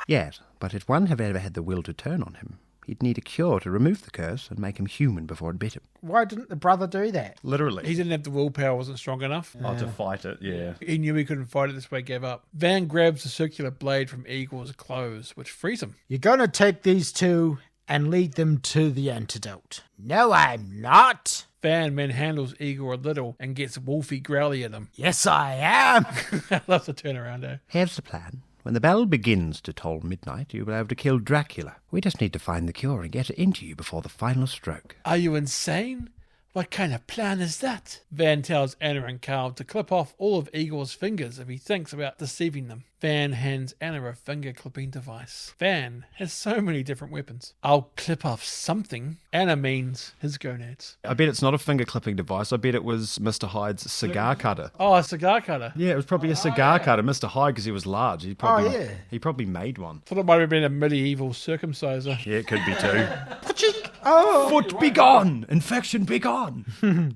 Yes, but if one had ever had the will to turn on him, he'd need a cure to remove the curse and make him human before it bit him. Why didn't the brother do that? Literally. He didn't have the willpower, wasn't strong enough. Oh, to fight it, yeah. He knew he couldn't fight it, this way he gave up. Van grabs the circular blade from Igor's clothes, which frees him. You're gonna take these two and lead them to the antidote. No, I'm not. Van manhandles Igor a little and gets wolfy growly at him. Yes, I am. I love the turnaround, eh? Here's the plan. When the bell begins to toll midnight, you'll be able to kill Dracula. We just need to find the cure and get it into you before the final stroke. Are you insane? What kind of plan is that? Van tells Anna and Carl to clip off all of Igor's fingers if he thinks about deceiving them. Van hands Anna a finger clipping device. Van has so many different weapons. I'll clip off something. Anna means his gonads. I bet it's not a finger clipping device. I bet it was Mr. Hyde's cigar cutter. Oh, a cigar cutter. Yeah, it was probably a cigar cutter. Mr. Hyde, because he was large. He probably, yeah. He probably made one. Thought it might have been a medieval circumciser. Yeah, it could be too. Oh, Foot be gone! Infection be gone!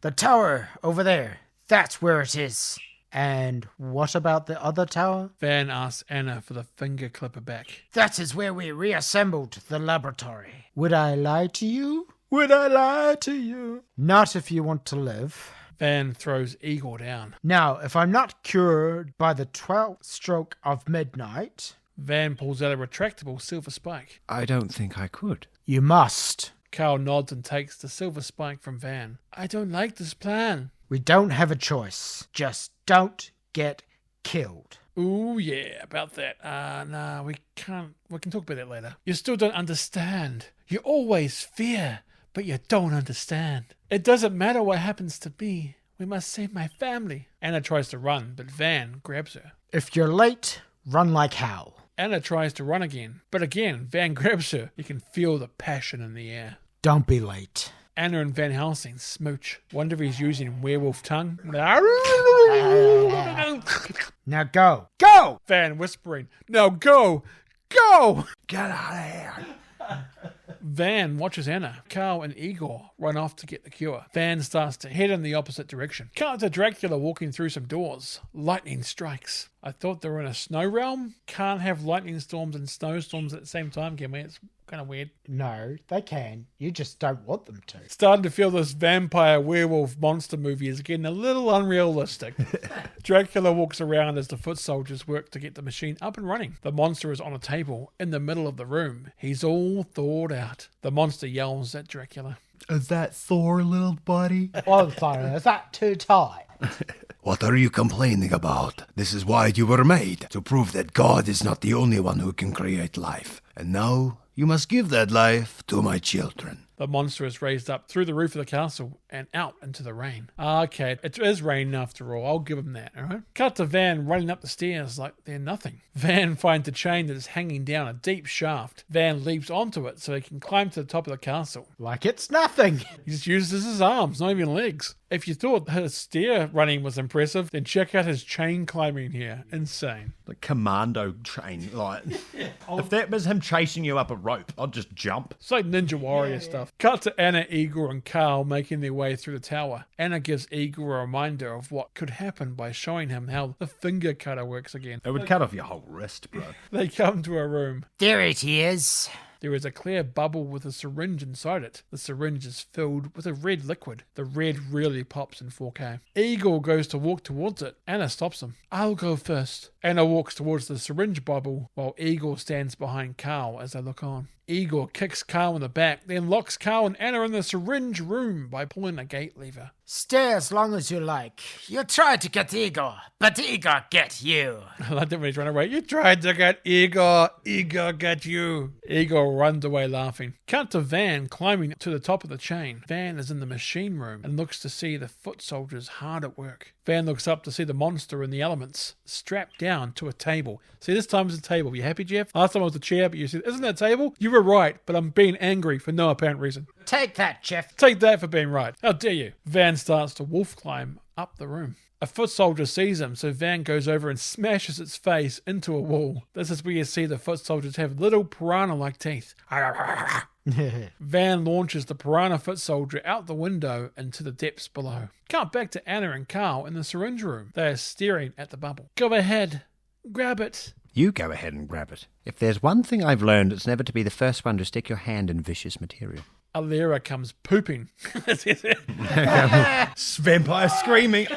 the tower over there. That's where it is. And what about the other tower? Van asks Anna for the finger clipper back. That is where we reassembled the laboratory. Would I lie to you? Would I lie to you? Not if you want to live. Van throws Igor down. Now, if I'm not cured by the 12th stroke of midnight, Van pulls out a retractable silver spike. I don't think I could. you must. Carl nods and takes the silver spike from Van. I don't like this plan. We don't have a choice. Just don't get killed. Ooh, yeah, about that. Nah, we can't. We can talk about that later. You still don't understand. You always fear, but you don't understand. It doesn't matter what happens to me. We must save my family. Anna tries to run, but Van grabs her. If you're late, run like hell. Anna tries to run again, but again, Van grabs her. You can feel the passion in the air. Don't be late. Anna and Van Helsing smooch. Wonder if he's using werewolf tongue. Now go. Go! Van whispering, now go! Go! Get out of here! Van watches Anna. Carl and Igor run off to get the cure. Van starts to head in the opposite direction. Cut to Dracula walking through some doors. Lightning strikes. I thought they were in a snow realm. Can't have lightning storms and snowstorms at the same time, can we? It's kind of weird. No, they can. You just don't want them to. Starting to feel this vampire werewolf monster movie is getting a little unrealistic. Dracula walks around as the foot soldiers work to get the machine up and running. The monster is on a table in the middle of the room. He's all thawed out. The monster yells at Dracula. Is that Thor, little buddy? I'm sorry, is that too tight? What are you complaining about? This is why you were made, to prove that God is not the only one who can create life. And now, you must give that life to my children. The monster is raised up through the roof of the castle and out into the rain. Okay, it is raining after all. I'll give him that, alright? Cut to Van running up the stairs like they're nothing. Van finds a chain that is hanging down a deep shaft. Van leaps onto it so he can climb to the top of the castle. Like it's nothing. He just uses his arms, not even legs. If you thought his stair running was impressive, then check out his chain climbing here. Insane. Like commando chain. Like, if that was him chasing you up a rope, I'd just jump. It's like Ninja Warrior stuff. Cut to Anna, Igor, and Carl making their way through the tower. Anna gives Igor a reminder of what could happen by showing him how the finger cutter works again. It would cut off your whole wrist, bro. They come to a room. There it is. There is a clear bubble with a syringe inside it. The syringe is filled with a red liquid. The red really pops in 4K. Igor goes to walk towards it. Anna stops him. I'll go first. Anna walks towards the syringe bubble while Igor stands behind Carl as they look on. Igor kicks Carl in the back, then locks Carl and Anna in the syringe room by pulling a gate lever. Stay as long as you like. You tried to get Igor, but Igor get you. I like that when he's running away. You tried to get Igor. Igor got you. Igor runs away laughing. Cut to Van climbing to the top of the chain. Van is in the machine room and looks to see the foot soldiers hard at work. Van looks up to see the monster in the elements, strapped down to a table. See, this time it's a table. You happy, Jeff? Last time it was a chair, but you said, isn't that a table? You were right, but I'm being angry for no apparent reason. Take that, Jeff. Take that for being right. How dare you? Van starts to wolf climb up the room. A foot soldier sees him, so Van goes over and smashes its face into a wall. This is where you see the foot soldiers have little piranha-like teeth. Van launches the piranha foot soldier out the window into the depths below. Cut back to Anna and Carl in the syringe room. They are staring at the bubble. Go ahead. Grab it. You go ahead and grab it. If there's one thing I've learned, it's never to be the first one to stick your hand in vicious material. Alira comes pooping. Vampire screaming.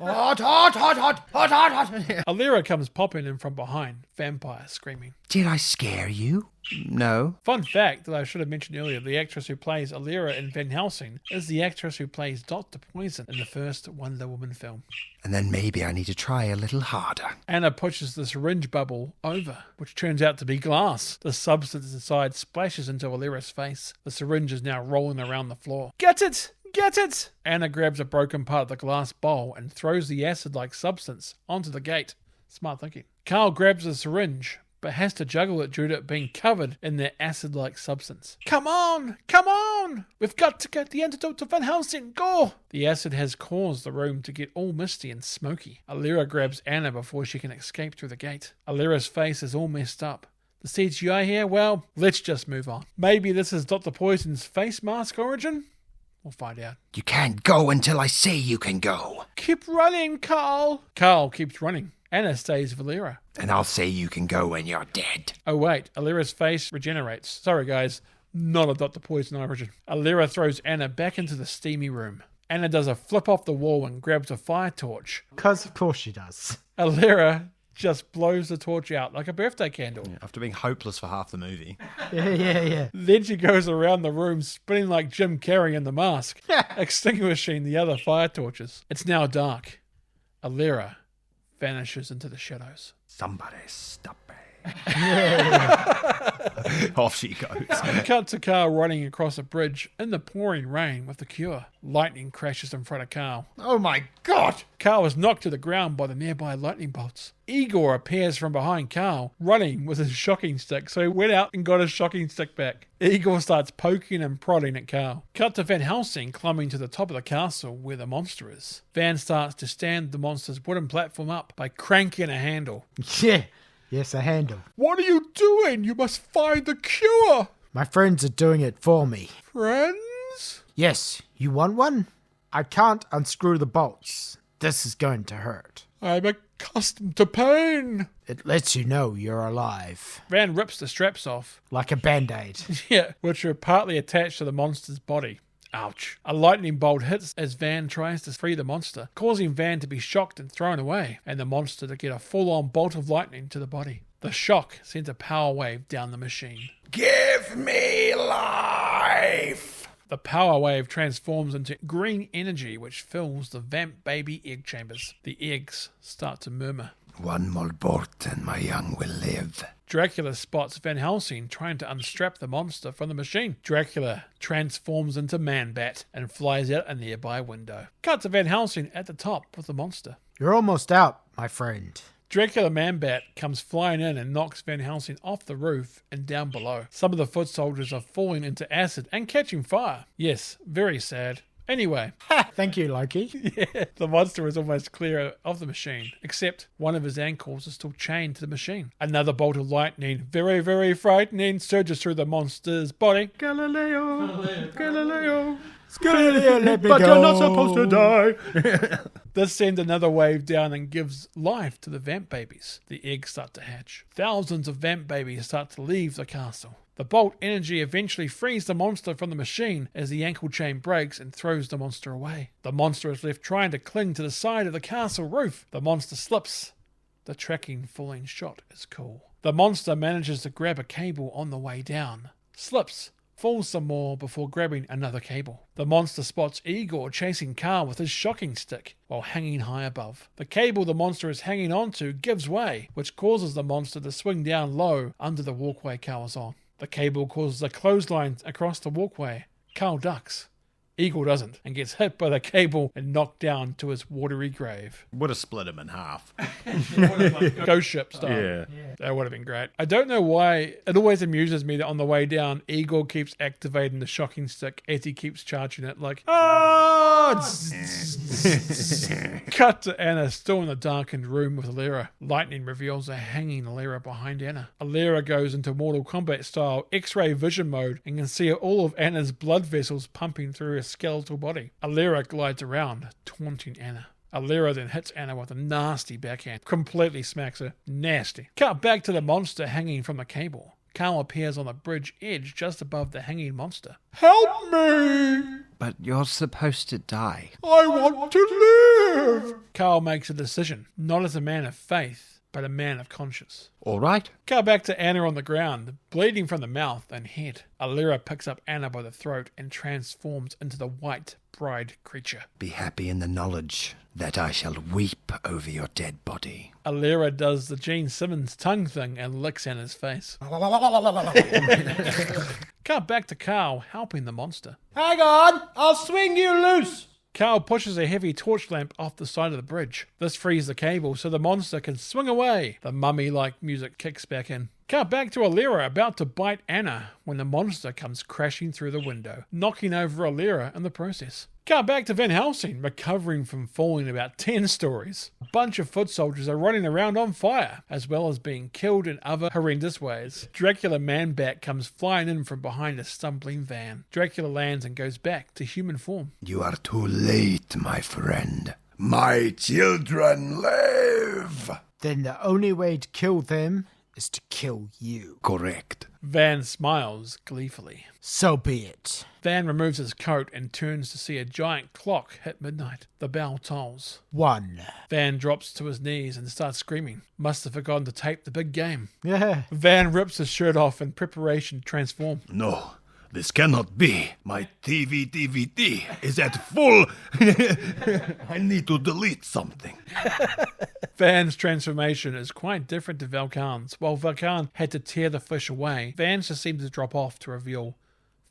Hot, hot, hot, hot, hot, hot, hot. Alira comes popping in from behind, vampire screaming. Did I scare you? No. Fun fact that I should have mentioned earlier, the actress who plays Alira in Van Helsing is the actress who plays Dr. Poison in the first Wonder Woman film. And then maybe I need to try a little harder. Anna pushes the syringe bubble over, which turns out to be glass. The substance inside splashes into Alira's face. The syringe is now rolling around the floor. Get it! Get it! Anna grabs a broken part of the glass bowl and throws the acid-like substance onto the gate. Smart thinking. Carl grabs the syringe, but has to juggle it due to it being covered in the acid-like substance. Come on! Come on! We've got to get the antidote to Van Helsing! Go! The acid has caused the room to get all misty and smoky. Alira grabs Anna before she can escape through the gate. Alira's face is all messed up. The CGI here? Well, let's just move on. Maybe this is Dr. Poison's face mask origin? We'll find out. You can't go until I say you can go. Keep running, Carl! Carl keeps running. Anna stays with Alira. And I'll say you can go when you're dead. Oh wait, Alira's face regenerates. Sorry guys, not a Dr. Poison origin. Alira throws Anna back into the steamy room. Anna does a flip off the wall and grabs a fire torch. Because of course she does. Alira just blows the torch out like a birthday candle. Yeah, after being hopeless for half the movie. Yeah. Then she goes around the room spinning like Jim Carrey in The Mask, extinguishing the other fire torches. It's now dark. Alira vanishes into the shadows. Somebody stop me. Off she goes. Cut to Carl running across a bridge in the pouring rain with the cure. Lightning crashes in front of Carl. Oh my god! Carl is knocked to the ground by the nearby lightning bolts. Igor appears from behind Carl, running with his shocking stick, so he went out and got his shocking stick back. Igor starts poking and prodding at Carl. Cut to Van Helsing climbing to the top of the castle where the monster is. Van starts to stand the monster's wooden platform up by cranking a handle. Yeah. Yes, a handle. What are you doing? You must find the cure! My friends are doing it for me. Friends? Yes, you want one? I can't unscrew the bolts. This is going to hurt. I'm accustomed to pain. It lets you know you're alive. Van rips the straps off. Like a band-aid. Yeah, which are partly attached to the monster's body. Ouch. A lightning bolt hits as Van tries to free the monster, causing Van to be shocked and thrown away, and the monster to get a full-on bolt of lightning to the body. The shock sends a power wave down the machine. Give me life! The power wave transforms into green energy which fills the vamp baby egg chambers. The eggs start to murmur. One more bolt and my young will live. Dracula spots Van Helsing trying to unstrap the monster from the machine. Dracula transforms into Man-Bat and flies out a nearby window. Cut to Van Helsing at the top with the monster. You're almost out, my friend. Dracula Man-Bat comes flying in and knocks Van Helsing off the roof and down below. Some of the foot soldiers are falling into acid and catching fire. Yes, very sad. Anyway, Thank you, Loki. the monster is almost clear of the machine, except one of his ankles is still chained to the machine. Another bolt of lightning, very, very frightening, surges through the monster's body. Galileo. Let me But go. you're not supposed to die. This sends another wave down and gives life to the vamp babies. The eggs start to hatch. Thousands of vamp babies start to leave the castle. The bolt energy eventually frees the monster from the machine as the ankle chain breaks and throws the monster away. The monster is left trying to cling to the side of the castle roof. The monster slips. The tracking falling shot is cool. The monster manages to grab a cable on the way down. Slips. Falls some more before grabbing another cable. The monster spots Igor chasing Carl with his shocking stick while hanging high above. The cable the monster is hanging onto gives way, which causes the monster to swing down low under the walkway Carl is on. The cable causes a clothesline across the walkway. Carl ducks. Igor doesn't and gets hit by the cable and knocked down to his watery grave. Would have split him in half. Ghost ship style. Yeah. That would have been great. I don't know why. It always amuses me that on the way down, Igor keeps activating the shocking stick as he keeps charging it like, Cut to Anna still in the darkened room with Alira. Lightning reveals a hanging Alira behind Anna. Alira goes into Mortal Kombat style X-ray vision mode and can see all of Anna's blood vessels pumping through her skeletal body. Alira glides around, taunting Anna. Alira then hits Anna with a nasty backhand. Completely smacks her. Nasty. Cut back to the monster hanging from the cable. Carl appears on the bridge edge just above the hanging monster. Help me! But you're supposed to die. I want to live! Carl makes a decision, not as a man of faith, but a man of conscience. All right. Cut back to Anna on the ground, bleeding from the mouth and head. Alira picks up Anna by the throat and transforms into the white bride creature. Be happy in the knowledge that I shall weep over your dead body. Alira does the Gene Simmons tongue thing and licks Anna's face. Cut back to Carl helping the monster. Hang on, I'll swing you loose. Carl pushes a heavy torch lamp off the side of the bridge. This frees the cable so the monster can swing away. The mummy-like music kicks back in. Cut back to Alira about to bite Anna when the monster comes crashing through the window, knocking over Alira in the process. Cut back to Van Helsing, recovering from falling about 10 stories. A bunch of foot soldiers are running around on fire, as well as being killed in other horrendous ways. Dracula Man-Bat comes flying in from behind a stumbling van. Dracula lands and goes back to human form. You are too late, my friend. My children live. Then the only way to kill them is to kill you. Correct. Van smiles gleefully. So be it. Van removes his coat and turns to see a giant clock hit midnight. The bell tolls. 1. Van drops to his knees and starts screaming. Must have forgotten to tape the big game. Yeah. Van rips his shirt off in preparation to transform. No, this cannot be. My TV DVD is at full. I need to delete something. Van's transformation is quite different to Valkan's. While Valkan had to tear the fish away, Van just seemed to drop off to reveal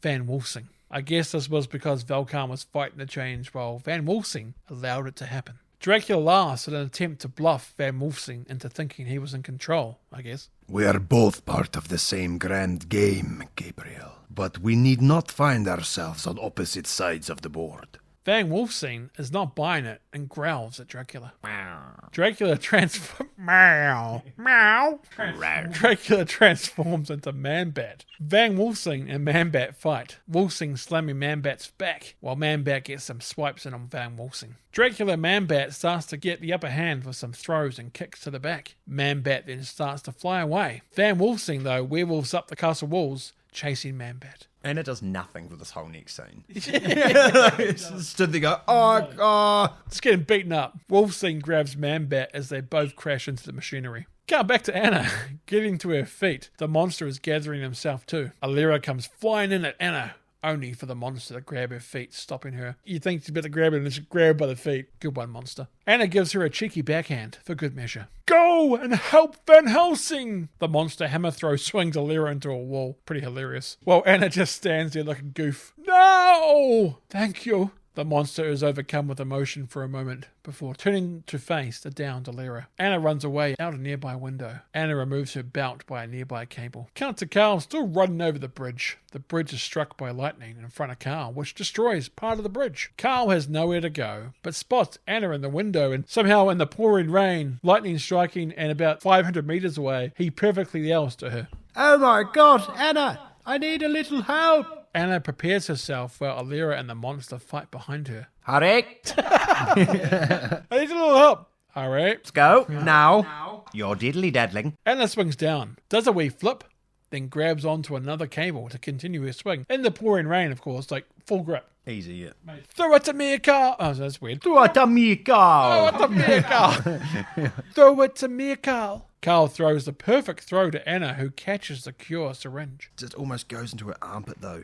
Van Helsing. I guess this was because Valkan was fighting the change while Van Helsing allowed it to happen. Dracula laughs in an attempt to bluff Van Helsing into thinking he was in control, I guess. We are both part of the same grand game, Gabriel. But we need not find ourselves on opposite sides of the board. Van Helsing is not buying it and growls at Dracula. Dracula transforms into Man-Bat. Van Helsing and Man-Bat fight. Helsing slamming Man-Bat's back, while Man-Bat gets some swipes in on Van Helsing. Dracula Man-Bat starts to get the upper hand with some throws and kicks to the back. Man-Bat then starts to fly away. Van Helsing, though, werewolves up the castle walls, chasing Man-Bat. And it does nothing for this whole next scene. Stood there go, oh. It's getting beaten up. Helsing grabs Man-Bat as they both crash into the machinery. Cut back to Anna, getting to her feet. The monster is gathering himself too. Alira comes flying in at Anna, only for the monster to grab her feet, stopping her. You think she's better grab her, and she grab her by the feet. Good one, monster. Anna gives her a cheeky backhand, for good measure. Go and help Van Helsing! The monster hammer throw swings Alira into a wall. Pretty hilarious. While Anna just stands there like a goof. No! Thank you. The The monster is overcome with emotion for a moment before turning to face the downed Alira. Anna runs away out a nearby window. Anna removes her belt by a nearby cable. Cut to Carl still running over the bridge. The bridge is struck by lightning in front of Carl, which destroys part of the bridge. Carl has nowhere to go, but spots Anna in the window, and somehow in the pouring rain, lightning striking and about 500 meters away, he perfectly yells to her. Oh my God, Anna! I need a little help! Anna prepares herself while Alira and the monster fight behind her. Hurry! I need a little help. All right. Let's go. Now. You're diddly-daddling. Anna swings down, does a wee flip, then grabs onto another cable to continue her swing. In the pouring rain, of course, like full grip. Easy, yeah. Throw it to me, Carl. Oh, that's weird. Throw it to me, Carl. Throw it to me, Carl. Throw it to me, Carl. Carl throws the perfect throw to Anna, who catches the cure syringe. Just almost goes into her armpit, though.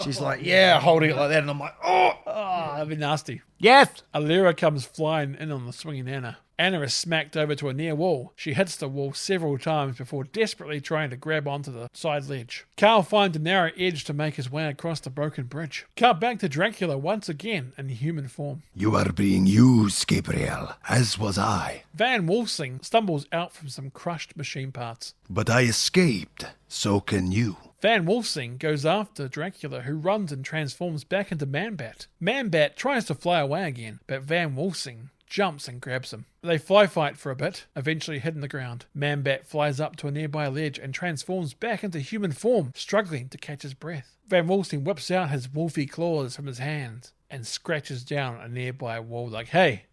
She's like, yeah, holding it like that. And I'm like, oh. Oh, that'd be nasty. Yes. Alira comes flying in on the swinging Anna. Anna is smacked over to a near wall. She hits the wall several times before desperately trying to grab onto the side ledge. Carl finds a narrow edge to make his way across the broken bridge. Cut back to Dracula once again in human form. You are being used, Gabriel, as was I. Van Wolfsing stumbles out from some crushed machine parts. But I escaped. So can you. Van Wolfsing goes after Dracula, who runs and transforms back into Man-Bat. Man-Bat tries to fly away again, but Van Wolfsing jumps and grabs him. They fly fight for a bit, eventually hitting the ground. Man-Bat flies up to a nearby ledge and transforms back into human form, struggling to catch his breath. Van Wolfsing whips out his wolfy claws from his hands and scratches down a nearby wall like, hey,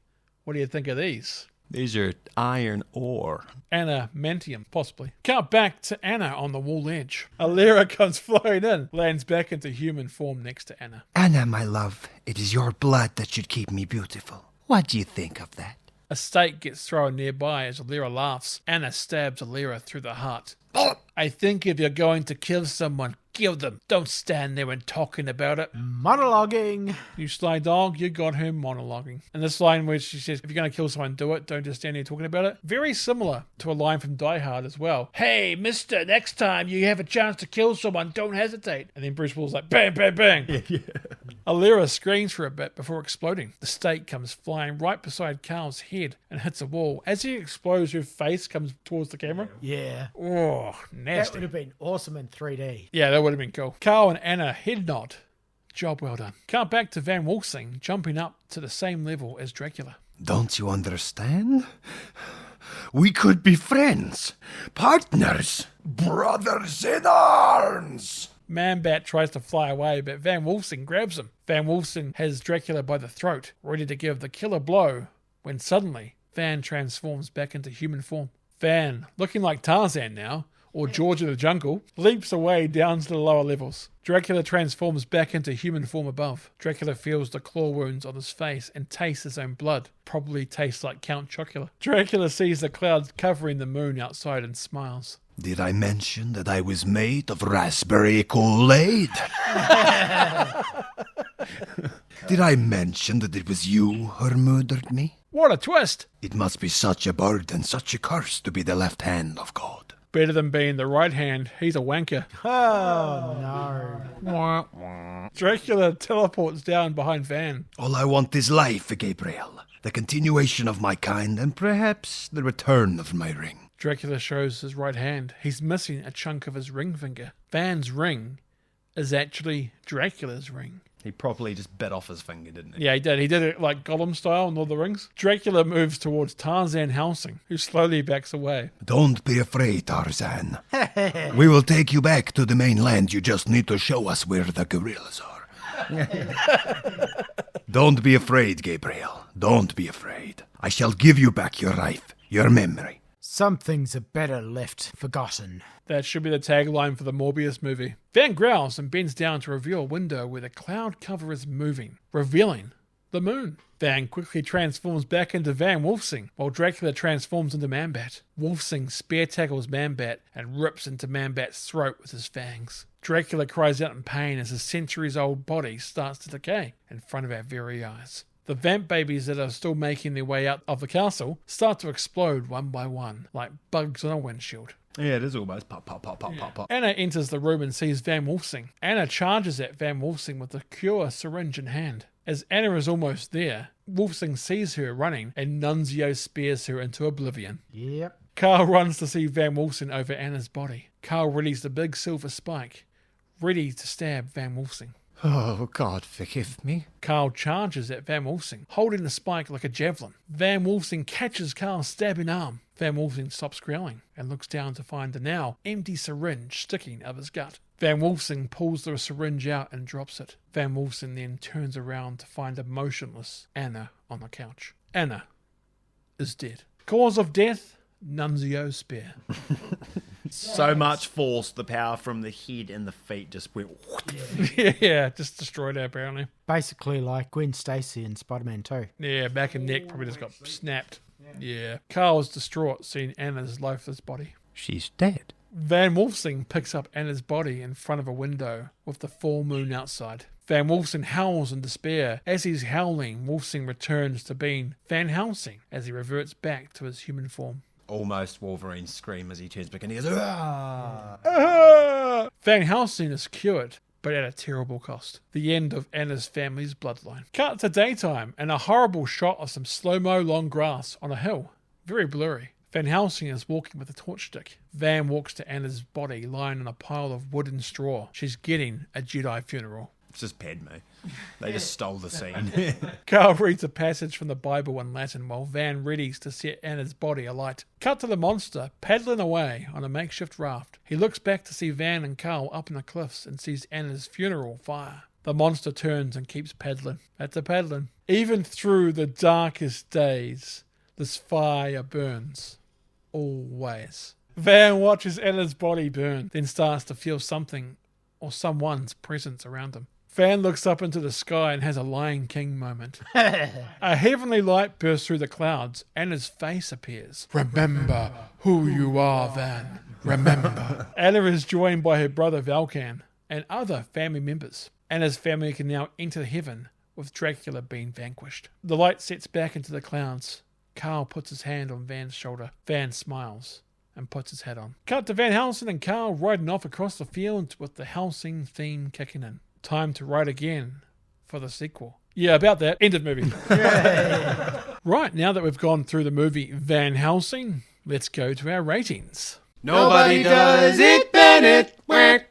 what do you think of these? These are iron ore. Adamantium, possibly. Cut back to Anna on the wall edge. Alira comes flying in, lands back into human form next to Anna. Anna, my love, it is your blood that should keep me beautiful. What do you think of that? A stake gets thrown nearby as Alira laughs. Anna stabs Alira through the heart. I think if you're going to kill someone, kill them. Don't stand there and talking about it. Monologuing. You sly dog, you got her monologuing. And this line where she says, if you're going to kill someone, do it. Don't just stand there talking about it. Very similar to a line from Die Hard as well. Hey, mister, next time you have a chance to kill someone, don't hesitate. And then Bruce Willis like, bang, bang, bang. Alira screams for a bit before exploding. The stake comes flying right beside Carl's head and hits a wall. As he explodes, her face comes towards the camera. Yeah. Oh, That nasty. would have been awesome in 3D. Yeah, that would have been cool. Carl and Anna head nod. Job well done. Cut back to Van Wolfsing, jumping up to the same level as Dracula. Don't you understand? We could be friends, partners, brothers in arms. Man-Bat tries to fly away, but Van Wolfsing grabs him. Van Wolfsing has Dracula by the throat, ready to give the killer blow, when suddenly Van transforms back into human form. Van, looking like Tarzan now, or George of the Jungle, leaps away down to the lower levels. Dracula transforms back into human form above. Dracula feels the claw wounds on his face and tastes his own blood. Probably tastes like Count Chocula. Dracula sees the clouds covering the moon outside and smiles. Did I mention that I was made of raspberry Kool-Aid? Did I mention that it was you who murdered me? What a twist! It must be such a burden, such a curse to be the left hand of God. Better than being the right hand, he's a wanker. Oh, no. Dracula teleports down behind Van. All I want is life, Gabriel. The continuation of my kind and perhaps the return of my ring. Dracula shows his right hand. He's missing a chunk of his ring finger. Van's ring is actually Dracula's ring. He properly just bit off his finger, didn't he? Yeah, he did. He did it like Gollum style in Lord of the Rings. Dracula moves towards Tarzan Helsing, who slowly backs away. Don't be afraid, Tarzan. We will take you back to the mainland. You just need to show us where the gorillas are. Don't be afraid, Gabriel. Don't be afraid. I shall give you back your life, your memory. Some things are better left forgotten. That should be the tagline for the Morbius movie. Van growls and bends down to reveal a window where the cloud cover is moving, revealing the moon. Van quickly transforms back into Van Wolfsing, while Dracula transforms into Man-Bat. Wolfsing spear tackles Man-Bat and rips into Man-Bat's throat with his fangs. Dracula cries out in pain as his centuries-old body starts to decay in front of our very eyes. The vamp babies that are still making their way out of the castle start to explode one by one, like bugs on a windshield. Yeah, it is almost pop, pop, pop, pop, pop, pop. Anna enters the room and sees Van Wolfsing. Anna charges at Van Wolfsing with the cure syringe in hand. As Anna is almost there, Wolfsing sees her running and Nunzio spears her into oblivion. Yep. Carl runs to see Van Wolfsing over Anna's body. Carl readies the big silver spike, ready to stab Van Wolfsing. Oh, God, forgive me. Carl charges at Van Wolfsing, holding the spike like a javelin. Van Wolfsing catches Carl's stabbing arm. Van Wolfsing stops growling and looks down to find the now empty syringe sticking of his gut. Van Wolfsing pulls the syringe out and drops it. Van Wolfsing then turns around to find a motionless Anna on the couch. Anna is dead. Cause of death, Nunzio spear. So much force, the power from the head and the feet just went... Yeah, just destroyed her apparently. Basically like Gwen Stacy in Spider-Man 2. Yeah, back and neck probably just got snapped. Yeah. Carl is distraught seeing Anna's lifeless body. She's dead. Van Wolfsing picks up Anna's body in front of a window with the full moon outside. Van Wolfsing howls in despair. As he's howling, Wolfsing returns to being Van Helsing as he reverts back to his human form. Almost Wolverine's scream as he turns back and he goes, "Ah!" Van Helsing is cured, but at a terrible cost. The end of Anna's family's bloodline. Cut to daytime and a horrible shot of some slow-mo long grass on a hill. Very blurry. Van Helsing is walking with a torch stick. Van walks to Anna's body lying on a pile of wood and straw. She's getting a Jedi funeral. It's just Padme. They just stole the scene. Carl reads a passage from the Bible in Latin while Van readies to set Anna's body alight. Cut to the monster paddling away on a makeshift raft. He looks back to see Van and Carl up in the cliffs and sees Anna's funeral fire. The monster turns and keeps paddling. That's a paddling. Even through the darkest days, this fire burns. Always. Van watches Anna's body burn, then starts to feel something or someone's presence around him. Van looks up into the sky and has a Lion King moment. A heavenly light bursts through the clouds. Anna's face appears. Remember who you are, Van. Remember. Anna is joined by her brother Valkan and other family members. Anna's family can now enter heaven with Dracula being vanquished. The light sets back into the clouds. Carl puts his hand on Van's shoulder. Van smiles and puts his hat on. Cut to Van Helsing and Carl riding off across the field with the Helsing theme kicking in. Time to write again for the sequel. Yeah, about that. End of movie. Right, now that we've gone through the movie Van Helsing, let's go to our ratings. Nobody does it, Bennett.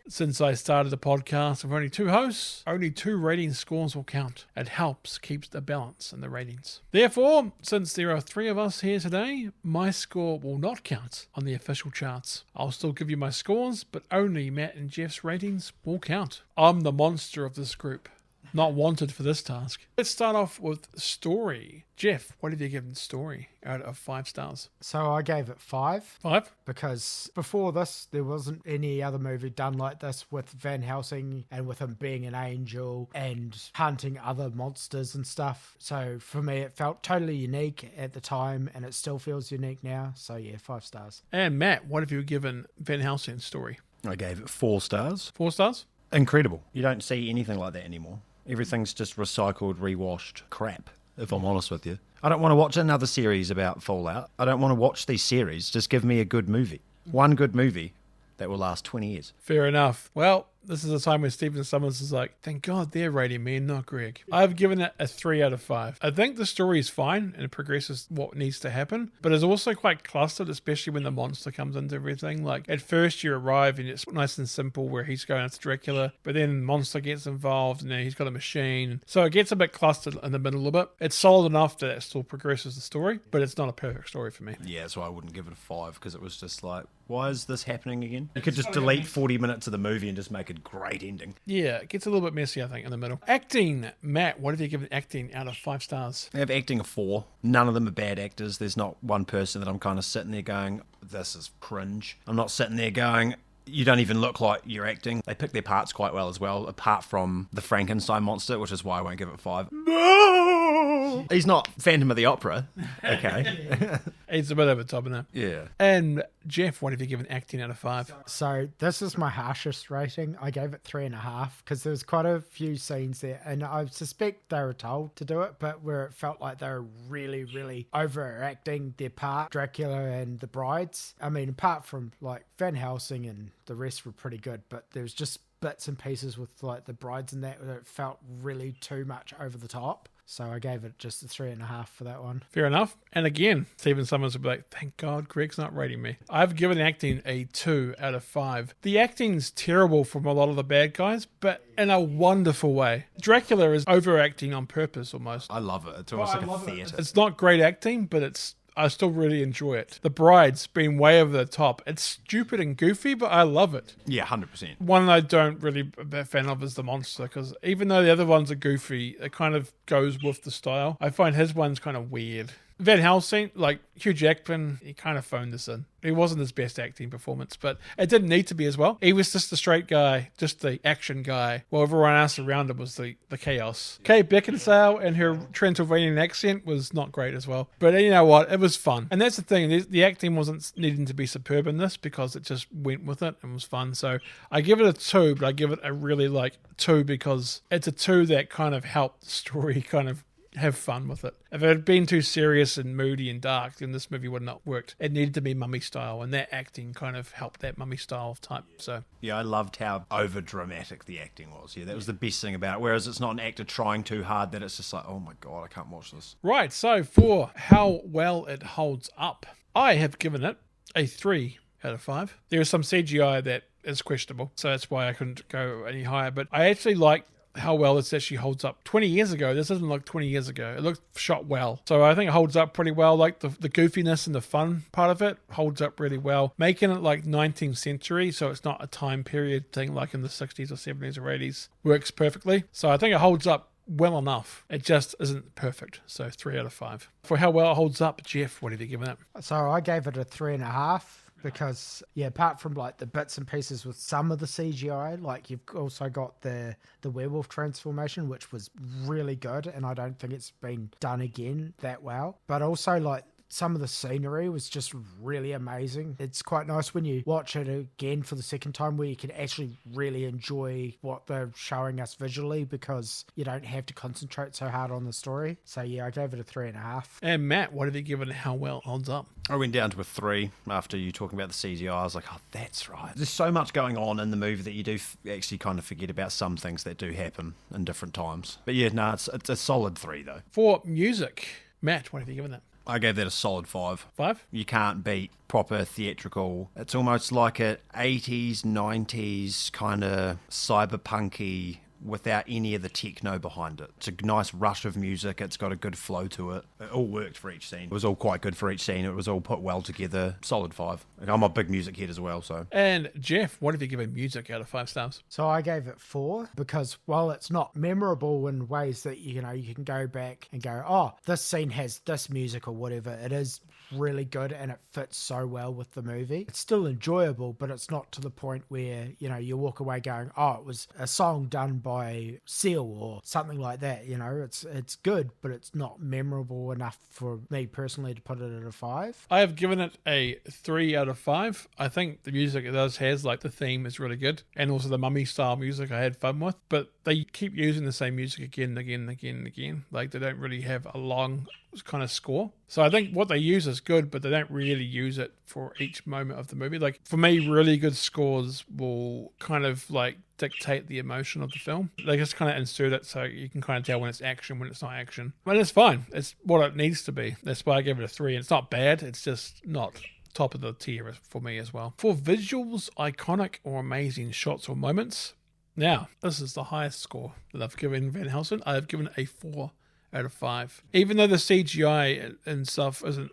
Since I started the podcast with only 2 hosts, only 2 rating scores will count. It helps keep the balance in the ratings. Therefore, since there are 3 of us here today, my score will not count on the official charts. I'll still give you my scores, but only Matt and Jeff's ratings will count. I'm the monster of this group. Not wanted for this task. Let's start off with story. Jeff, what have you given story out of 5 stars? So I gave it 5. 5? Because before this, there wasn't any other movie done like this with Van Helsing and with him being an angel and hunting other monsters and stuff. So for me, it felt totally unique at the time and it still feels unique now. So yeah, 5 stars. And Matt, what have you given Van Helsing's story? I gave it 4 stars. 4 stars? Incredible. You don't see anything like that anymore. Everything's just recycled, rewashed crap, if I'm honest with you. I don't want to watch another series about Fallout. I don't want to watch these series. Just give me a good movie. One good movie that will last 20 years. Fair enough. Well, this is a time when Stephen Summers is like, thank God they're rating me and not Greg. I've given it a 3 out of 5. I think the story is fine and it progresses what needs to happen, but it's also quite clustered, especially when the monster comes into everything. Like, at first you arrive and it's nice and simple where he's going after Dracula, but then the monster gets involved and then he's got a machine. So it gets a bit clustered in the middle a little bit. It's solid enough that it still progresses the story, but it's not a perfect story for me. Yeah, that's why I wouldn't give it a 5, because it was just like, why is this happening again? You could just delete 40 minutes of the movie and just make a great ending. Yeah, it gets a little bit messy, I think, in the middle. Acting. Matt, what have you given acting out of 5 stars? I have acting a 4. None of them are bad actors. There's not one person that I'm kind of sitting there going, this is cringe. I'm not sitting there going, you don't even look like you're acting. They pick their parts quite well as well, apart from the Frankenstein monster, which is why I won't give it 5. No! He's not Phantom of the Opera. Okay. He's a bit over the top of that. Yeah. And Jeff, what have you given acting out of 5? So this is my harshest rating. I gave it 3.5 because there's quite a few scenes there, and I suspect they were told to do it, but where it felt like they were really, really overacting their part, Dracula and the brides. I mean, apart from like Van Helsing and the rest were pretty good, but there's just bits and pieces with like the brides and that it felt really too much over the top. So I gave it just a 3.5 for that one. Fair enough. And again, Stephen Summers will be like, thank God Greg's not rating me. I've given the acting a 2 out of 5. The acting's terrible from a lot of the bad guys, but in a wonderful way. Dracula is overacting on purpose almost. I love it. It's almost like a theatre. It's not great acting, but I still really enjoy it. The bride's been way over the top. It's stupid and goofy, but I love it. Yeah, 100%. One I don't really be a fan of is the monster, because even though the other ones are goofy, it kind of goes with the style. I find his one's kind of weird. Van Helsing, like Hugh Jackman, he kind of phoned this in. It wasn't his best acting performance, but it didn't need to be as well. He was just the straight guy, just the action guy, while everyone else around him was the chaos. Kate Beckinsale and her Transylvanian accent was not great as well. But you know what? It was fun. And that's the thing. The acting wasn't needing to be superb in this because it just went with it and was fun. So I give it a 2, but I give it a really 2 because it's a 2 that kind of helped the story kind of have fun with it. If it had been too serious and moody and dark, then this movie would not have worked. It needed to be mummy style, and that acting kind of helped that mummy style type. So yeah, I loved how over dramatic the acting was. Yeah, that was the best thing about it. Whereas it's not an actor trying too hard that it's just like, oh my God, I can't watch this. Right, so for how well it holds up, I have given it a 3 out of 5. There is some CGI that is questionable, so that's why I couldn't go any higher. But I actually like how well this actually holds up. 20 years ago, this doesn't look 20 years ago. It looked shot well. So I think it holds up pretty well. Like the goofiness and the fun part of it holds up really well. Making it like 19th century, so it's not a time period thing like in the 60s or 70s or 80s, works perfectly. So I think it holds up well enough. It just isn't perfect. So 3 out of 5. For how well it holds up, Jeff, what have you given it? So I gave it a 3.5. Because, yeah, apart from like the bits and pieces with some of the CGI, like you've also got the werewolf transformation, which was really good, and I don't think it's been done again that well. But also like some of the scenery was just really amazing. It's quite nice when you watch it again for the second time where you can actually really enjoy what they're showing us visually because you don't have to concentrate so hard on the story. So yeah, I gave it a 3.5. And Matt, what have you given how well it holds up? I went down to a 3 after you talking about the CGI. I was like, oh, that's right. There's so much going on in the movie that you do actually kind of forget about some things that do happen in different times. But yeah, no, it's a solid 3 though. For music, Matt, what have you given that? I gave that a solid 5. 5? You can't beat proper theatrical. It's almost like a 80s, 90s kind of cyberpunky without any of the techno behind it. It's a nice rush of music. It's got a good flow to it. It all worked for each scene. It was all quite good for each scene. It was all put well together. Solid 5. I'm a big music head as well, so. And Jeff, what have you given music out of 5 stars? So I gave it 4 because while it's not memorable in ways that you can go back and go, oh, this scene has this music or whatever, it is really good and it fits so well with the movie. It's still enjoyable, but it's not to the point where you walk away going, oh, it was a song done by Seal or something like that. It's good, but it's not memorable enough for me personally to put it at a 5. I have given it a 3 out of 5. I think the music it does has, like the theme is really good, and also the mummy style music I had fun with, but they keep using the same music again and again and again and again. Like they don't really have a long kind of score. So I think what they use is good, but they don't really use it for each moment of the movie. Like for me, really good scores will kind of like dictate the emotion of the film. They just kind of insert it so you can kind of tell when it's action, when it's not action. But it's fine. It's what it needs to be. That's why I gave it a 3. And it's not bad. It's just not top of the tier for me as well. For visuals, iconic or amazing shots or moments. Now, this is the highest score that I've given Van Helsing. I have given it a 4 out of 5. Even though the CGI and stuff isn't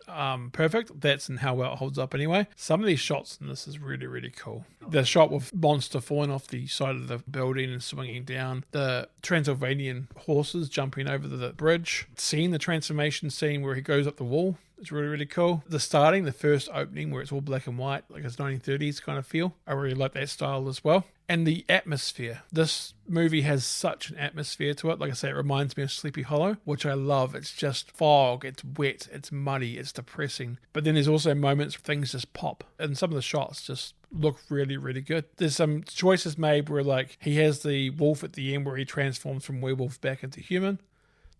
perfect, that's in how well it holds up anyway. Some of these shots in this is really, really cool. The shot with Monster falling off the side of the building and swinging down. The Transylvanian horses jumping over the bridge. Seeing the transformation scene where he goes up the wall. It's really, really cool. The first opening where it's all black and white, like it's 1930s kind of feel. I really like that style as well. And the atmosphere. This movie has such an atmosphere to it. Like I say, it reminds me of Sleepy Hollow, which I love. It's just fog, it's wet, it's muddy, it's depressing. But then there's also moments where things just pop. And some of the shots just look really, really good. There's some choices made where like he has the wolf at the end where he transforms from werewolf back into human.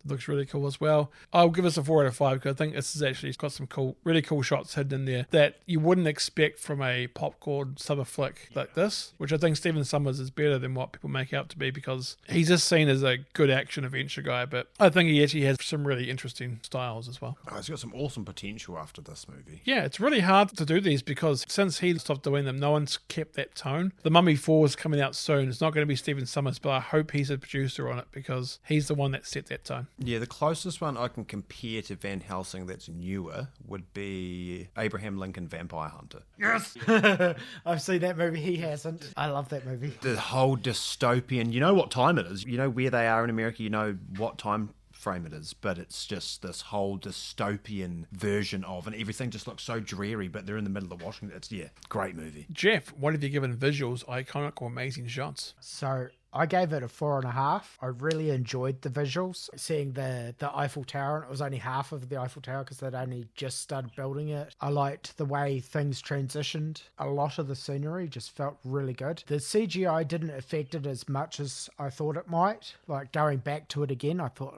looks really cool as well. I'll give us a 4 out of 5 because I think this is actually got some really cool shots hidden in there that you wouldn't expect from a popcorn summer flick like this, which I think Stephen Sommers is better than what people make out to be because he's just seen as a good action adventure guy, but I think he actually has some really interesting styles as well. Oh, he's got some awesome potential after this movie. Yeah, it's really hard to do these because since he stopped doing them, no one's kept that tone. The Mummy 4 is coming out soon. It's not going to be Stephen Sommers, but I hope he's a producer on it because he's the one that set that tone. Yeah, the closest one I can compare to Van Helsing that's newer would be Abraham Lincoln Vampire Hunter. Yes! I've seen that movie. He hasn't. I love that movie. The whole dystopian, you know what time it is. You know where they are in America. You know what time frame it is, but it's just this whole dystopian version of, and everything just looks so dreary, but they're in the middle of Washington. It's, great movie. Jeff, what have you given visuals, iconic or amazing shots? So I gave it a 4.5. I really enjoyed the visuals. Seeing the Eiffel Tower, and it was only half of the Eiffel Tower because they'd only just started building it. I liked the way things transitioned. A lot of the scenery just felt really good. The CGI didn't affect it as much as I thought it might. Like going back to it again, I thought,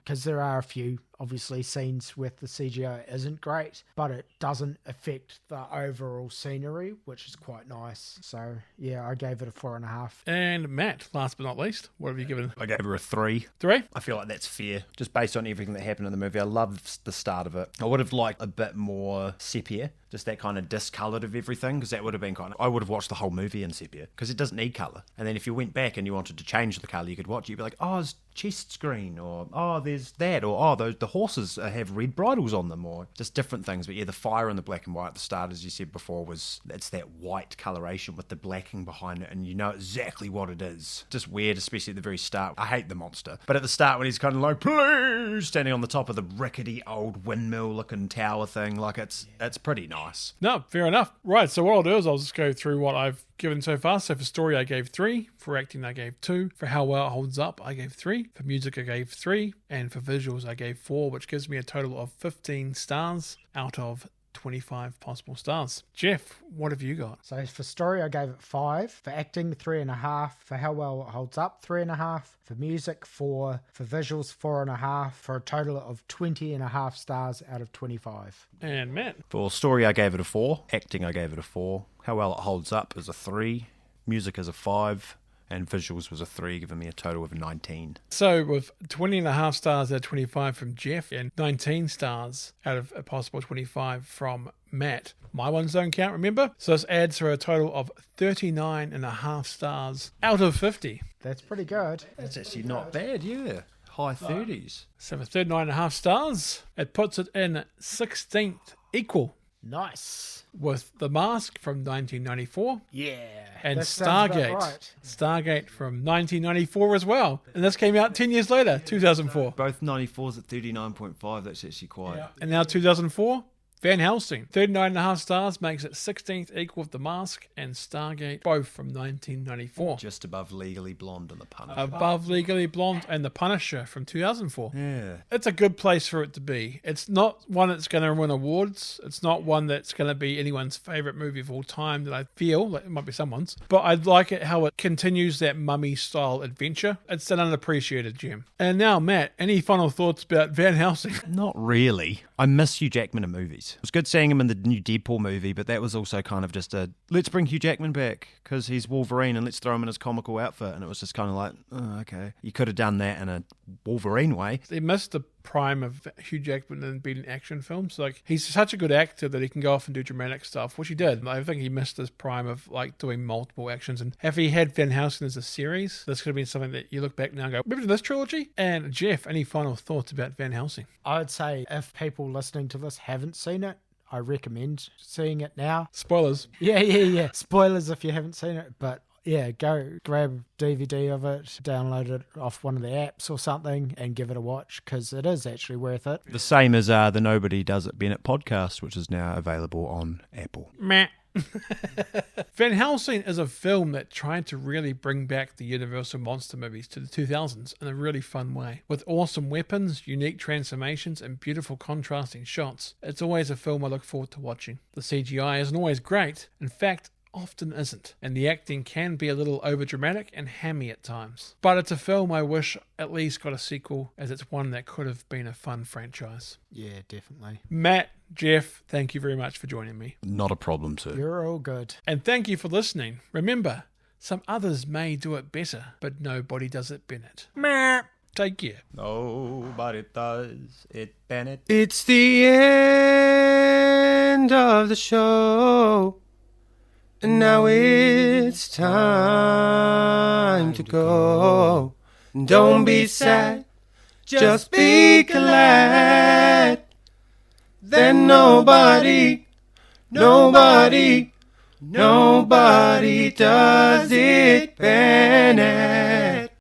because there are a few obviously scenes with the CGI isn't great, but it doesn't affect the overall scenery, which is quite nice. So yeah, I gave it a 4.5. And Matt, last but not least, what have you given? I gave her a 3. 3? I feel like that's fair, just based on everything that happened in the movie. I loved the start of it. I would have liked a bit more sepia, just that kind of discoloured of everything, because that would have been I would have watched the whole movie in sepia, because it doesn't need colour. And then if you went back and you wanted to change the colour, you could watch it, you'd be like, oh, his chest's green, or oh, there's that, or oh, the horses have red bridles on them, or just different things. But yeah, the fire and the black and white at the start, as you said before, it's that white coloration with the blacking behind it, and you know exactly what it is. Just weird, especially at the very start. I hate the monster, but at the start when he's kind of like, please, standing on the top of the rickety old windmill looking tower thing, like it's pretty nice. No, fair enough. Right, so what I'll do is I'll just go through what I've given so far. So for story, I gave 3. For acting, I gave 2. For how well it holds up, I gave 3. For music, I gave 3. And for visuals, I gave 4, which gives me a total of 15 stars out of 25 possible stars. Jeff, what have you got? So for story, I gave it 5. For acting, 3.5. For how well it holds up, 3.5. For music, 4. For visuals, 4.5. For a total of 20.5 stars out of 25. And Matt? For story, I gave it a 4. Acting, I gave it a 4. How well it holds up is a 3. Music is a 5. And visuals was a 3, giving me a total of 19. So with 20.5 stars out of 25 from Jeff and 19 stars out of a possible 25 from Matt. My ones don't count, remember? So this adds for a total of 39.5 stars out of 50. That's pretty good. That's actually not bad, yeah. High 30s. So for 39.5 stars, it puts it in 16th equal. Nice. With The Mask from 1994. Yeah. And that sounds about Stargate. right. Stargate from 1994 as well. And this came out 10 years later, 2004. Both 94s at 39.5. That's actually quite... And now 2004, Van Helsing. 39.5 stars makes it 16th equal with The Mask and Stargate, both from 1994. Just above Legally Blonde and The Punisher. Above Legally Blonde and The Punisher from 2004. Yeah. It's a good place for it to be. It's not one that's going to win awards. It's not one that's going to be anyone's favourite movie of all time that I feel. Like it might be someone's. But I like it how it continues that mummy-style adventure. It's an unappreciated gem. And now, Matt, any final thoughts about Van Helsing? Not really. I miss Hugh Jackman in movies. It was good seeing him in the new Deadpool movie, but that was also kind of just let's bring Hugh Jackman back because he's Wolverine and let's throw him in his comical outfit. And it was just kind of like, oh, okay. You could have done that in a Wolverine way. They missed the prime of Hugh Jackman in being in action films. Like, he's such a good actor that he can go off and do dramatic stuff, which he did. I think he missed his prime of like doing multiple actions. And if he had Van Helsing as a series, this could have been something that you look back now and go, remember this trilogy? And Jeff, any final thoughts about Van Helsing? I would say if people listening to this haven't seen it, I recommend seeing it now. Spoilers. Yeah. Spoilers if you haven't seen it, but yeah, go grab a DVD of it, download it off one of the apps or something and give it a watch because it is actually worth it. The same as the Nobody Does It Bennett podcast, which is now available on Apple. Meh. Van Helsing is a film that tried to really bring back the Universal monster movies to the 2000s in a really fun way. With awesome weapons, unique transformations, and beautiful contrasting shots, it's always a film I look forward to watching. The CGI isn't always great. In fact, often isn't, and the acting can be a little overdramatic and hammy at times. But it's a film I wish at least got a sequel, as it's one that could have been a fun franchise. Yeah, definitely. Matt, Jeff, thank you very much for joining me. Not a problem, sir. You're all good. And thank you for listening. Remember, some others may do it better, but nobody does it Bennett. Take care. Nobody does it, Bennett. It's the end of the show, and now it's time to go. Don't be sad, just be glad. Then nobody does it Bennett.